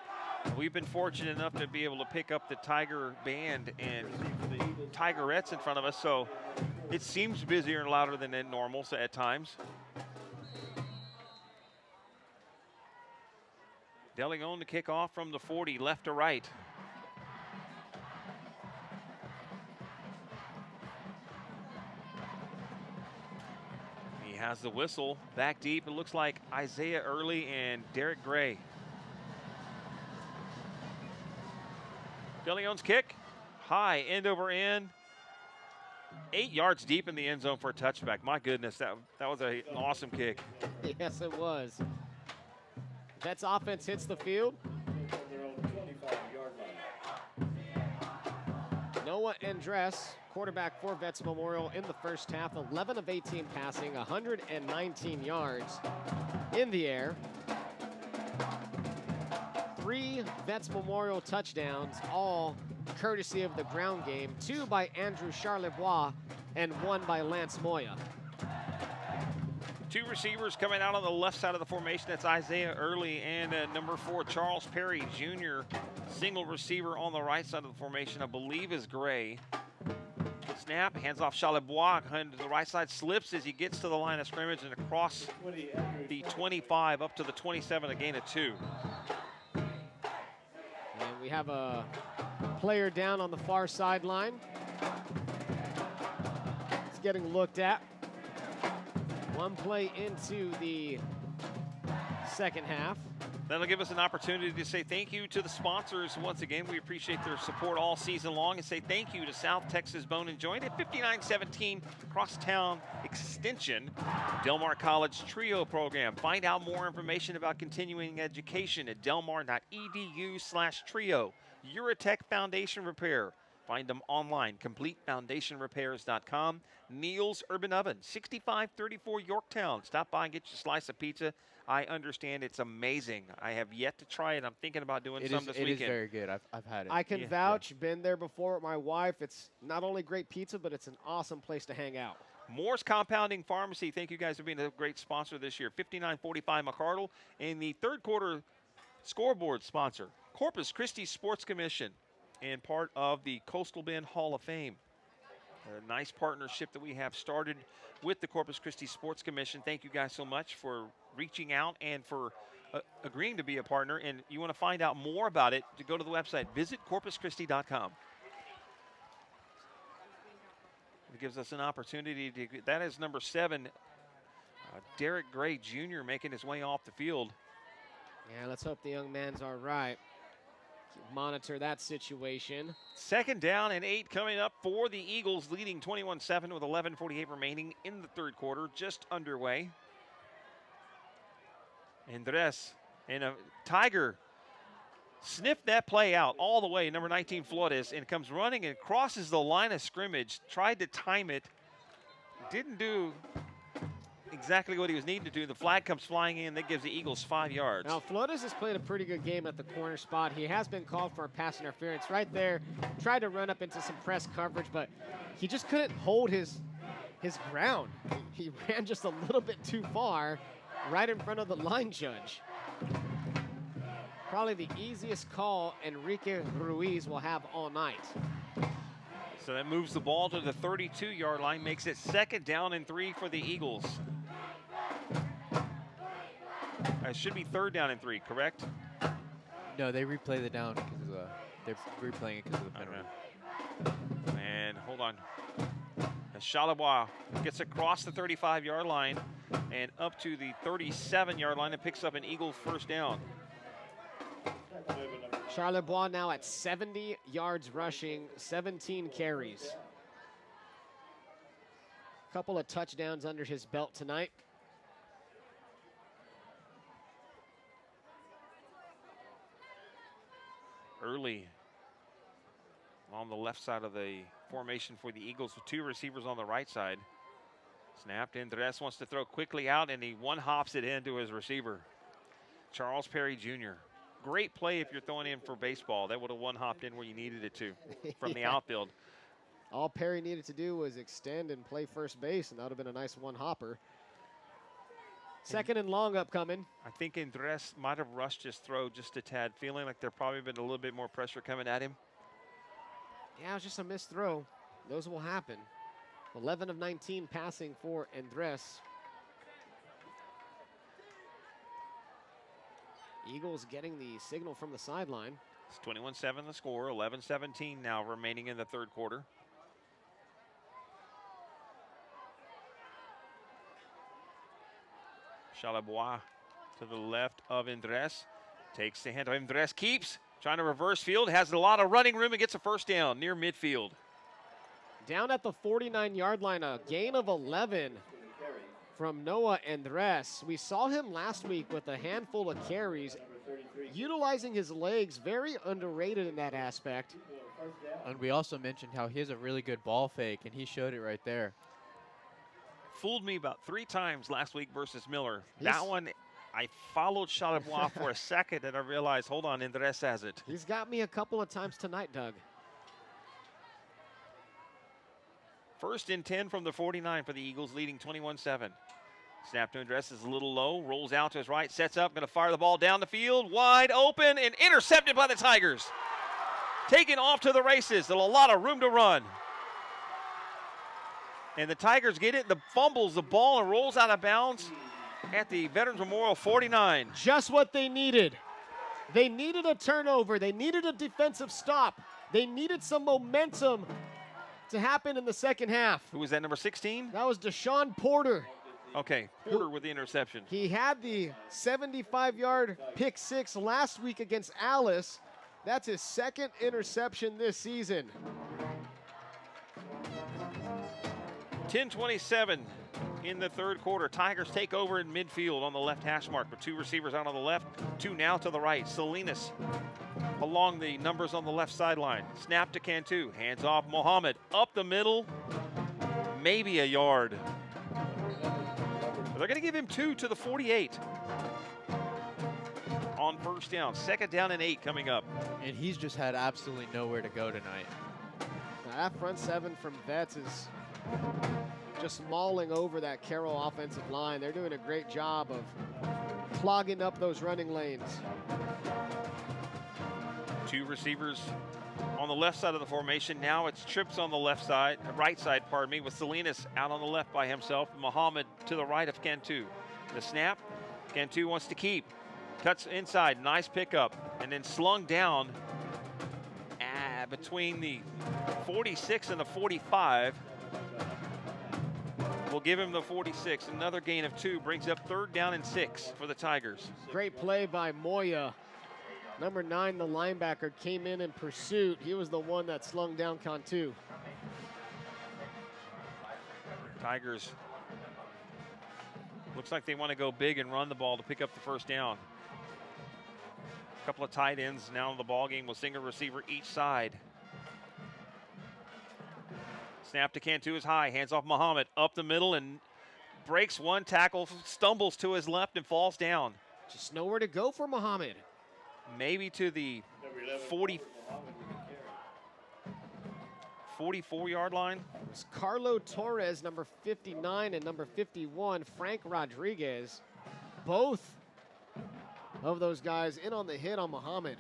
We've been fortunate enough to be able to pick up the Tiger band and Tigerettes in front of us, so it seems busier and louder than normal at times. De Leon to kick off from the 40, left to right. He has the whistle back deep. It looks like Isaiah Early and Derek Gray. De Leon's kick, high, end over end. 8 yards deep in the end zone for a touchback. My goodness, that was an awesome kick. Yes, it was. Vets offense hits the field. Noah Andres, quarterback for Vets Memorial in the first half, 11 of 18 passing, 119 yards in the air. 3 Vets Memorial touchdowns, all courtesy of the ground game. 2 by Andrew Charlebois and 1 by Lance Moya. 2 receivers coming out on the left side of the formation. That's Isaiah Early and number 4, Charles Perry Jr. Single receiver on the right side of the formation, I believe is Gray. Snap, hands off Charlebois, to the right side, slips as he gets to the line of scrimmage and across the 25 up to the 27, a gain of 2. And we have a player down on the far sideline. It's getting looked at. 1 play into the second half. That'll give us an opportunity to say thank you to the sponsors. Once again, we appreciate their support all season long, and say thank you to South Texas Bone and Joint at 5917 Crosstown Extension, Del Mar College Trio program. Find out more information about continuing education at delmar.edu/trio. Eurotech Foundation Repair. Find them online, CompleteFoundationRepairs.com. Neil's Urban Oven, 6534 Yorktown. Stop by and get your slice of pizza. I understand it's amazing. I have yet to try it. I'm thinking about doing some this weekend. It is very good. I've had it. I can vouch. Been there before with my wife. It's not only great pizza, but it's an awesome place to hang out. Moore's Compounding Pharmacy. Thank you guys for being a great sponsor this year. 5945 McCardle. And the third quarter scoreboard sponsor, Corpus Christi Sports Commission, and part of the Coastal Bend Hall of Fame. A nice partnership that we have started with the Corpus Christi Sports Commission. Thank you guys so much for reaching out and for agreeing to be a partner. And you want to find out more about it, to go to the website, visit corpuschristi.com. It gives us an opportunity to, that is number 7, Derek Gray Jr. making his way off the field. Yeah, let's hope the young man's all right. Monitor that situation. 2nd down and 8 coming up for the Eagles, leading 21-7 with 11:48 remaining in the third quarter, just underway. Andres and a Tiger sniffed that play out all the way, number 19 Flores, and comes running and crosses the line of scrimmage, tried to time it, didn't do exactly what he was needing to do. The flag comes flying in. That gives the Eagles 5 yards. Now, Flores has played a pretty good game at the corner spot. He has been called for a pass interference right there. Tried to run up into some press coverage, but he just couldn't hold his ground. He ran just a little bit too far right in front of the line judge. Probably the easiest call Enrique Ruiz will have all night. So that moves the ball to the 32-yard line, makes it 2nd down and 3 for the Eagles. It should be 3rd down and 3, correct? No, they replay the down because of they're replaying it because of the penalty. Okay. And hold on. Charlebois gets across the 35-yard line and up to the 37-yard line and picks up an Eagles 1st down. Charlebois now at 70 yards rushing, 17 carries. Couple of touchdowns under his belt tonight. Early on the left side of the formation for the Eagles with 2 receivers on the right side. Snapped in. Andres wants to throw quickly out, and he one-hops it into his receiver, Charles Perry Jr. Great play if you're throwing in for baseball. That would have one-hopped in where you needed it to from the outfield. All Perry needed to do was extend and play first base, and that would have been a nice one-hopper. 2nd and long upcoming. I think Andres might have rushed his throw just a tad, feeling like there probably been a little bit more pressure coming at him. Yeah, it was just a missed throw. Those will happen. 11 of 19 passing for Andres. Eagles getting the signal from the sideline. It's 21-7 the score, 11-17 now remaining in the 3rd quarter. Charlebois to the left of Andres. Takes the hand. Andres keeps trying to reverse field. Has a lot of running room and gets a 1st down near midfield. Down at the 49-yard line, a gain of 11 from Noah Andres. We saw him last week with a handful of carries, utilizing his legs, very underrated in that aspect. And we also mentioned how he has a really good ball fake, and he showed it right there. Fooled me about 3 times last week versus Miller. That one, I followed Charlebois for a second, and I realized, hold on, Andres has it. He's got me a couple of times tonight, Doug. 1st and 10 from the 49 for the Eagles, leading 21-7. Snap to Andres is a little low, rolls out to his right, sets up, going to fire the ball down the field, wide open, and intercepted by the Tigers. Taken off to the races, a lot of room to run. And the Tigers get it, fumbles the ball and rolls out of bounds at the Veterans Memorial 49. Just what they needed. They needed a turnover. They needed a defensive stop. They needed some momentum to happen in the 2nd half. Who was that, number 16? That was Deshaun Porter. Okay, Porter with the interception. He had the 75-yard pick 6 last week against Alice. That's his 2nd interception this season. 10:27 in the 3rd quarter. Tigers take over in midfield on the left hash mark with 2 receivers out on the left, 2 now to the right. Salinas along the numbers on the left sideline. Snap to Cantu, hands off Mohammed, up the middle, maybe a yard. But they're going to give him 2 to the 48 on 1st down. 2nd down and 8 coming up. And he's just had absolutely nowhere to go tonight. Now that front 7 from Vets is just mauling over that Carroll offensive line. They're doing a great job of clogging up those running lanes. 2 receivers on the left side of the formation. Now it's trips on the right side, with Salinas out on the left by himself. Muhammad to the right of Cantu. The snap, Cantu wants to keep. Cuts inside, nice pickup, and then slung down between the 46 and the 45. We'll give him the 46. Another gain of 2 brings up 3rd down and 6 for the Tigers. Great play by Moya. Number 9, the linebacker, came in pursuit. He was the one that slung down Cantu. Tigers looks like they want to go big and run the ball to pick up the 1st down. A couple of tight ends now in the ball game with single receiver each side. Snap to Cantu is high, hands off Muhammad, up the middle and breaks 1 tackle, stumbles to his left and falls down. Just nowhere to go for Muhammad. Maybe to the 44-yard line. It's Carlo Torres, number 59, and number 51, Frank Rodriguez. Both of those guys in on the hit on Muhammad.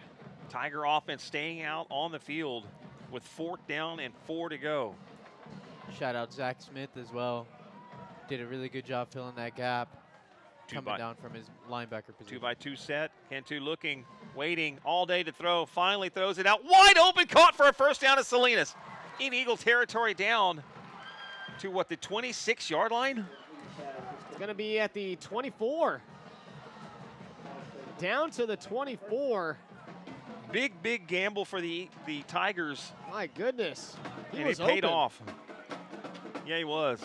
Tiger offense staying out on the field with 4th down and 4 to go. Shout out Zach Smith as well. Did a really good job filling that gap. Coming down from his linebacker position. 2-by-2 set. Cantu looking, waiting all day to throw. Finally throws it out. Wide open, caught for a first down to Salinas. In Eagle territory, down to what, the 26-yard line? It's going to be at the 24. Down to the 24. Big gamble for the Tigers. My goodness. He and was it paid open. off. Yeah, he was.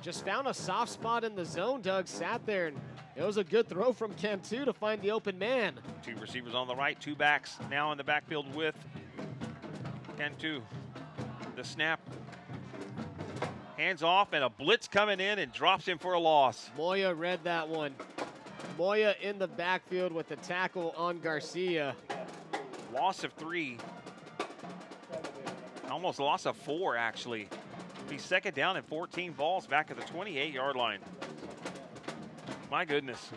Just found a soft spot in the zone. Doug sat there, and it was a good throw from Cantu to find the open man. 2 receivers on the right, 2 backs now in the backfield with Cantu. The snap. Hands off, and a blitz coming in and drops him for a loss. Moya read that one. Moya in the backfield with the tackle on Garcia. Loss of 3. Almost loss of 4, actually. He's 2nd down and 14 balls back at the 28-yard line. My goodness.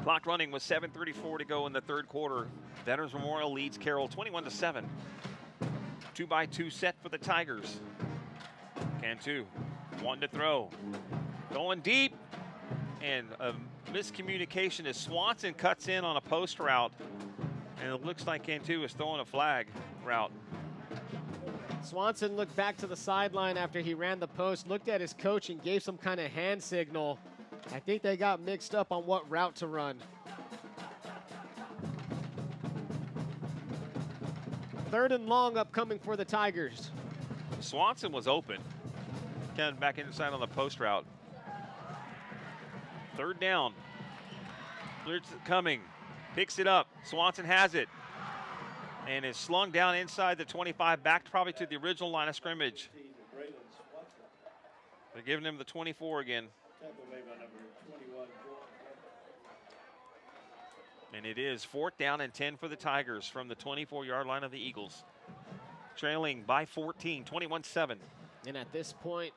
Clock running with 7:34 to go in the 3rd quarter. Veterans Memorial leads Carroll 21-7. 2-by-2 set for the Tigers. Cantu, 1 to throw. Going deep, and a miscommunication as Swanson cuts in on a post route, and it looks like Cantu is throwing a flag route. Swanson looked back to the sideline after he ran the post, looked at his coach and gave some kind of hand signal. I think they got mixed up on what route to run. 3rd and long upcoming for the Tigers. Swanson was open. Coming back inside on the post route. 3rd down. Blitz coming. Picks it up. Swanson has it. And is slung down inside the 25, back probably to the original line of scrimmage. They're giving him the 24 again. And it is 4th down and 10 for the Tigers from the 24-yard line of the Eagles. Trailing by 14, 21-7. And at this point,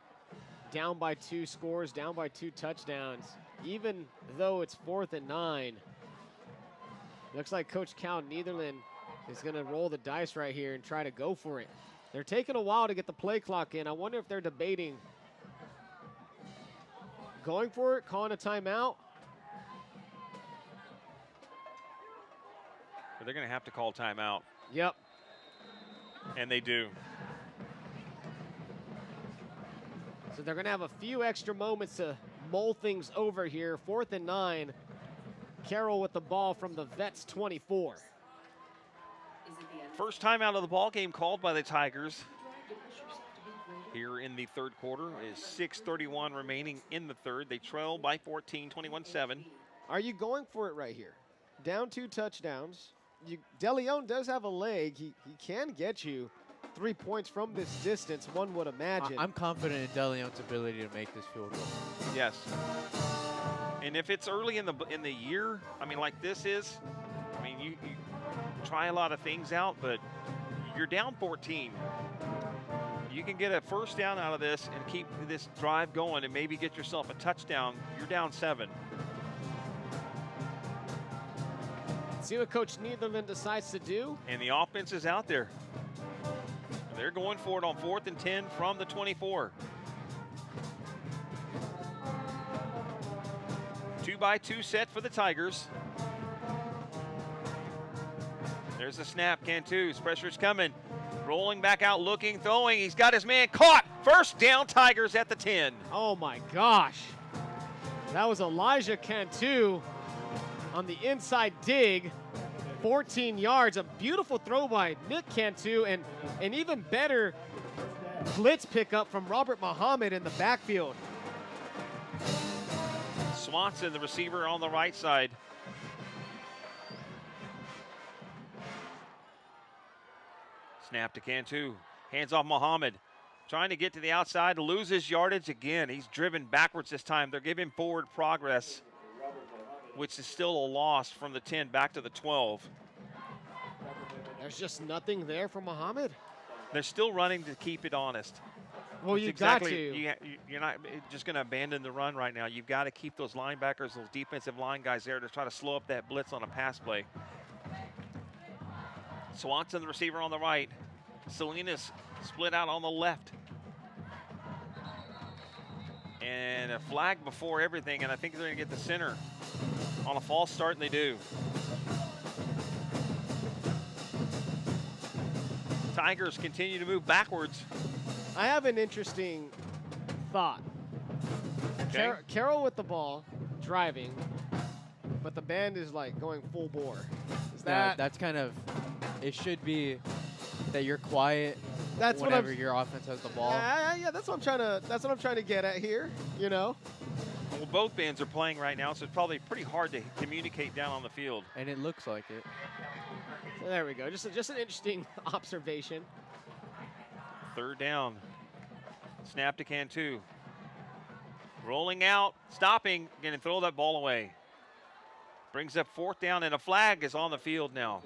down by 2 scores, down by 2 touchdowns. Even though it's 4th and 9, looks like Coach Cal Netherland is going to roll the dice right here and try to go for it. They're taking a while to get the play clock in. I wonder if they're debating going for it, calling a timeout. They're going to have to call timeout. Yep. And they do. So they're going to have a few extra moments to mull things over here. 4th and 9. Carroll with the ball from the Vets 24. First time out of the ball game called by the Tigers. Here in the 3rd quarter is 6:31 remaining in the 3rd. They trail by 14, 21-7. Are you going for it right here? Down 2 touchdowns. DeLeon does have a leg. He can get you 3 points from this distance, one would imagine. I'm confident in DeLeon's ability to make this field goal. Yes. And if it's early in the year, I mean, like this is, I mean, you try a lot of things out, but you're down 14. You can get a first down out of this and keep this drive going and maybe get yourself a touchdown. You're down 7. See what Coach Netherland decides to do. And the offense is out there. They're going for it on 4th and 10 from the 24. 2-by-2 set for the Tigers. There's the snap. Cantu's pressure's coming. Rolling back out, looking, throwing. He's got his man caught. First down, Tigers at the 10. Oh my gosh. That was Elijah Cantu on the inside dig. 14 yards. A beautiful throw by Nick Cantu, and an even better blitz pickup from Robert Muhammad in the backfield. Swanson, the receiver on the right side. Snap to Cantu. Hands off Muhammad. Trying to get to the outside, loses yardage again. He's driven backwards this time. They're giving forward progress, which is still a loss from the 10 back to the 12. There's just nothing there for Muhammad. They're still running to keep it honest. Well, That's you exactly, got to. You're not just going to abandon the run right now. You've got to keep those linebackers, those defensive line guys there to try to slow up that blitz on a pass play. Swanson, the receiver on the right. Salinas split out on the left. And a flag before everything, and I think they're going to get the center on a false start, and they do. Tigers continue to move backwards. I have an interesting thought. Okay. Carroll with the ball, driving, but the band is like going full bore. Is that? That's kind of. It should be that you're quiet. That's whenever what your offense has the ball. Yeah, that's what I'm trying to. That's what I'm trying to get at here. You know. Well, both bands are playing right now, so it's probably pretty hard to communicate down on the field. And it looks like it. So there we go. Just an interesting observation. Third down. Snap to Cantu. Rolling out, stopping, going to throw that ball away. Brings up fourth down, and a flag is on the field now.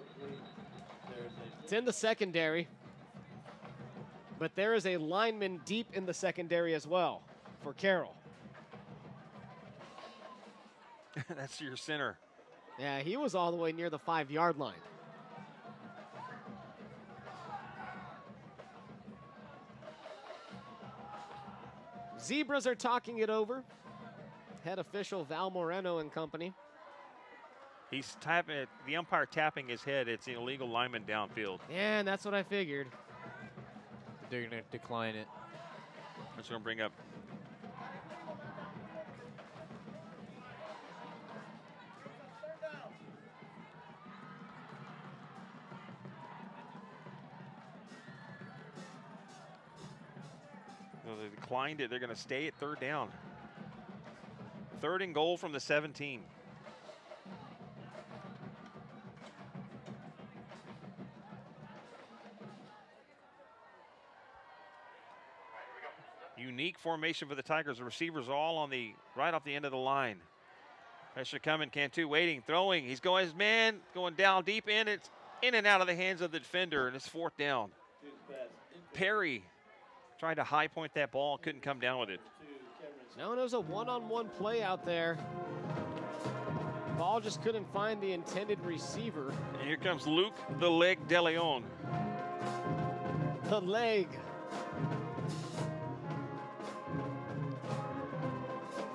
It's in the secondary, but there is a lineman deep in the secondary as well for Carroll. That's your center. Yeah, he was all the way near the 5-yard line. Zebras are talking it over. Head official Val Moreno and company. He's tapping it, the umpire tapping his head. It's an illegal lineman downfield. Yeah, and that's what I figured. They're going to decline it. That's going to bring up. So they declined it. They're going to stay at third down. Third and goal from the 17. Unique formation for the Tigers. The receivers all on the right off the end of the line. Pressure coming. Cantu waiting, throwing. He's going his man, going down deep in. It's in and out of the hands of the defender, and it's fourth down. Perry tried to high point that ball, couldn't come down with it. No, it was a one-on-one play out there. Ball just couldn't find the intended receiver. And here comes Luke the Leg De Leon. The leg.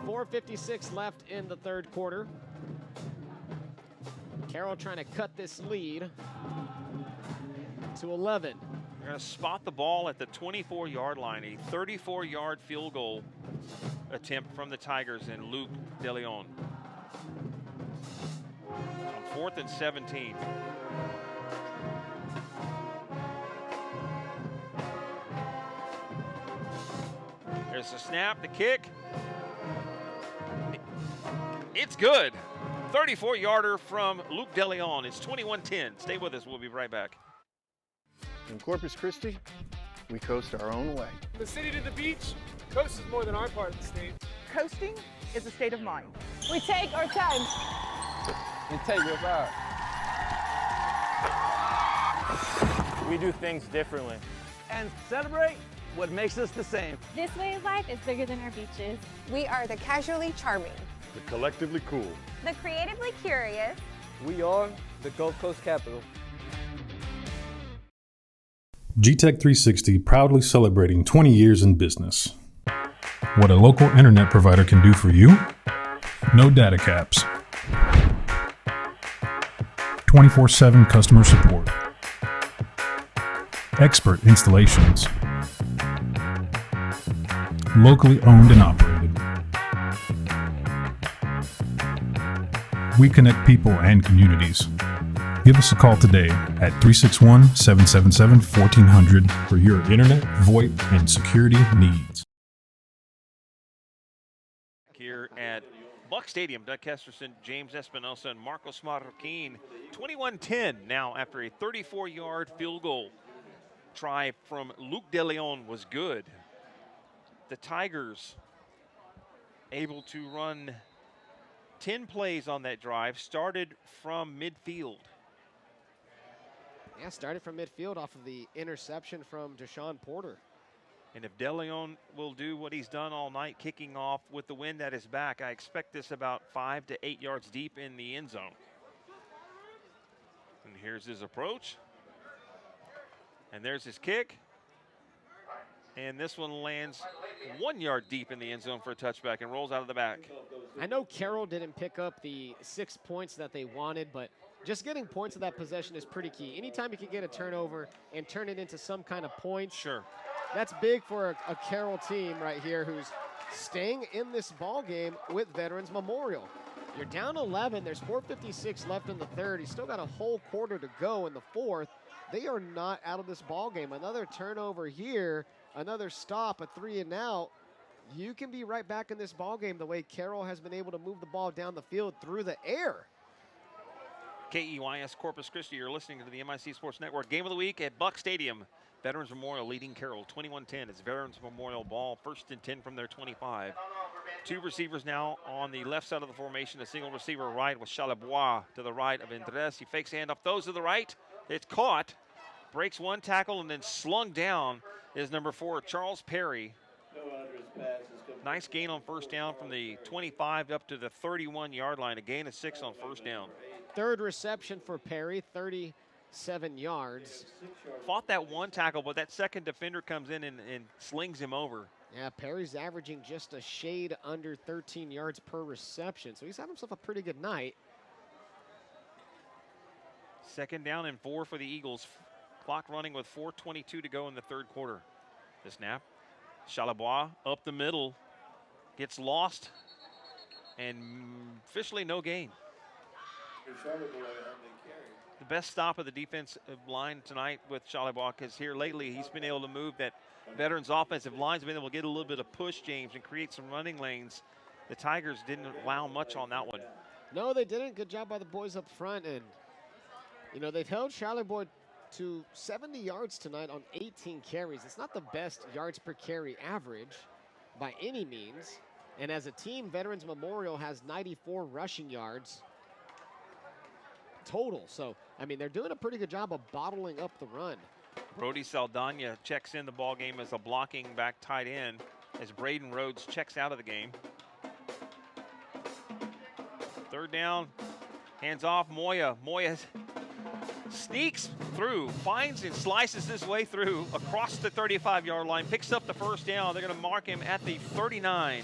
4:56 left in the third quarter. Carroll trying to cut this lead to 11. They're going to spot the ball at the 24-yard line, a 34-yard field goal attempt from the Tigers and Luke De Leon. On 4th and 17. There's the snap, the kick. It's good. 34-yarder from Luke De Leon. It's 21-10. Stay with us. We'll be right back. In Corpus Christi, we coast our own way. From the city to the beach, coast is more than our part of the state. Coasting is a state of mind. We take our time. And take your vibe. We do things differently. And celebrate what makes us the same. This way of life is bigger than our beaches. We are the casually charming, The collectively cool. the creatively curious, We are the Gulf Coast capital. GTech 360 proudly celebrating 20 years in business. What a local internet provider can do for you? No data caps. 24/7 customer support. Expert installations. Locally owned and operated. We connect people and communities. Give us a call today at 361-777-1400 for your internet, VoIP, and security needs. Here at Buck Stadium, Doug Kesterson, James Espinosa, and Marcos Marroquin. 21-10 now after a 34-yard field goal. Try from Luke De Leon was good. The Tigers able to run 10 plays on that drive, started from midfield. Yeah, started from midfield off of the interception from Deshaun Porter. And if DeLeon will do what he's done all night, kicking off with the wind at his back, I expect this about 5 to 8 yards deep in the end zone. And here's his approach. And there's his kick. And this one lands 1 yard deep in the end zone for a touchback and rolls out of the back. I know Carroll didn't pick up the 6 points that they wanted, but just getting points of that possession is pretty key. Anytime you can get a turnover and turn it into some kind of points, sure, that's big for a Carroll team right here who's staying in this ball game with Veterans Memorial. You're down 11. There's 4:56 left in the third. You still got a whole quarter to go in the fourth. They are not out of this ball game. Another turnover here, another stop, a 3 and out. You can be right back in this ball game the way Carroll has been able to move the ball down the field through the air. KEYS Corpus Christi, you're listening to the MIC Sports Network. Game of the week at Buck Stadium. Veterans Memorial leading Carroll 21-10. It's Veterans Memorial ball, 1st and 10 from their 25. 2 receivers now on the left side of the formation. A single receiver right with Chalabois to the right of Andres. He fakes handoff, throws to the right. It's caught, breaks 1 tackle, and then slung down is number 4, Charles Perry. Nice gain on first down from the 25 up to the 31-yard line. A gain of 6 on first down. Third reception for Perry, 37 yards. Fought that 1 tackle, but that second defender comes in and slings him over. Yeah, Perry's averaging just a shade under 13 yards per reception, so he's had himself a pretty good night. 2nd down and 4 for the Eagles. Clock running with 4:22 to go in the third quarter. The snap. Chalabois up the middle. Gets lost. And officially no gain. The best stop of the defensive line tonight with Chalabois, because here lately he's been able to move that Veterans offensive line's been able to get a little bit of push, James, and create some running lanes. The Tigers didn't allow much on that one. No, they didn't. Good job by the boys up front. And, you know, they've held Chalabois to 70 yards tonight on 18 carries. It's not the best yards per carry average by any means. And as a team, Veterans Memorial has 94 rushing yards total. So, I mean, they're doing a pretty good job of bottling up the run. Brody Saldana checks in the ball game as a blocking back tight end as Braden Rhodes checks out of the game. 3rd down, hands off Moya. Moya sneaks through, finds and slices his way through across the 35-yard line, picks up the first down. They're going to mark him at the 39.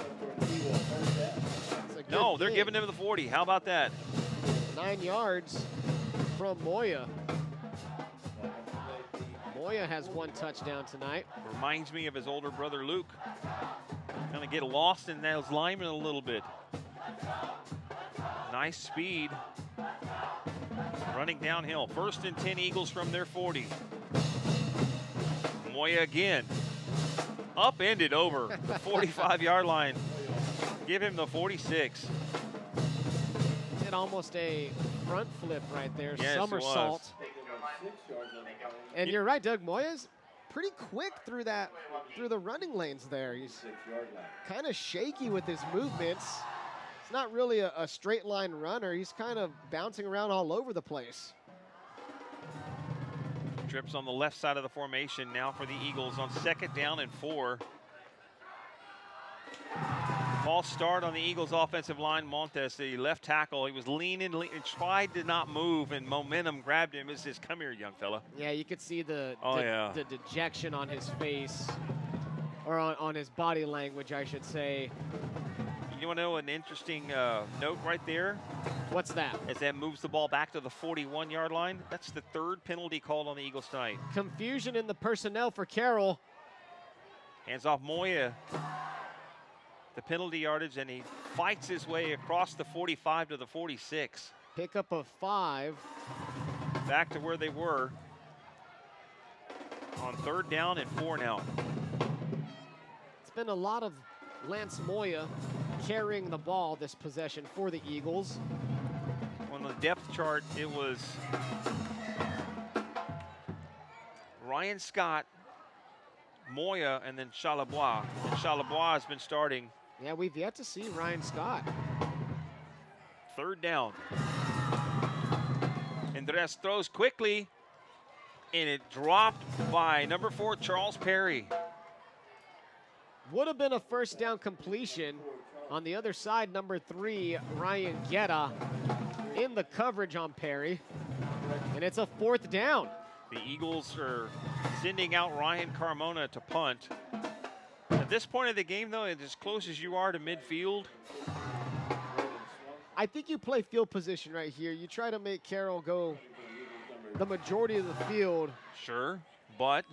No, they're giving him the 40. How about that? 9 yards from Moya. Moya has 1 touchdown tonight. Reminds me of his older brother Luke. Going to get lost in those linemen a little bit. Nice speed. Running downhill. 1st and 10 Eagles from their 40. Moya again. Upended over the 45-yard line. Give him the 46. Did almost a front flip right there. Yes, somersault. And you're right, Doug. Moya's pretty quick through the running lanes there. He's kind of shaky with his movements. It's not really a straight line runner. He's kind of bouncing around all over the place. Trips on the left side of the formation now for the Eagles on 2nd down and 4. False start on the Eagles offensive line. Montes, the left tackle, he was leaning, tried to not move, and momentum grabbed him. It says, "Come here, young fella." Yeah, you could see the dejection on his face, or on his body language, I should say. You want to know an interesting note right there? What's that? As that moves the ball back to the 41-yard line. That's the 3rd penalty called on the Eagles tonight. Confusion in the personnel for Carroll. Hands off Moya. The penalty yardage, and he fights his way across the 45 to the 46. Pickup of 5. Back to where they were on 3rd down and 4 now. It's been a lot of Lance Moya carrying the ball this possession for the Eagles. On the depth chart, it was Ryan Scott, Moya, and then Chalabois. And Chalabois has been starting. Yeah, we've yet to see Ryan Scott. 3rd down. Andres throws quickly, and it dropped by number 4, Charles Perry. Would have been a first down completion. On the other side, number 3, Ryan Guetta in the coverage on Perry. And it's a 4th down. The Eagles are sending out Ryan Carmona to punt. At this point of the game, though, it's as close as you are to midfield. I think you play field position right here. You try to make Carroll go the majority of the field. Sure, but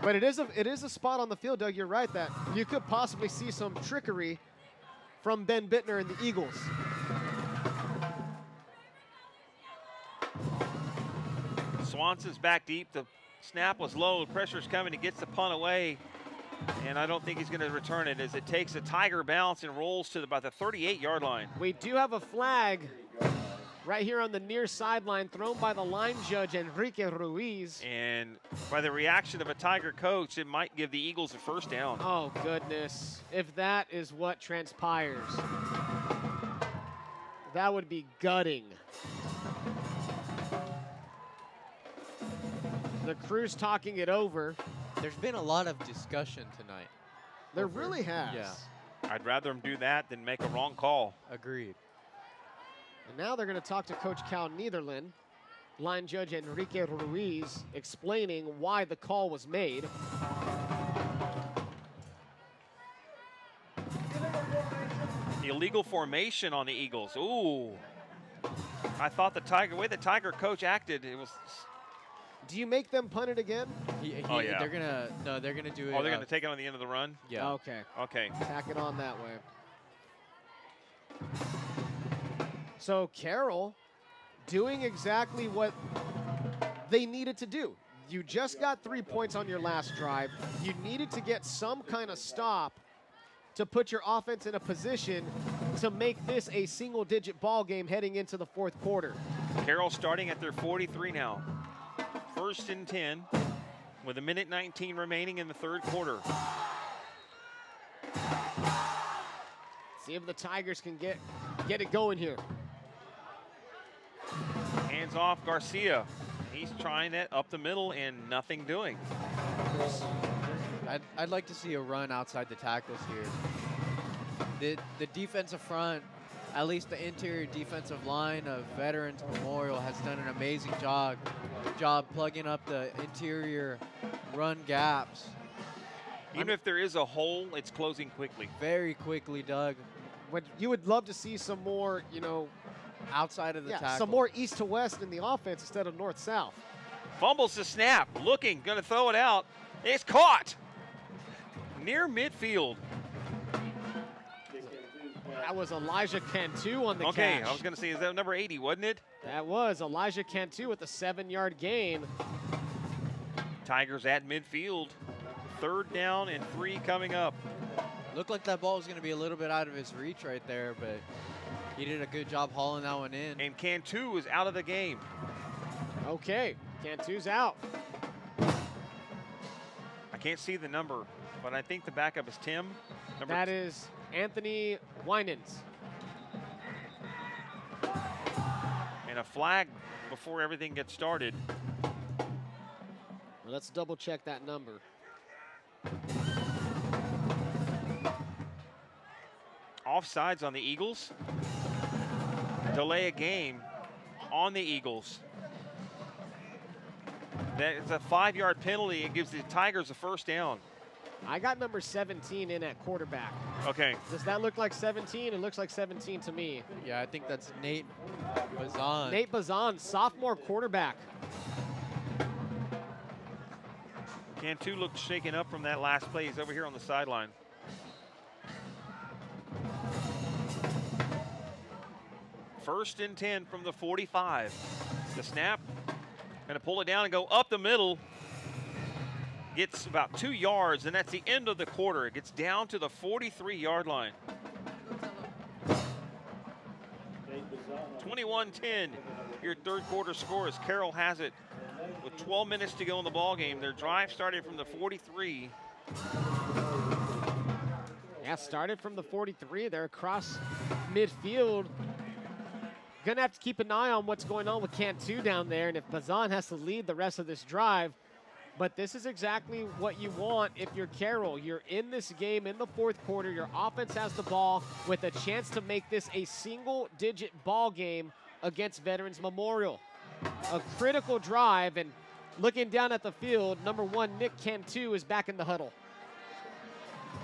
it is a spot on the field, Doug. You're right that you could possibly see some trickery from Ben Bittner and the Eagles. Swanson's back deep. The snap was low. Pressure's coming. He gets the punt away, and I don't think he's going to return it as it takes a Tiger bounce and rolls to about the 38-yard line. We do have a flag right here on the near sideline thrown by the line judge, Enrique Ruiz. And by the reaction of a Tiger coach, it might give the Eagles a first down. Oh, goodness. If that is what transpires, that would be gutting. The crew's talking it over. There's been a lot of discussion tonight. There really has. Yeah. I'd rather them do that than make a wrong call. Agreed. And now they're going to talk to Coach Cal Netherland, line judge Enrique Ruiz, explaining why the call was made. Illegal formation on the Eagles. Ooh. I thought the way the Tiger coach acted, it was. Do you make them punt it again? Oh, yeah. They're gonna do it. Oh, they're gonna take it on the end of the run? Yeah. Okay. Okay. Tack it on that way. So Carroll doing exactly what they needed to do. You just got 3 points on your last drive. You needed to get some kind of stop to put your offense in a position to make this a single-digit ball game heading into the 4th quarter. Carroll starting at their 43 now. 1st and 10 with 1:19 remaining in the 3rd quarter. See if the Tigers can get it going here. Hands off Garcia. He's trying it up the middle and nothing doing. I'd like to see a run outside the tackles here. The defensive front, at least the interior defensive line of Veterans Memorial, has done an amazing job plugging up the interior run gaps. Even if there is a hole, it's closing quickly. Very quickly, Doug. You would love to see some more, outside of the tackle. Some more east to west in the offense instead of north-south. Fumbles the snap, looking, going to throw it out. It's caught near midfield. That was Elijah Cantu on the catch. Okay, I was going to say, is that number 80, wasn't it? That was Elijah Cantu with a 7-yard gain. Tigers at midfield. 3rd down and 3 coming up. Looked like that ball was going to be a little bit out of his reach right there, but he did a good job hauling that one in. And Cantu is out of the game. Okay, Cantu's out. I can't see the number, but I think the backup is Tim. That is Anthony Winans. And a flag before everything gets started. Let's double check that number. Offsides on the Eagles. Delay a game on the Eagles. That's a 5-yard penalty. It gives the Tigers a first down. I got number 17 in at quarterback. Okay. Does that look like 17? It looks like 17 to me. Yeah, I think that's Nate Bazan. Nate Bazan, sophomore quarterback. Cantu looked shaken up from that last play. He's over here on the sideline. First and 10 from the 45. The snap, going to pull it down and go up the middle. Gets about 2 yards, and that's the end of the quarter. It gets down to the 43-yard line. 21-10, your 3rd quarter score as Carroll has it with 12 minutes to go in the ball game. Their drive started from the 43. Yeah, started from the 43. They're across midfield. Gonna have to keep an eye on what's going on with Cantu down there, and if Bazan has to lead the rest of this drive, But this is exactly what you want if you're Carroll. You're in this game in the fourth quarter. Your offense has the ball with a chance to make this a single-digit ball game against Veterans Memorial. A critical drive, and looking down at the field, number 1, Nick Cantu is back in the huddle.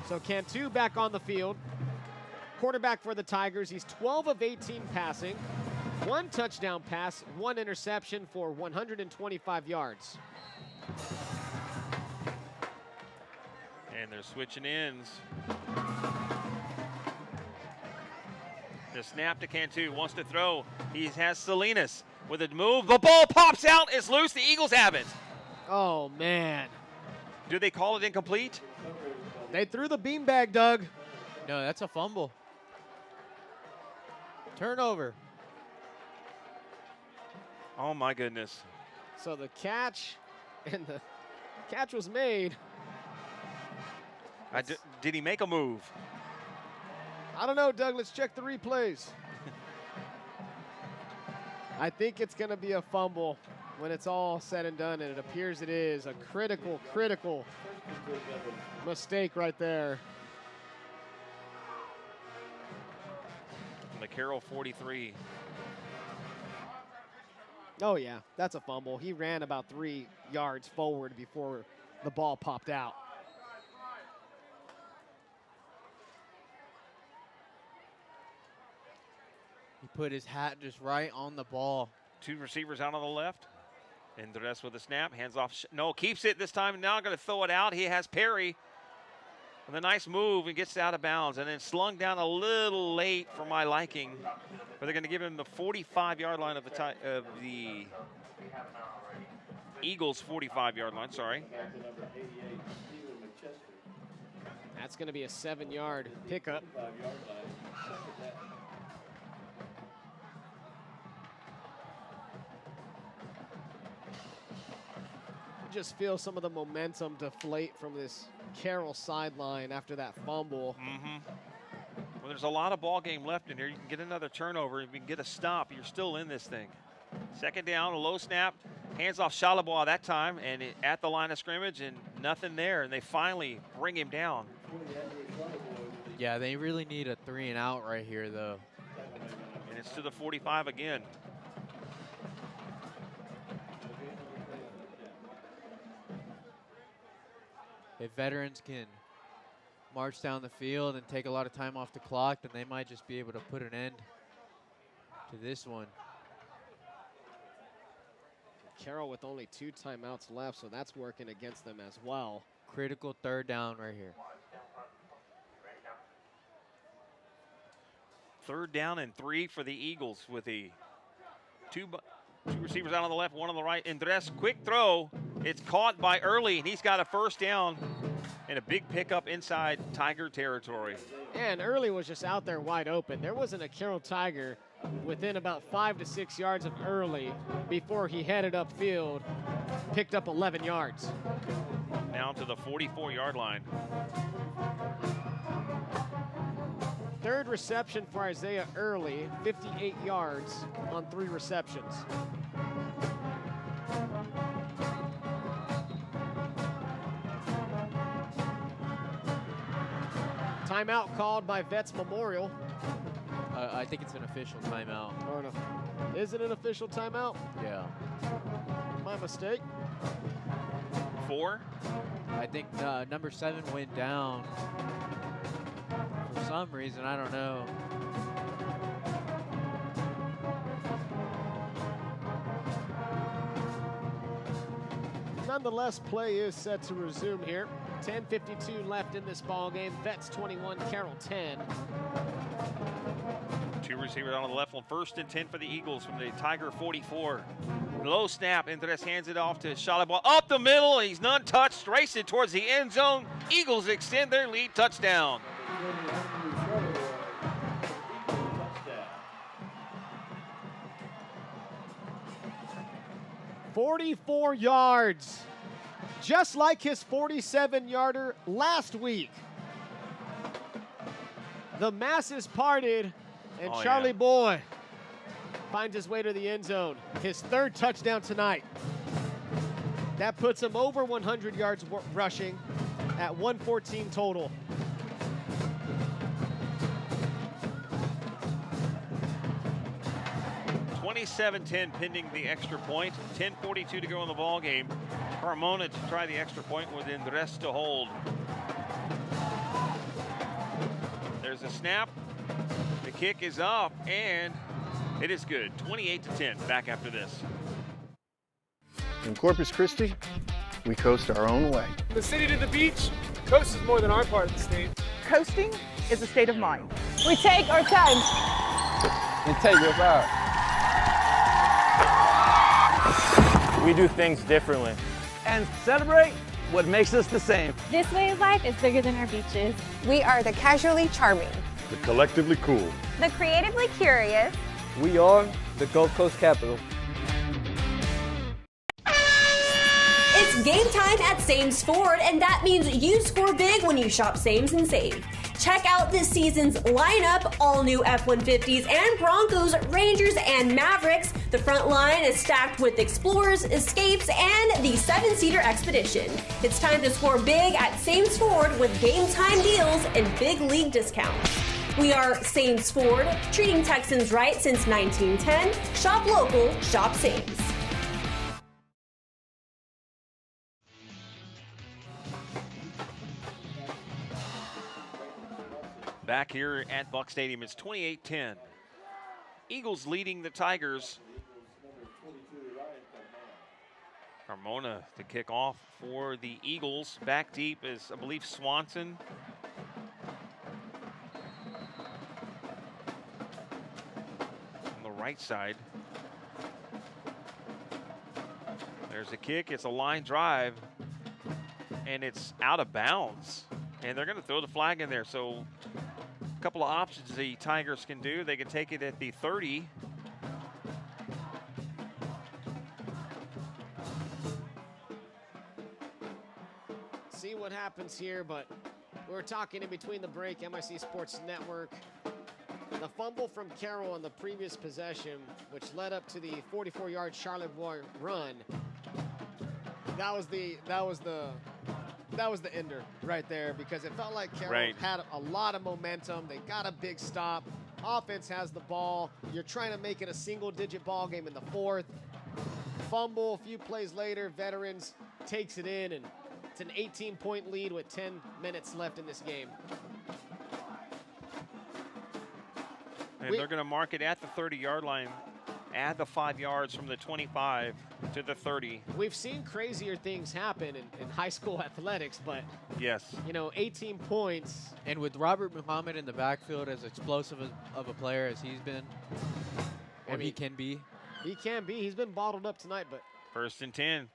So Cantu back on the field. Quarterback for the Tigers. He's 12 of 18 passing. 1 touchdown pass, 1 interception for 125 yards. And they're switching ends. The snap to Cantu, wants to throw. He has Salinas with a move. The ball pops out, it's loose, the Eagles have it. Oh, man. Do they call it incomplete? They threw the beanbag, Doug. No, that's a fumble. Turnover. Oh, my goodness. So the catch, and the catch was made. Did he make a move? I don't know, Doug. Let's check the replays. I think it's going to be a fumble when it's all said and done, and it appears it is a critical mistake right there. The Carroll 43. Oh, yeah, that's a fumble. He ran about 3 yards forward before the ball popped out. He put his hat just right on the ball. 2 receivers out on the left. And the rest with the snap. Hands off. No, keeps it this time. Now going to throw it out. He has Perry with a nice move and gets out of bounds. And then slung down a little late for my liking. But they're going to give him the 45-yard line of the Eagles' 45-yard line. Sorry. That's going to be a 7-yard pickup. Just feel some of the momentum deflate from this Carroll sideline after that fumble. Well, there's a lot of ball game left in here. You can get another turnover. If you can get a stop, you're still in this thing. 2nd down, a low snap. Hands off Shalabaugh that time, and at the line of scrimmage, and nothing there. And they finally bring him down. Yeah, they really need a 3-and-out right here, though. And it's to the 45 again. If Veterans can march down the field and take a lot of time off the clock, then they might just be able to put an end to this one. Carroll with only 2 timeouts left, so that's working against them as well. Critical 3rd down right here. 3rd down and 3 for the Eagles with the two receivers out on the left, 1 on the right. Andres, quick throw. It's caught by Early, and he's got a 1st down and a big pickup inside Tiger territory. And Early was just out there wide open. There wasn't a Carroll Tiger within about 5 to 6 yards of Early before he headed upfield, picked up 11 yards. Now to the 44-yard line. 3rd reception for Isaiah Early, 58 yards on 3 receptions. Timeout called by Vets Memorial. I think it's an official timeout. Or is it an official timeout? Yeah. My mistake. 4? I think number 7 went down for some reason. I don't know. Nonetheless, play is set to resume here. 10:52 left in this ball game. Vets 21, Carroll 10. 2 receivers on the left one. 1st and 10 for the Eagles from the Tiger 44. Low snap. Andres hands it off to Shalabaugh. Up the middle. He's none touched. Racing towards the end zone. Eagles extend their lead. Touchdown. 44 yards, just like his 47-yarder last week. The masses parted, and Charlie Boy finds his way to the end zone. His 3rd touchdown tonight. That puts him over 100 yards rushing at 114 total. (27-10) pending the extra point. 10:42 to go in the ball game. Carmona to try the extra point with Andres to hold. There's a snap. The kick is up, and it is good. 28-10. Back after this. In Corpus Christi, we coast our own way. From the city to the beach, coast is more than our part of the state. Coasting is a state of mind. We take our time. And take your power. We do things differently. And celebrate what makes us the same. This way of life is bigger than our beaches. We are the casually charming, The collectively cool. the creatively curious, We are the Gulf Coast capital. It's game time at Sames Ford, and that means you score big when you shop Sames and save. Check out this season's lineup, all new F-150s and Broncos, Rangers, and Mavericks. The front line is stacked with Explorers, Escapes, and the 7-seater Expedition. It's time to score big at Sames Ford with game time deals and big league discounts. We are Sames Ford, treating Texans right since 1910. Shop local, shop Sames. Back here at Buck Stadium, it's 28-10. Eagles leading the Tigers. Carmona to kick off for the Eagles. Back deep is, I believe, Swanson. On the right side. There's a kick. It's a line drive. And it's out of bounds. And they're going to throw the flag in there. So a couple of options the Tigers can do. They can take it at the 30. See what happens here, but we were talking in between the break, MIC Sports Network. The fumble from Carroll on the previous possession, which led up to the 44-yard Charlevoix run. That was the ender right there, because it felt like Carroll had a lot of momentum. They got a big stop. Offense has the ball. You're trying to make it a single-digit ball game in the fourth. Fumble, a few plays later, Veterans takes it in, and it's an 18-point lead with 10 minutes left in this game. And they're going to mark it at the 30-yard line. Add the 5 yards from the 25 to the 30. We've seen crazier things happen in high school athletics, but yes, 18 points. And with Robert Muhammad in the backfield, as explosive of a player as he's been, he can be. He can be. He's been bottled up tonight, but 1st and 10.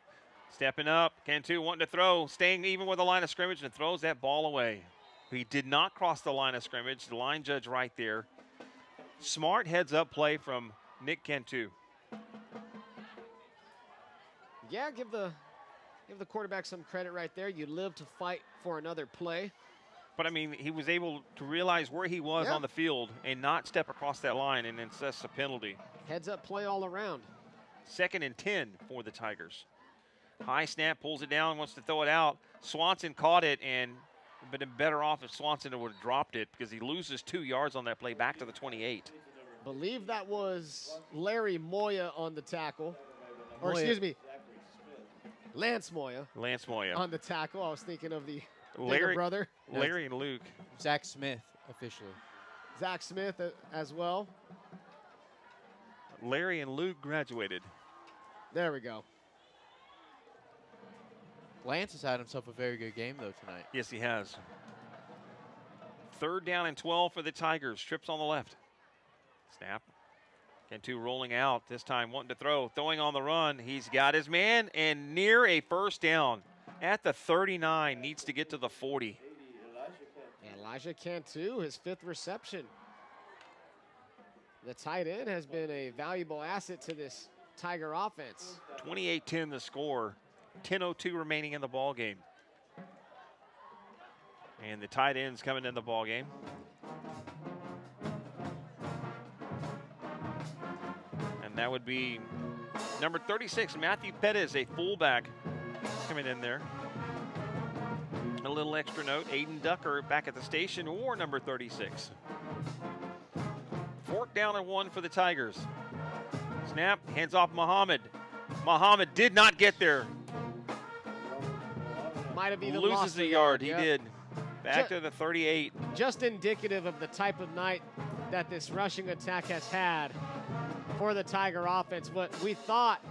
Stepping up. Cantu wanting to throw. Staying even with the line of scrimmage and throws that ball away. He did not cross the line of scrimmage. The line judge right there. Smart heads-up play from Nick Cantu. Yeah, give the quarterback some credit right there. You live to fight for another play. But, I mean, he was able to realize where he was on the field and not step across that line and assess a penalty. Heads-up play all around. 2nd and 10 for the Tigers. High snap, pulls it down, wants to throw it out. Swanson caught it and been better off if Swanson would have dropped it, because he loses 2 yards on that play back to the 28. Believe that was Larry Moya on the tackle. Or excuse me, Lance Moya. Lance Moya. On the tackle. I was thinking of the bigger brother. Larry and Luke. Zach Smith, officially. Zach Smith as well. Larry and Luke graduated. There we go. Lance has had himself a very good game, though, tonight. Yes, he has. 3rd down and 12 for the Tigers. Trips on the left. Snap. Cantu rolling out. This time wanting to throw. Throwing on the run. He's got his man and near a 1st down. At the 39. Needs to get to the 40. Elijah Cantu, his 5th reception. The tight end has been a valuable asset to this Tiger offense. 28-10 the score. 10:02 remaining in the ball game. And the tight end's coming in the ball game. And that would be number 36, Matthew Pettis, a fullback. coming in there. A little extra note, Aiden Ducker back at the station, or number 36. Fourth down and 1 for the Tigers. Snap, hands off Muhammad. Muhammad did not get there. Might have even loses lost a yard. He yep. did. Back to the 38. Just indicative of the type of night that this rushing attack has had for the Tiger offense. What we thought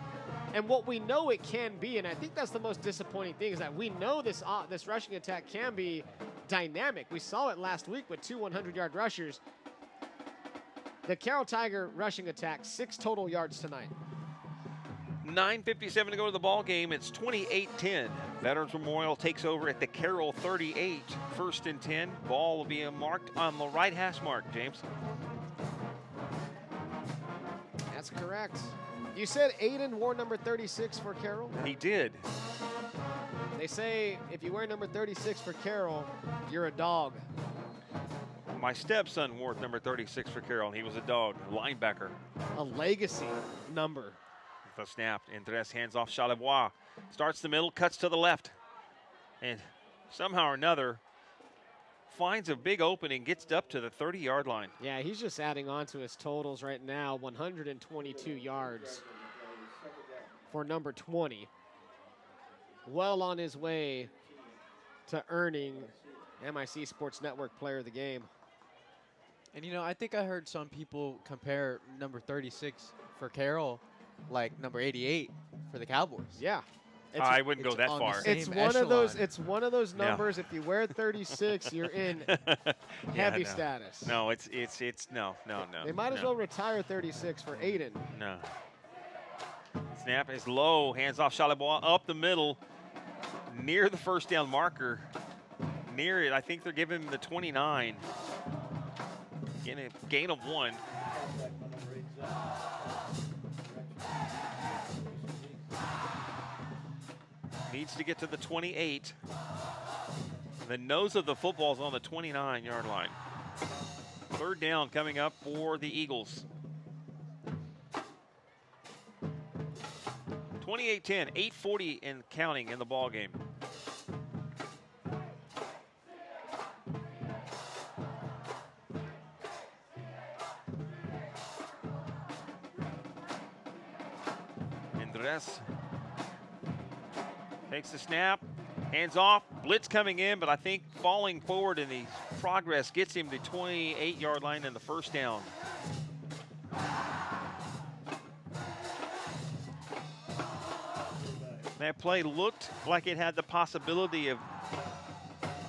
and what we know it can be, and I think that's the most disappointing thing, is that we know this rushing attack can be dynamic. We saw it last week with 2 100-yard rushers. The Carroll Tiger rushing attack, 6 total yards tonight. 9:57 to go to the ball game. It's 28-10. Veterans Memorial takes over at the Carroll 38. First and 10. Ball will be marked on the right hash mark, James. That's correct. You said Aiden wore number 36 for Carroll? He did. They say if you wear number 36 for Carroll, you're a dog. My stepson wore number 36 for Carroll. He was a dog, linebacker. A legacy number. The snap, Andres hands off Charlebois. Starts the middle, cuts to the left. And somehow or another, finds a big opening, gets up to the 30-yard line. Yeah, he's just adding on to his totals right now. 122 yards for number 20. Well on his way to earning MIC Sports Network Player of the Game. And, you know, I think I heard some people compare number 36 for Carroll like number 88 for the Cowboys. Yeah. I wouldn't go that far. It's one of those. It's one of those numbers. If you wear 36, you're in heavy status. No, it's no. They might as well retire 36 for Aiden. No. Snap is low. Hands off Charlebois up the middle, near the first down marker. Near it, I think they're giving him the 29. Getting a gain of 1. Needs to get to the 28. The nose of the football is on the 29-yard line. Third down coming up for the Eagles. 28-10, 8:40 and counting in the ball game. Andres takes the snap, hands off, blitz coming in, but I think falling forward in the progress gets him to 28-yard line in the first down. That play looked like it had the possibility of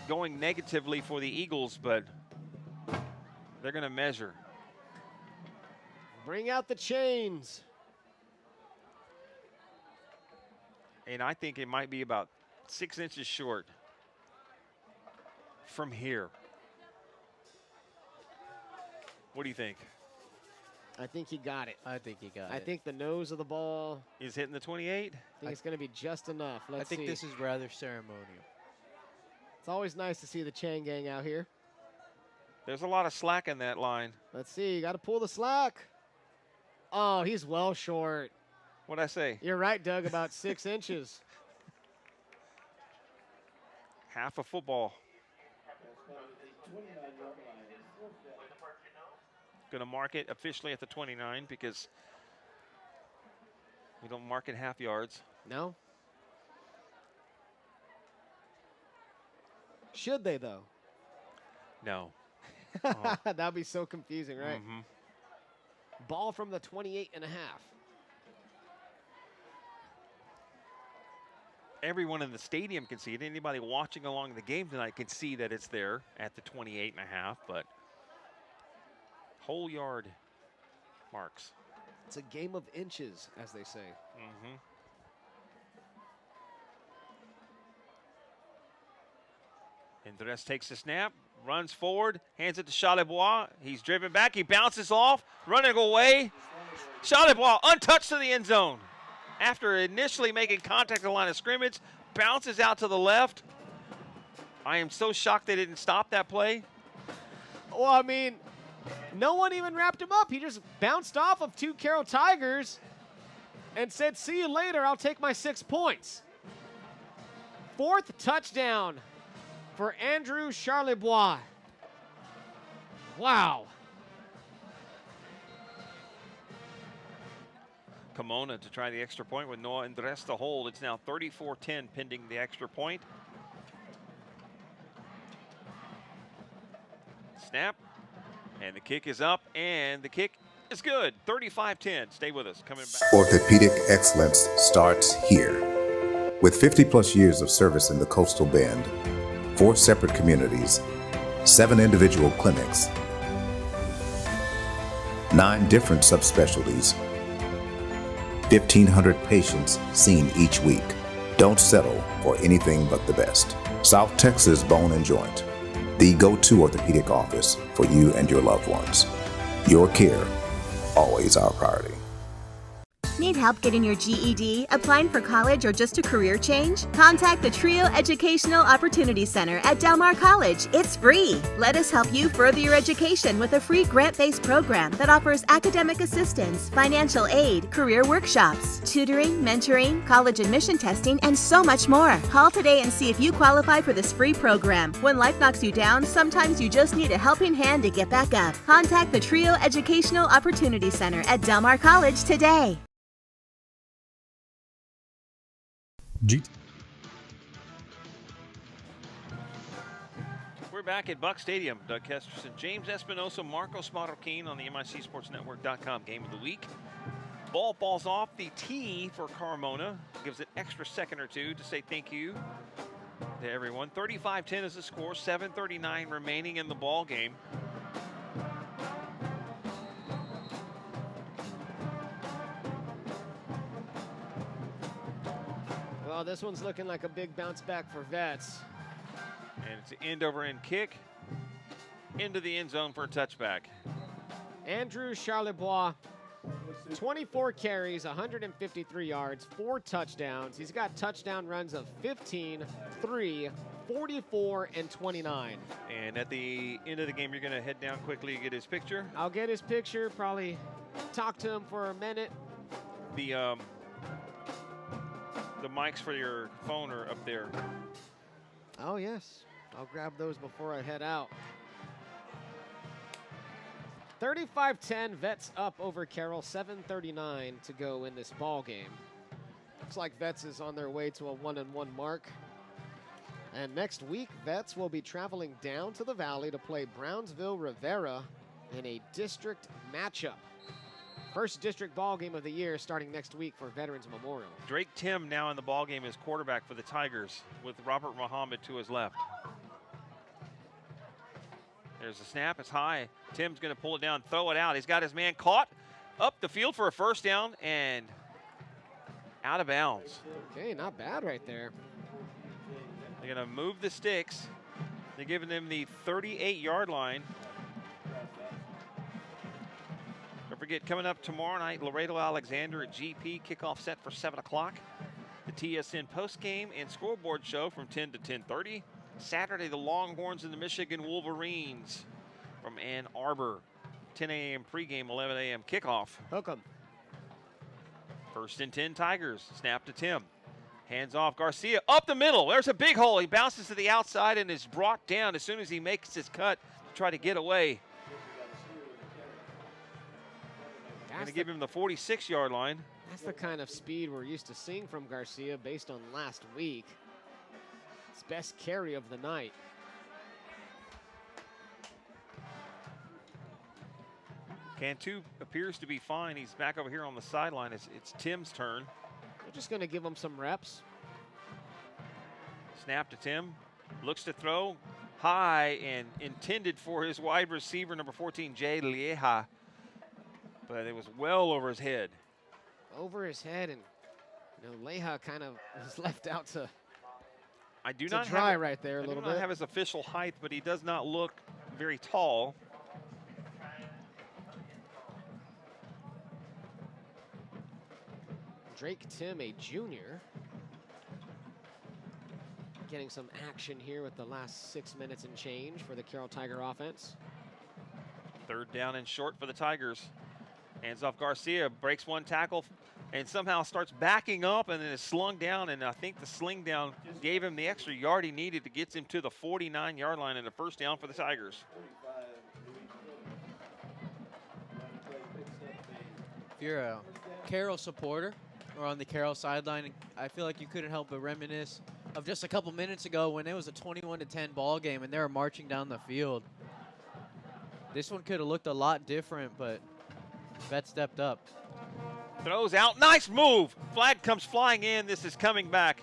going negatively for the Eagles, but they're going to measure. Bring out the chains. And I think it might be about 6 inches short from here. What do you think? I think he got it. I think he got it. I think the nose of the ball is hitting the 28. I think it's going to be just enough. Let's see. I think this is rather ceremonial. It's always nice to see the chain gang out here. There's a lot of slack in that line. Let's see. You got to pull the slack. Oh, he's well short. What'd I say? You're right, Doug, about 6 inches. Half a football. Going to mark it officially at the 29 because we don't mark it half yards. No. Should they, though? No. Oh. That'd be so confusing, right? Mm-hmm. Ball from the 28 and a half. Everyone in the stadium can see it. Anybody watching along the game tonight can see that it's there at the 28 and a half, but whole yard marks. It's a game of inches, as they say. Mm-hmm. Andres takes the snap, runs forward, hands it to Charlebois. He's driven back, he bounces off, running away. Charlebois untouched to the end zone. After initially making contact at the line of scrimmage, bounces out to the left. I am so shocked they didn't stop that play. Well, I mean, no one even wrapped him up. He just bounced off of 2 Carroll Tigers and said, "See you later, I'll take my 6 points." 4th touchdown for Andrew Charlebois. Wow. Kimona to try the extra point with Noah Andres to hold. It's now 34-10 pending the extra point. Snap, and the kick is up, and the kick is good. 35-10. Stay with us. Coming back. Orthopedic excellence starts here. With 50+ years of service in the Coastal Bend, 4 separate communities, 7 individual clinics, 9 different subspecialties, 1,500 patients seen each week. Don't settle for anything but the best. South Texas Bone and Joint, the go-to orthopedic office for you and your loved ones. Your care, always our priority. Need help getting your GED, applying for college, or just a career change? Contact the TRIO Educational Opportunity Center at Del Mar College. It's free. Let us help you further your education with a free grant-based program that offers academic assistance, financial aid, career workshops, tutoring, mentoring, college admission testing, and so much more. Call today and see if you qualify for this free program. When life knocks you down, sometimes you just need a helping hand to get back up. Contact the TRIO Educational Opportunity Center at Del Mar College today. We're back at Buck Stadium. Doug Kesterson, James Espinosa, Marcos Marroquin on the MICSportsNetwork.com Game of the Week. Ball falls off the tee for Carmona. Gives it extra second or two to say thank you to everyone. 35-10 is the score. 7:39 remaining in the ball game. Well, this one's looking like a big bounce back for Vets. And it's an end-over-end kick into the end zone for a touchback. Andrew Charlebois, 24 carries, 153 yards, 4 touchdowns. He's got touchdown runs of 15, 3, 44, and 29. And at the end of the game, you're going to head down quickly and get his picture? I'll get his picture, probably talk to him for a minute. The mics for your phone are up there. Oh, yes. I'll grab those before I head out. 35-10, Vets up over Carroll. 7:39 to go in this ball game. Looks like Vets is on their way to a 1-1 mark. And next week, Vets will be traveling down to the Valley to play Brownsville-Rivera in a district matchup. First district ball game of the year starting next week for Veterans Memorial. Drake Tim now in the ball game as quarterback for the Tigers with Robert Muhammad to his left. There's a snap, it's high. Tim's gonna pull it down, throw it out. He's got his man caught up the field for a first down and out of bounds. Okay, not bad right there. They're gonna move the sticks. They're giving them the 38-yard line. Don't forget, coming up tomorrow night, Laredo Alexander at GP, kickoff set for 7 o'clock. The TSN postgame and scoreboard show from 10 to 10:30. Saturday, the Longhorns and the Michigan Wolverines from Ann Arbor. 10 a.m. pregame, 11 a.m. kickoff. Hook 'em. 1st and 10 Tigers. Snap to Tim. Hands off Garcia. Up the middle. There's a big hole. He bounces to the outside and is brought down as soon as he makes his cut to try to get away. Going to give him the 46-yard line. That's the kind of speed we're used to seeing from Garcia based on last week. His best carry of the night. Cantu appears to be fine. He's back over here on the sideline. It's Tim's turn. They're just going to give him some reps. Snap to Tim. Looks to throw high and intended for his wide receiver, number 14, Jay Lieja. But it was well over his head. Over his head, and Lieja kind of was left out to dry have right there a little bit. I do not have his official height, but he does not look very tall. Drake Tim, a junior, getting some action here with the last 6 minutes and change for the Carroll Tiger offense. 3rd down and short for the Tigers. Hands off Garcia, breaks one tackle, and somehow starts backing up and then is slung down, and I think the sling down gave him the extra yard he needed to get him to the 49-yard line and a first down for the Tigers. If you're a Carroll supporter or on the Carroll sideline, I feel like you couldn't help but reminisce of just a couple minutes ago when it was a 21-10 ball game and they were marching down the field. This one could have looked a lot different, but Vet stepped up. Throws out, nice move. Flag comes flying in. This is coming back.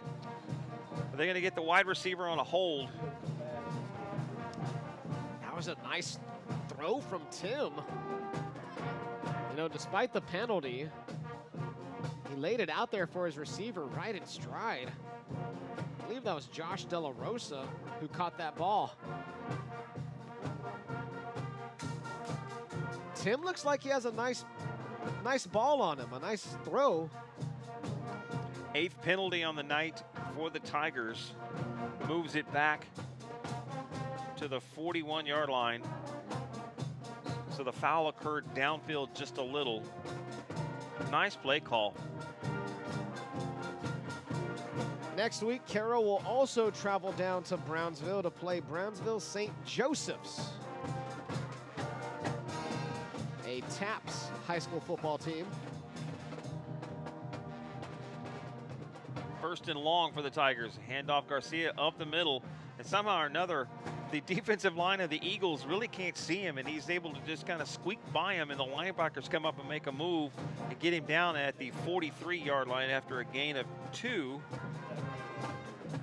Are they going to get the wide receiver on a hold? That was a nice throw from Tim. You know, despite the penalty, he laid it out there for his receiver right in stride. I believe that was Josh De La Rosa who caught that ball. Tim looks like he has a nice ball on him, a nice throw. 8th penalty on the night for the Tigers. Moves it back to the 41-yard line. So the foul occurred downfield just a little. Nice play call. Next week, Carroll will also travel down to Brownsville to play Brownsville St. Joseph's, a TAPS high school football team. First and long for the Tigers. Handoff Garcia up the middle, and somehow or another, the defensive line of the Eagles really can't see him, and he's able to just kind of squeak by him, and the linebackers come up and make a move and get him down at the 43-yard line after a gain of 2.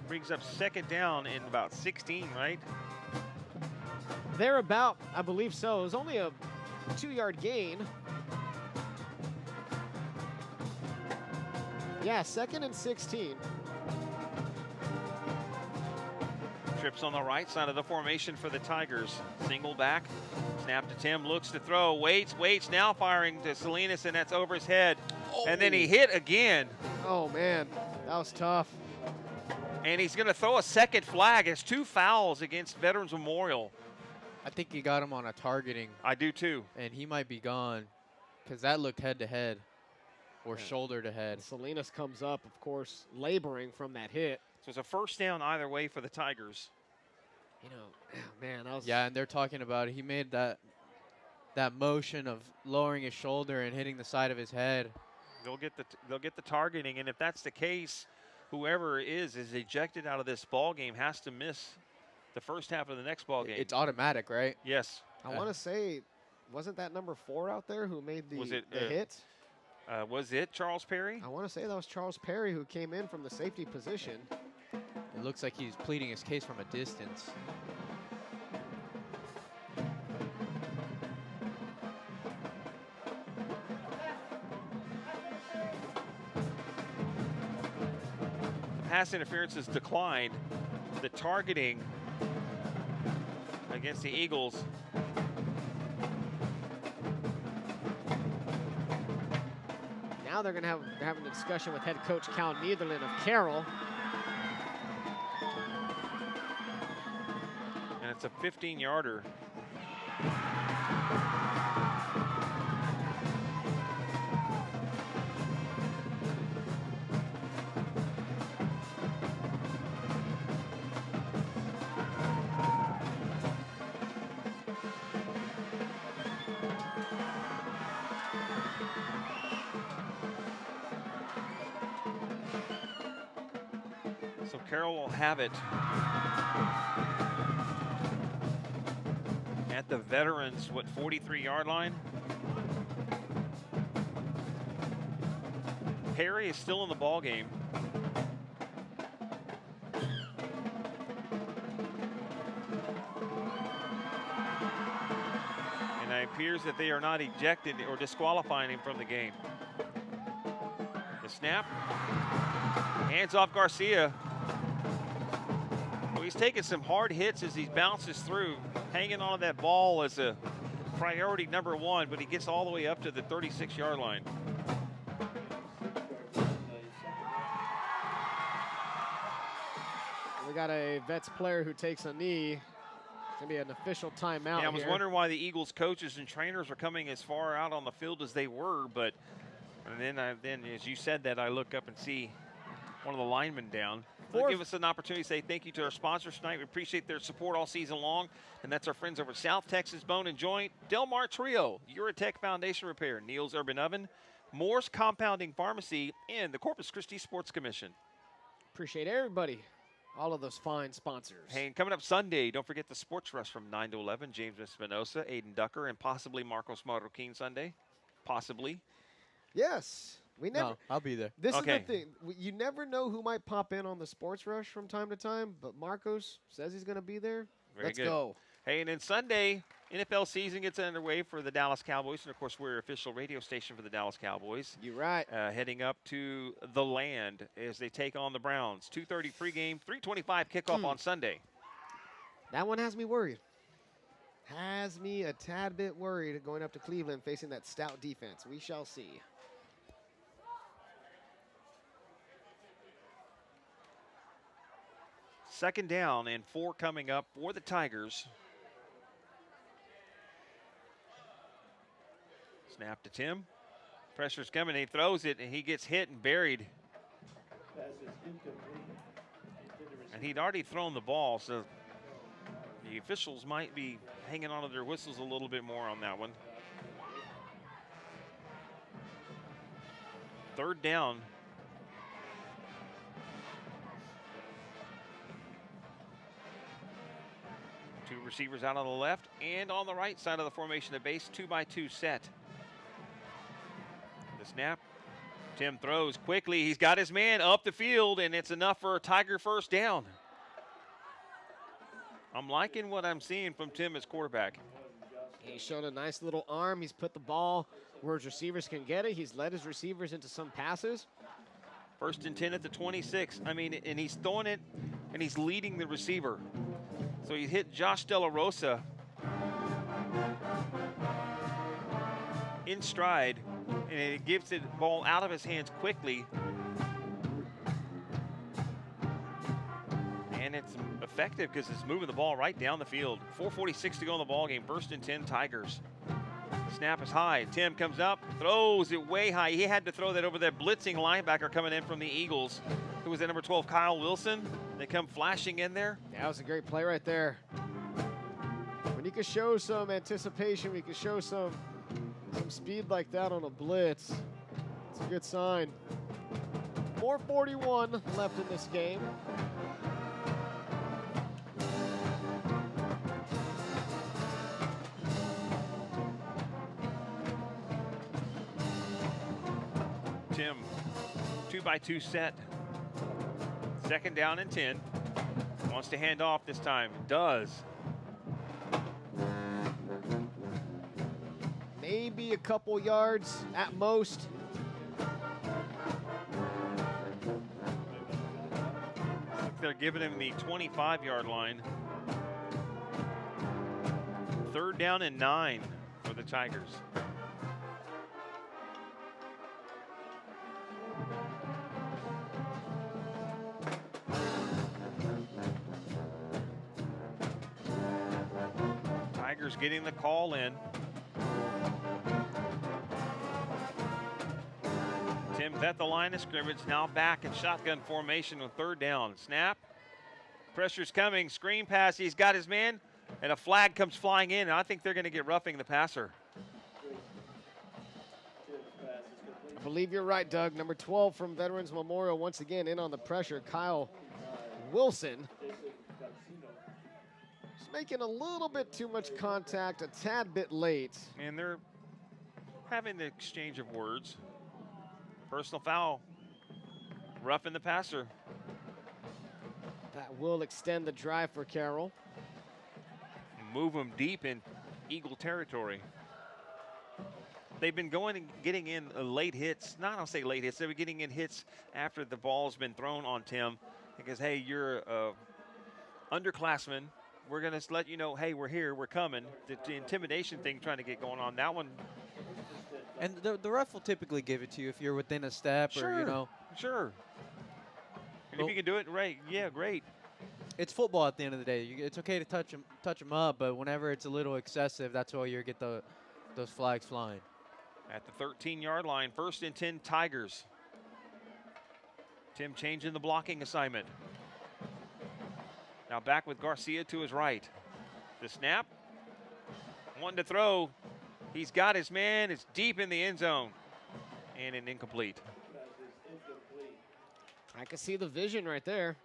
Brings up second down in about 16, right? They're about, I believe so. It was only a 2-yard gain. Yeah, 2nd and 16. Trips on the right side of the formation for the Tigers. Single back, snap to Tim, looks to throw, waits, now firing to Salinas, and that's over his head. Oh. And then he hit again. Oh man, that was tough. And he's gonna throw a second flag. It's 2 fouls against Veterans Memorial. I think he got him on a targeting. I do too. And he might be gone because that looked head to head or shoulder to head. And Salinas comes up, of course, laboring from that hit. So it's a first down either way for the Tigers. You know, man, that was... Yeah, and they're talking about it. He made that motion of lowering his shoulder and hitting the side of his head. They'll get the targeting, and if that's the case, whoever is ejected out of this ball game has to miss the first half of the next ball game. It's automatic, right? Yes. I want to say, wasn't that number 4 out there who made the hit? Was it Charles Perry? I want to say that was Charles Perry who came in from the safety position. It looks like he's pleading his case from a distance. Pass interference has declined. The targeting against the Eagles. Now they're going to having a discussion with head coach Cal Netherland of Carroll. And it's a 15-yarder. So Carroll will have it at the Veterans, 43-yard line. Perry is still in the ball game. And it appears that they are not ejected or disqualifying him from the game. The snap, hands off Garcia. Well, he's taking some hard hits as he bounces through. Hanging on to that ball is a priority number 1, but he gets all the way up to the 36-yard line. We got a Vets player who takes a knee. going to be an official timeout. Yeah, I was here. wondering why the Eagles coaches and trainers are coming as far out on the field as they were, but then as you said that, I look up and see one of the linemen down. They'll give us an opportunity to say thank you to our sponsors tonight. We appreciate their support all season long, and that's our friends over at South Texas Bone and Joint, Del Mar Trio, Eurotech Foundation Repair, Neil's Urban Oven, Moore's Compounding Pharmacy, and the Corpus Christi Sports Commission. Appreciate everybody, all of those fine sponsors. Hey, and coming up Sunday, don't forget the Sports Rush from 9 to 11, James Espinosa, Aiden Ducker, and possibly Marcos Marroquin Sunday. Possibly. Yes. We never. No, I'll be there. This is the thing. You never know who might pop in on the Sports Rush from time to time, but Marcos says he's going to be there. Let's go. Hey, and then Sunday, NFL season gets underway for the Dallas Cowboys, and of course, we're official radio station for the Dallas Cowboys. You're right. Heading up to the land as they take on the Browns. 2:30 pregame, 3:25 kickoff on Sunday. That one has me worried. Has me a tad bit worried going up to Cleveland facing that stout defense. We shall see. Second down and 4 coming up for the Tigers. Snap to Tim. Pressure's coming. He throws it, and he gets hit and buried. And he'd already thrown the ball, so the officials might be hanging on to their whistles a little bit more on that one. Third down. Two receivers out on the left and on the right side of the formation, a base 2-by-2 set. The snap. Tim throws quickly. He's got his man up the field, and it's enough for a Tiger first down. I'm liking what I'm seeing from Tim as quarterback. He showed a nice little arm. He's put the ball where his receivers can get it. He's led his receivers into some passes. First and 10 at the 26. I mean, and he's throwing it, and he's leading the receiver. So he hit Josh De La Rosa in stride, and it gives the ball out of his hands quickly. And it's effective because it's moving the ball right down the field. 4:46 to go in the ball game. First and 10 Tigers. Snap is high. Tim comes up, throws it way high. He had to throw that over that blitzing linebacker coming in from the Eagles, who was at number 12, Kyle Wilson. They come flashing in there. Yeah, that was a great play right there. When you can show some anticipation, we can show some speed like that on a blitz. It's a good sign. 4:41 left in this game. Tim, 2-by-2 set. Second down and 10. Wants to hand off this time. Does. Maybe a couple yards at most. They're giving him the 25-yard line. Third down and 9 for the Tigers. Tigers getting the call in. Tim's at the line of scrimmage, now back in shotgun formation on third down. Snap. Pressure's coming. Screen pass. He's got his man, and a flag comes flying in. And I think they're going to get roughing the passer. I believe you're right, Doug. Number 12 from Veterans Memorial once again in on the pressure. Kyle Wilson. He's making a little bit too much contact, a tad bit late. And they're having the exchange of words. Personal foul. Roughing the passer. That will extend the drive for Carroll. Move them deep in Eagle territory. They've been going and getting in late hits. Not I'll say late hits. They've been getting in hits after the ball's been thrown on Tim. Because, hey, you're a underclassman. We're going to let you know, hey, we're here, we're coming. The intimidation thing trying to get going on. That one. And the ref will typically give it to you if you're within a step or, you know. Sure. And if you can do it right, yeah, great. it's football at the end of the day. It's okay to touch them up, but whenever it's a little excessive, that's why you get those flags flying. At the 13-yard line, 1st and 10 Tigers. Tim changing the blocking assignment. Now back with Garcia to his right. The snap. One to throw. He's got his man. It's deep in the end zone. And an incomplete. I can see the vision right there.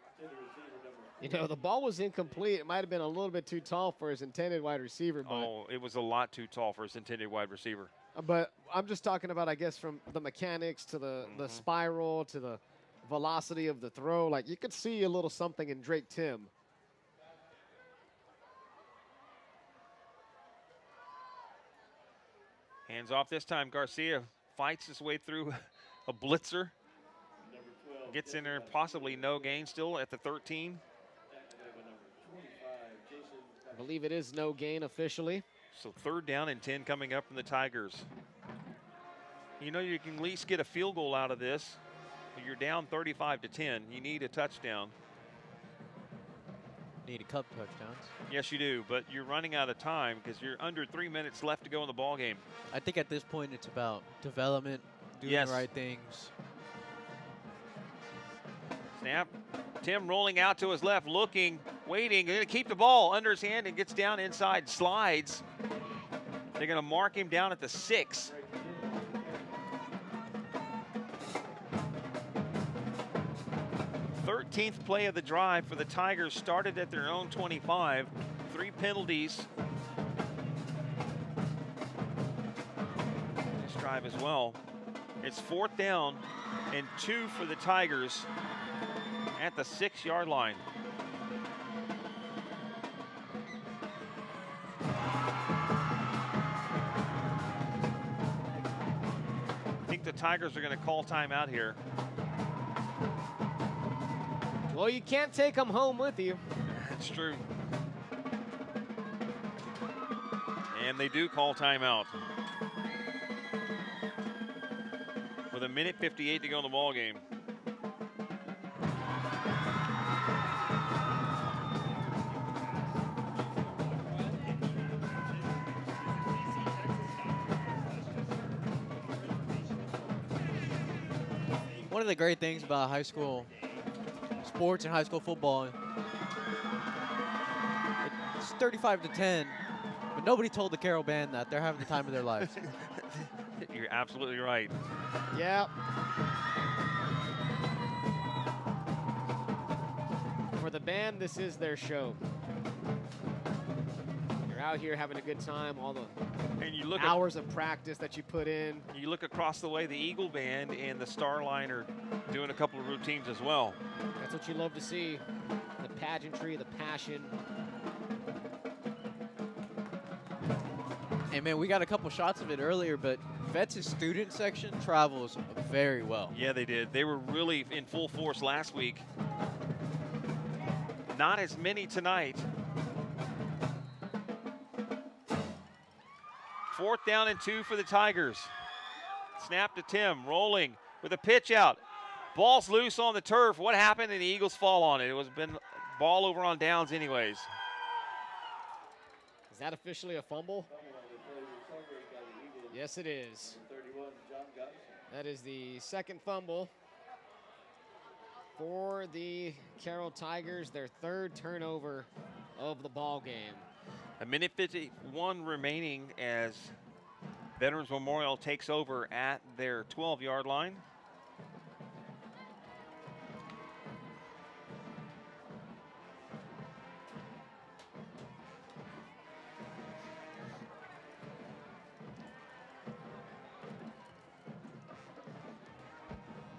You know, the ball was incomplete. It might have been a little bit too tall for his intended wide receiver. But oh, it was a lot too tall for his intended wide receiver. But I'm just talking about, I guess, from the mechanics to the spiral to the velocity of the throw. Like, you could see a little something in Drake Tim. Hands off this time. Garcia fights his way through a blitzer. Gets in there, possibly no gain, still at the 13. I believe it is no gain officially. So 3rd down and 10 coming up from the Tigers. You know, you can at least get a field goal out of this. You're down 35-10. You need a touchdown. Need a couple touchdowns. Yes, you do, but you're running out of time because you're under 3 minutes left to go in the ball game. I think at this point it's about development, doing the right things. Snap. Tim rolling out to his left, looking, waiting. Going to keep the ball under his hand and gets down inside, slides. They're going to mark him down at the 6. Thirteenth play of the drive for the Tigers started at their own 25. 3 penalties. This drive as well. It's 4th down and 2 for the Tigers at the 6-yard line. I think the Tigers are going to call timeout here. Well, you can't take them home with you. That's true. And they do call timeout. With 1:58 to go in the ball game. One of the great things about high school sports and high school football, it's 35-10, but nobody told the Carroll band that they're having the time of their lives. You're absolutely right. Yeah. For the band, this is their show. You're out here having a good time, all the and you look hours of practice that you put in. You look across the way, the Eagle Band and the Starline are doing a couple of routines as well. That's what you love to see. The pageantry, the passion. Hey, man, we got a couple shots of it earlier, but Vets' student section travels very well. Yeah, they did. They were really in full force last week. Not as many tonight. 4th down and 2 for the Tigers. Snap to Tim, rolling with a pitch out. Ball's loose on the turf. What happened? And the Eagles fall on it. It was been ball over on downs anyways. Is that officially a fumble? Yes, it is. That is the 2nd fumble for the Carroll Tigers, their 3rd turnover of the ball game. 1:51 remaining as Veterans Memorial takes over at their 12-yard line.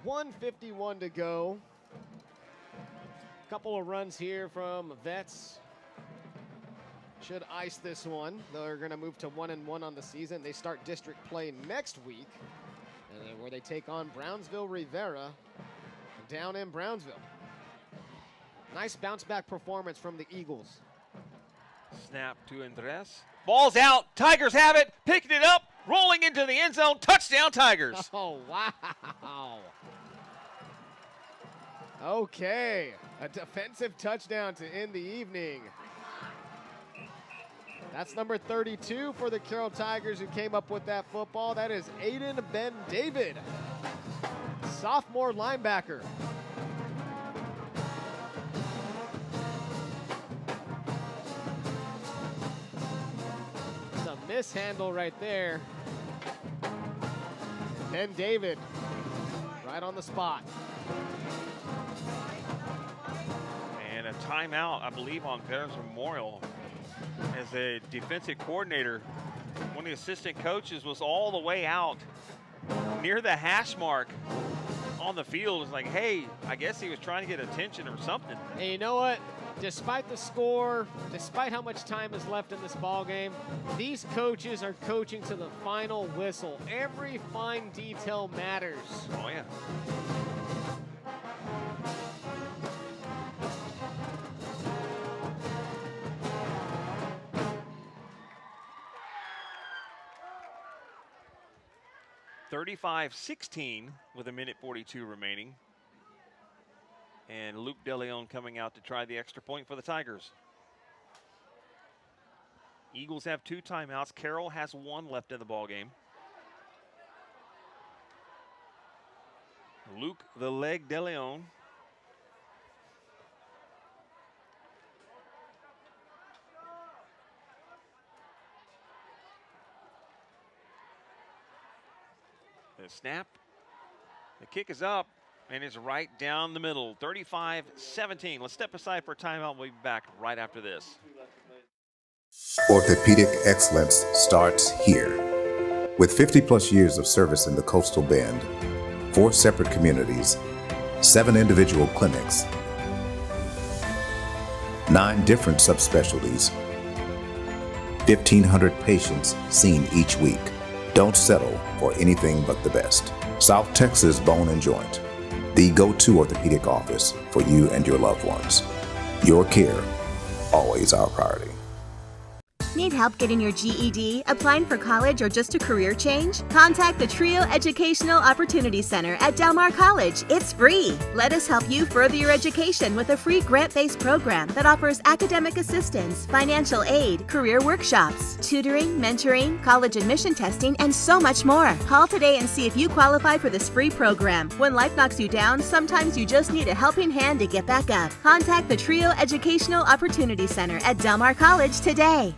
.151 to go. Couple of runs here from Vets. Should ice this one. They're going to move to 1-1 on the season. They start district play next week, and where they take on Brownsville Rivera down in Brownsville. Nice bounce back performance from the Eagles. Snap to Andres. Ball's out. Tigers have it. Picking it up. Rolling into the end zone. Touchdown, Tigers. Oh, wow. Okay, a defensive touchdown to end the evening. That's number 32 for the Carroll Tigers who came up with that football. That is Aiden Ben David, sophomore linebacker. It's a mishandle right there. Ben David right on the spot. And a timeout, I believe, on Veterans Memorial. As a defensive coordinator, one of the assistant coaches was all the way out near the hash mark on the field. It's like, hey, I guess he was trying to get attention or something. And you know what? Despite the score, despite how much time is left in this ball game, these coaches are coaching to the final whistle. Every fine detail matters. Oh, yeah. (35-16) with 1:42 remaining. And Luke DeLeon coming out to try the extra point for the Tigers. Eagles have 2 timeouts. Carroll has 1 left in the ball game. Luke the Leg DeLeon. The snap. The kick is up. And it's right down the middle, 35-17. Let's step aside for a timeout. We'll be back right after this. Orthopedic excellence starts here. With 50-plus years of service in the Coastal Bend, 4 separate communities, 7 individual clinics, 9 different subspecialties, 1,500 patients seen each week. Don't settle for anything but the best. South Texas Bone and Joint, the go-to orthopedic office for you and your loved ones. Your care, always our priority. Need help getting your GED, applying for college, or just a career change? Contact the TRIO Educational Opportunity Center at Del Mar College. It's free. Let us help you further your education with a free grant-based program that offers academic assistance, financial aid, career workshops, tutoring, mentoring, college admission testing, and so much more. Call today and see if you qualify for this free program. When life knocks you down, sometimes you just need a helping hand to get back up. Contact the TRIO Educational Opportunity Center at Del Mar College today.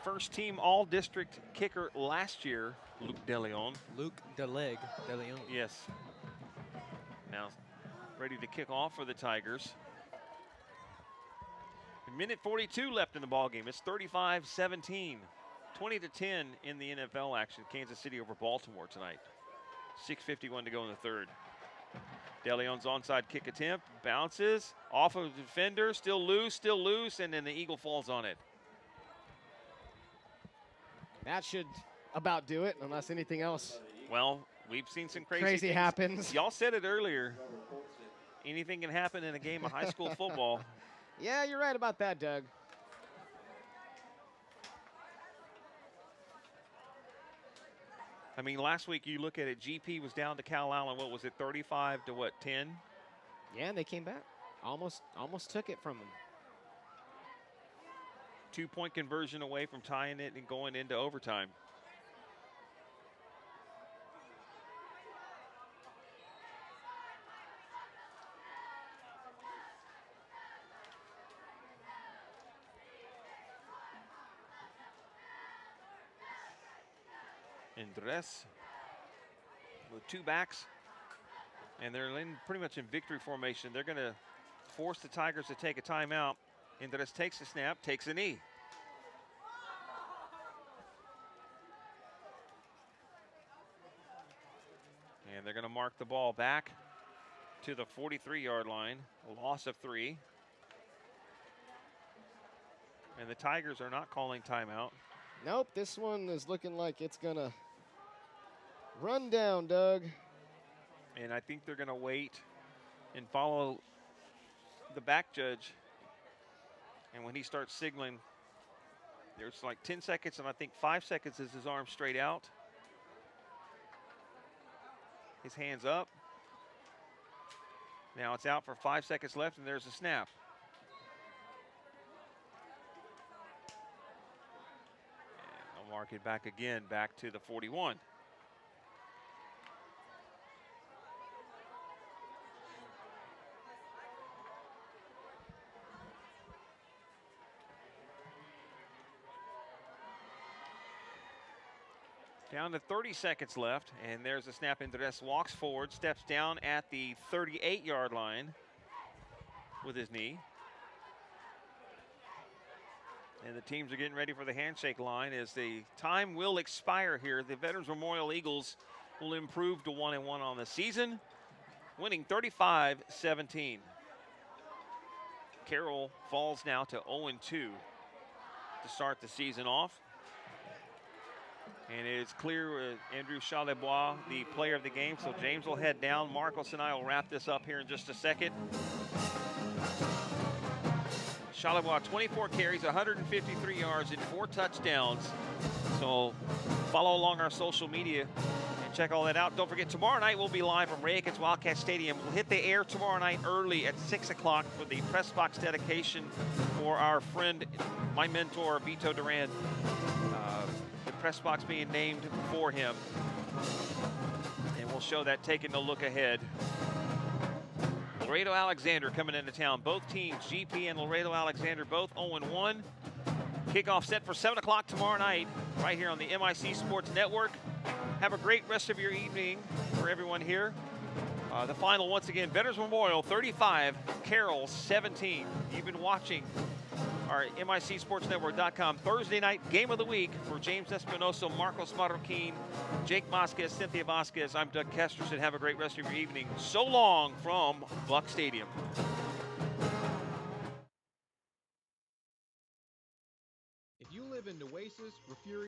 First team all-district kicker last year, Luke DeLeon. Luke DeLeon. Yes. Now ready to kick off for the Tigers. 1:42 left in the ballgame. It's 35-17. 20-10 in the NFL action. Kansas City over Baltimore tonight. 6:51 to go in the third. DeLeon's onside kick attempt. Bounces off of the defender. Still loose, and then the Eagle falls on it. That should about do it, unless anything else. Well, we've seen some crazy things. Happens. Y'all said it earlier. Anything can happen in a game of high school football. Yeah, you're right about that, Doug. I mean, last week you look at it, GP was down to Cal Allen. What was it, 35 to what, 10? Yeah, and they came back. Almost took it from them. 2-point conversion away from tying it and going into overtime. Andres with 2 backs, and they're pretty much in victory formation. They're going to force the Tigers to take a timeout. Andres takes a snap, takes a knee. And they're going to mark the ball back to the 43-yard line, a loss of 3. And the Tigers are not calling timeout. Nope, this one is looking like it's going to run down, Doug. And I think they're going to wait and follow the back judge. And when he starts signaling, There's like 10 seconds, and I think 5 seconds is his arm straight out. His hands up. Now it's out for 5 seconds left, and there's a snap. And they'll mark it back again, back to the 41. Down to 30 seconds left, and there's a snap. Andres walks forward, steps down at the 38-yard line with his knee. And the teams are getting ready for the handshake line as the time will expire here. The Veterans Memorial Eagles will improve to 1-1 on the season, winning 35-17. Carroll falls now to 0-2 to start the season off. And it's clear Andrew Charlebois, the player of the game. So James will head down. Marcos and I will wrap this up here in just a second. Charlebois, 24 carries, 153 yards, and 4 touchdowns. So follow along our social media and check all that out. Don't forget, tomorrow night we'll be live from Ray Akins Wildcat Stadium. We'll hit the air tomorrow night early at 6 o'clock for the press box dedication for our friend, my mentor, Vito Duran. Press box being named for him, and we'll show that taking a look ahead. Laredo Alexander coming into town. Both teams, GP and Laredo Alexander, both 0-1. Kickoff set for 7 o'clock tomorrow night right here on the MIC Sports Network. Have a great rest of your evening for everyone here. The final, once again, Veterans Memorial 35, Carroll 17. You've been watching our MICSportsNetwork.com Thursday night game of the week for James Espinoso, Marcos Marroquin, Jake Vasquez, Cynthia Vasquez. I'm Doug Kesterson. Have a great rest of your evening. So long from Buck Stadium. If you live in Nueces, Refugio,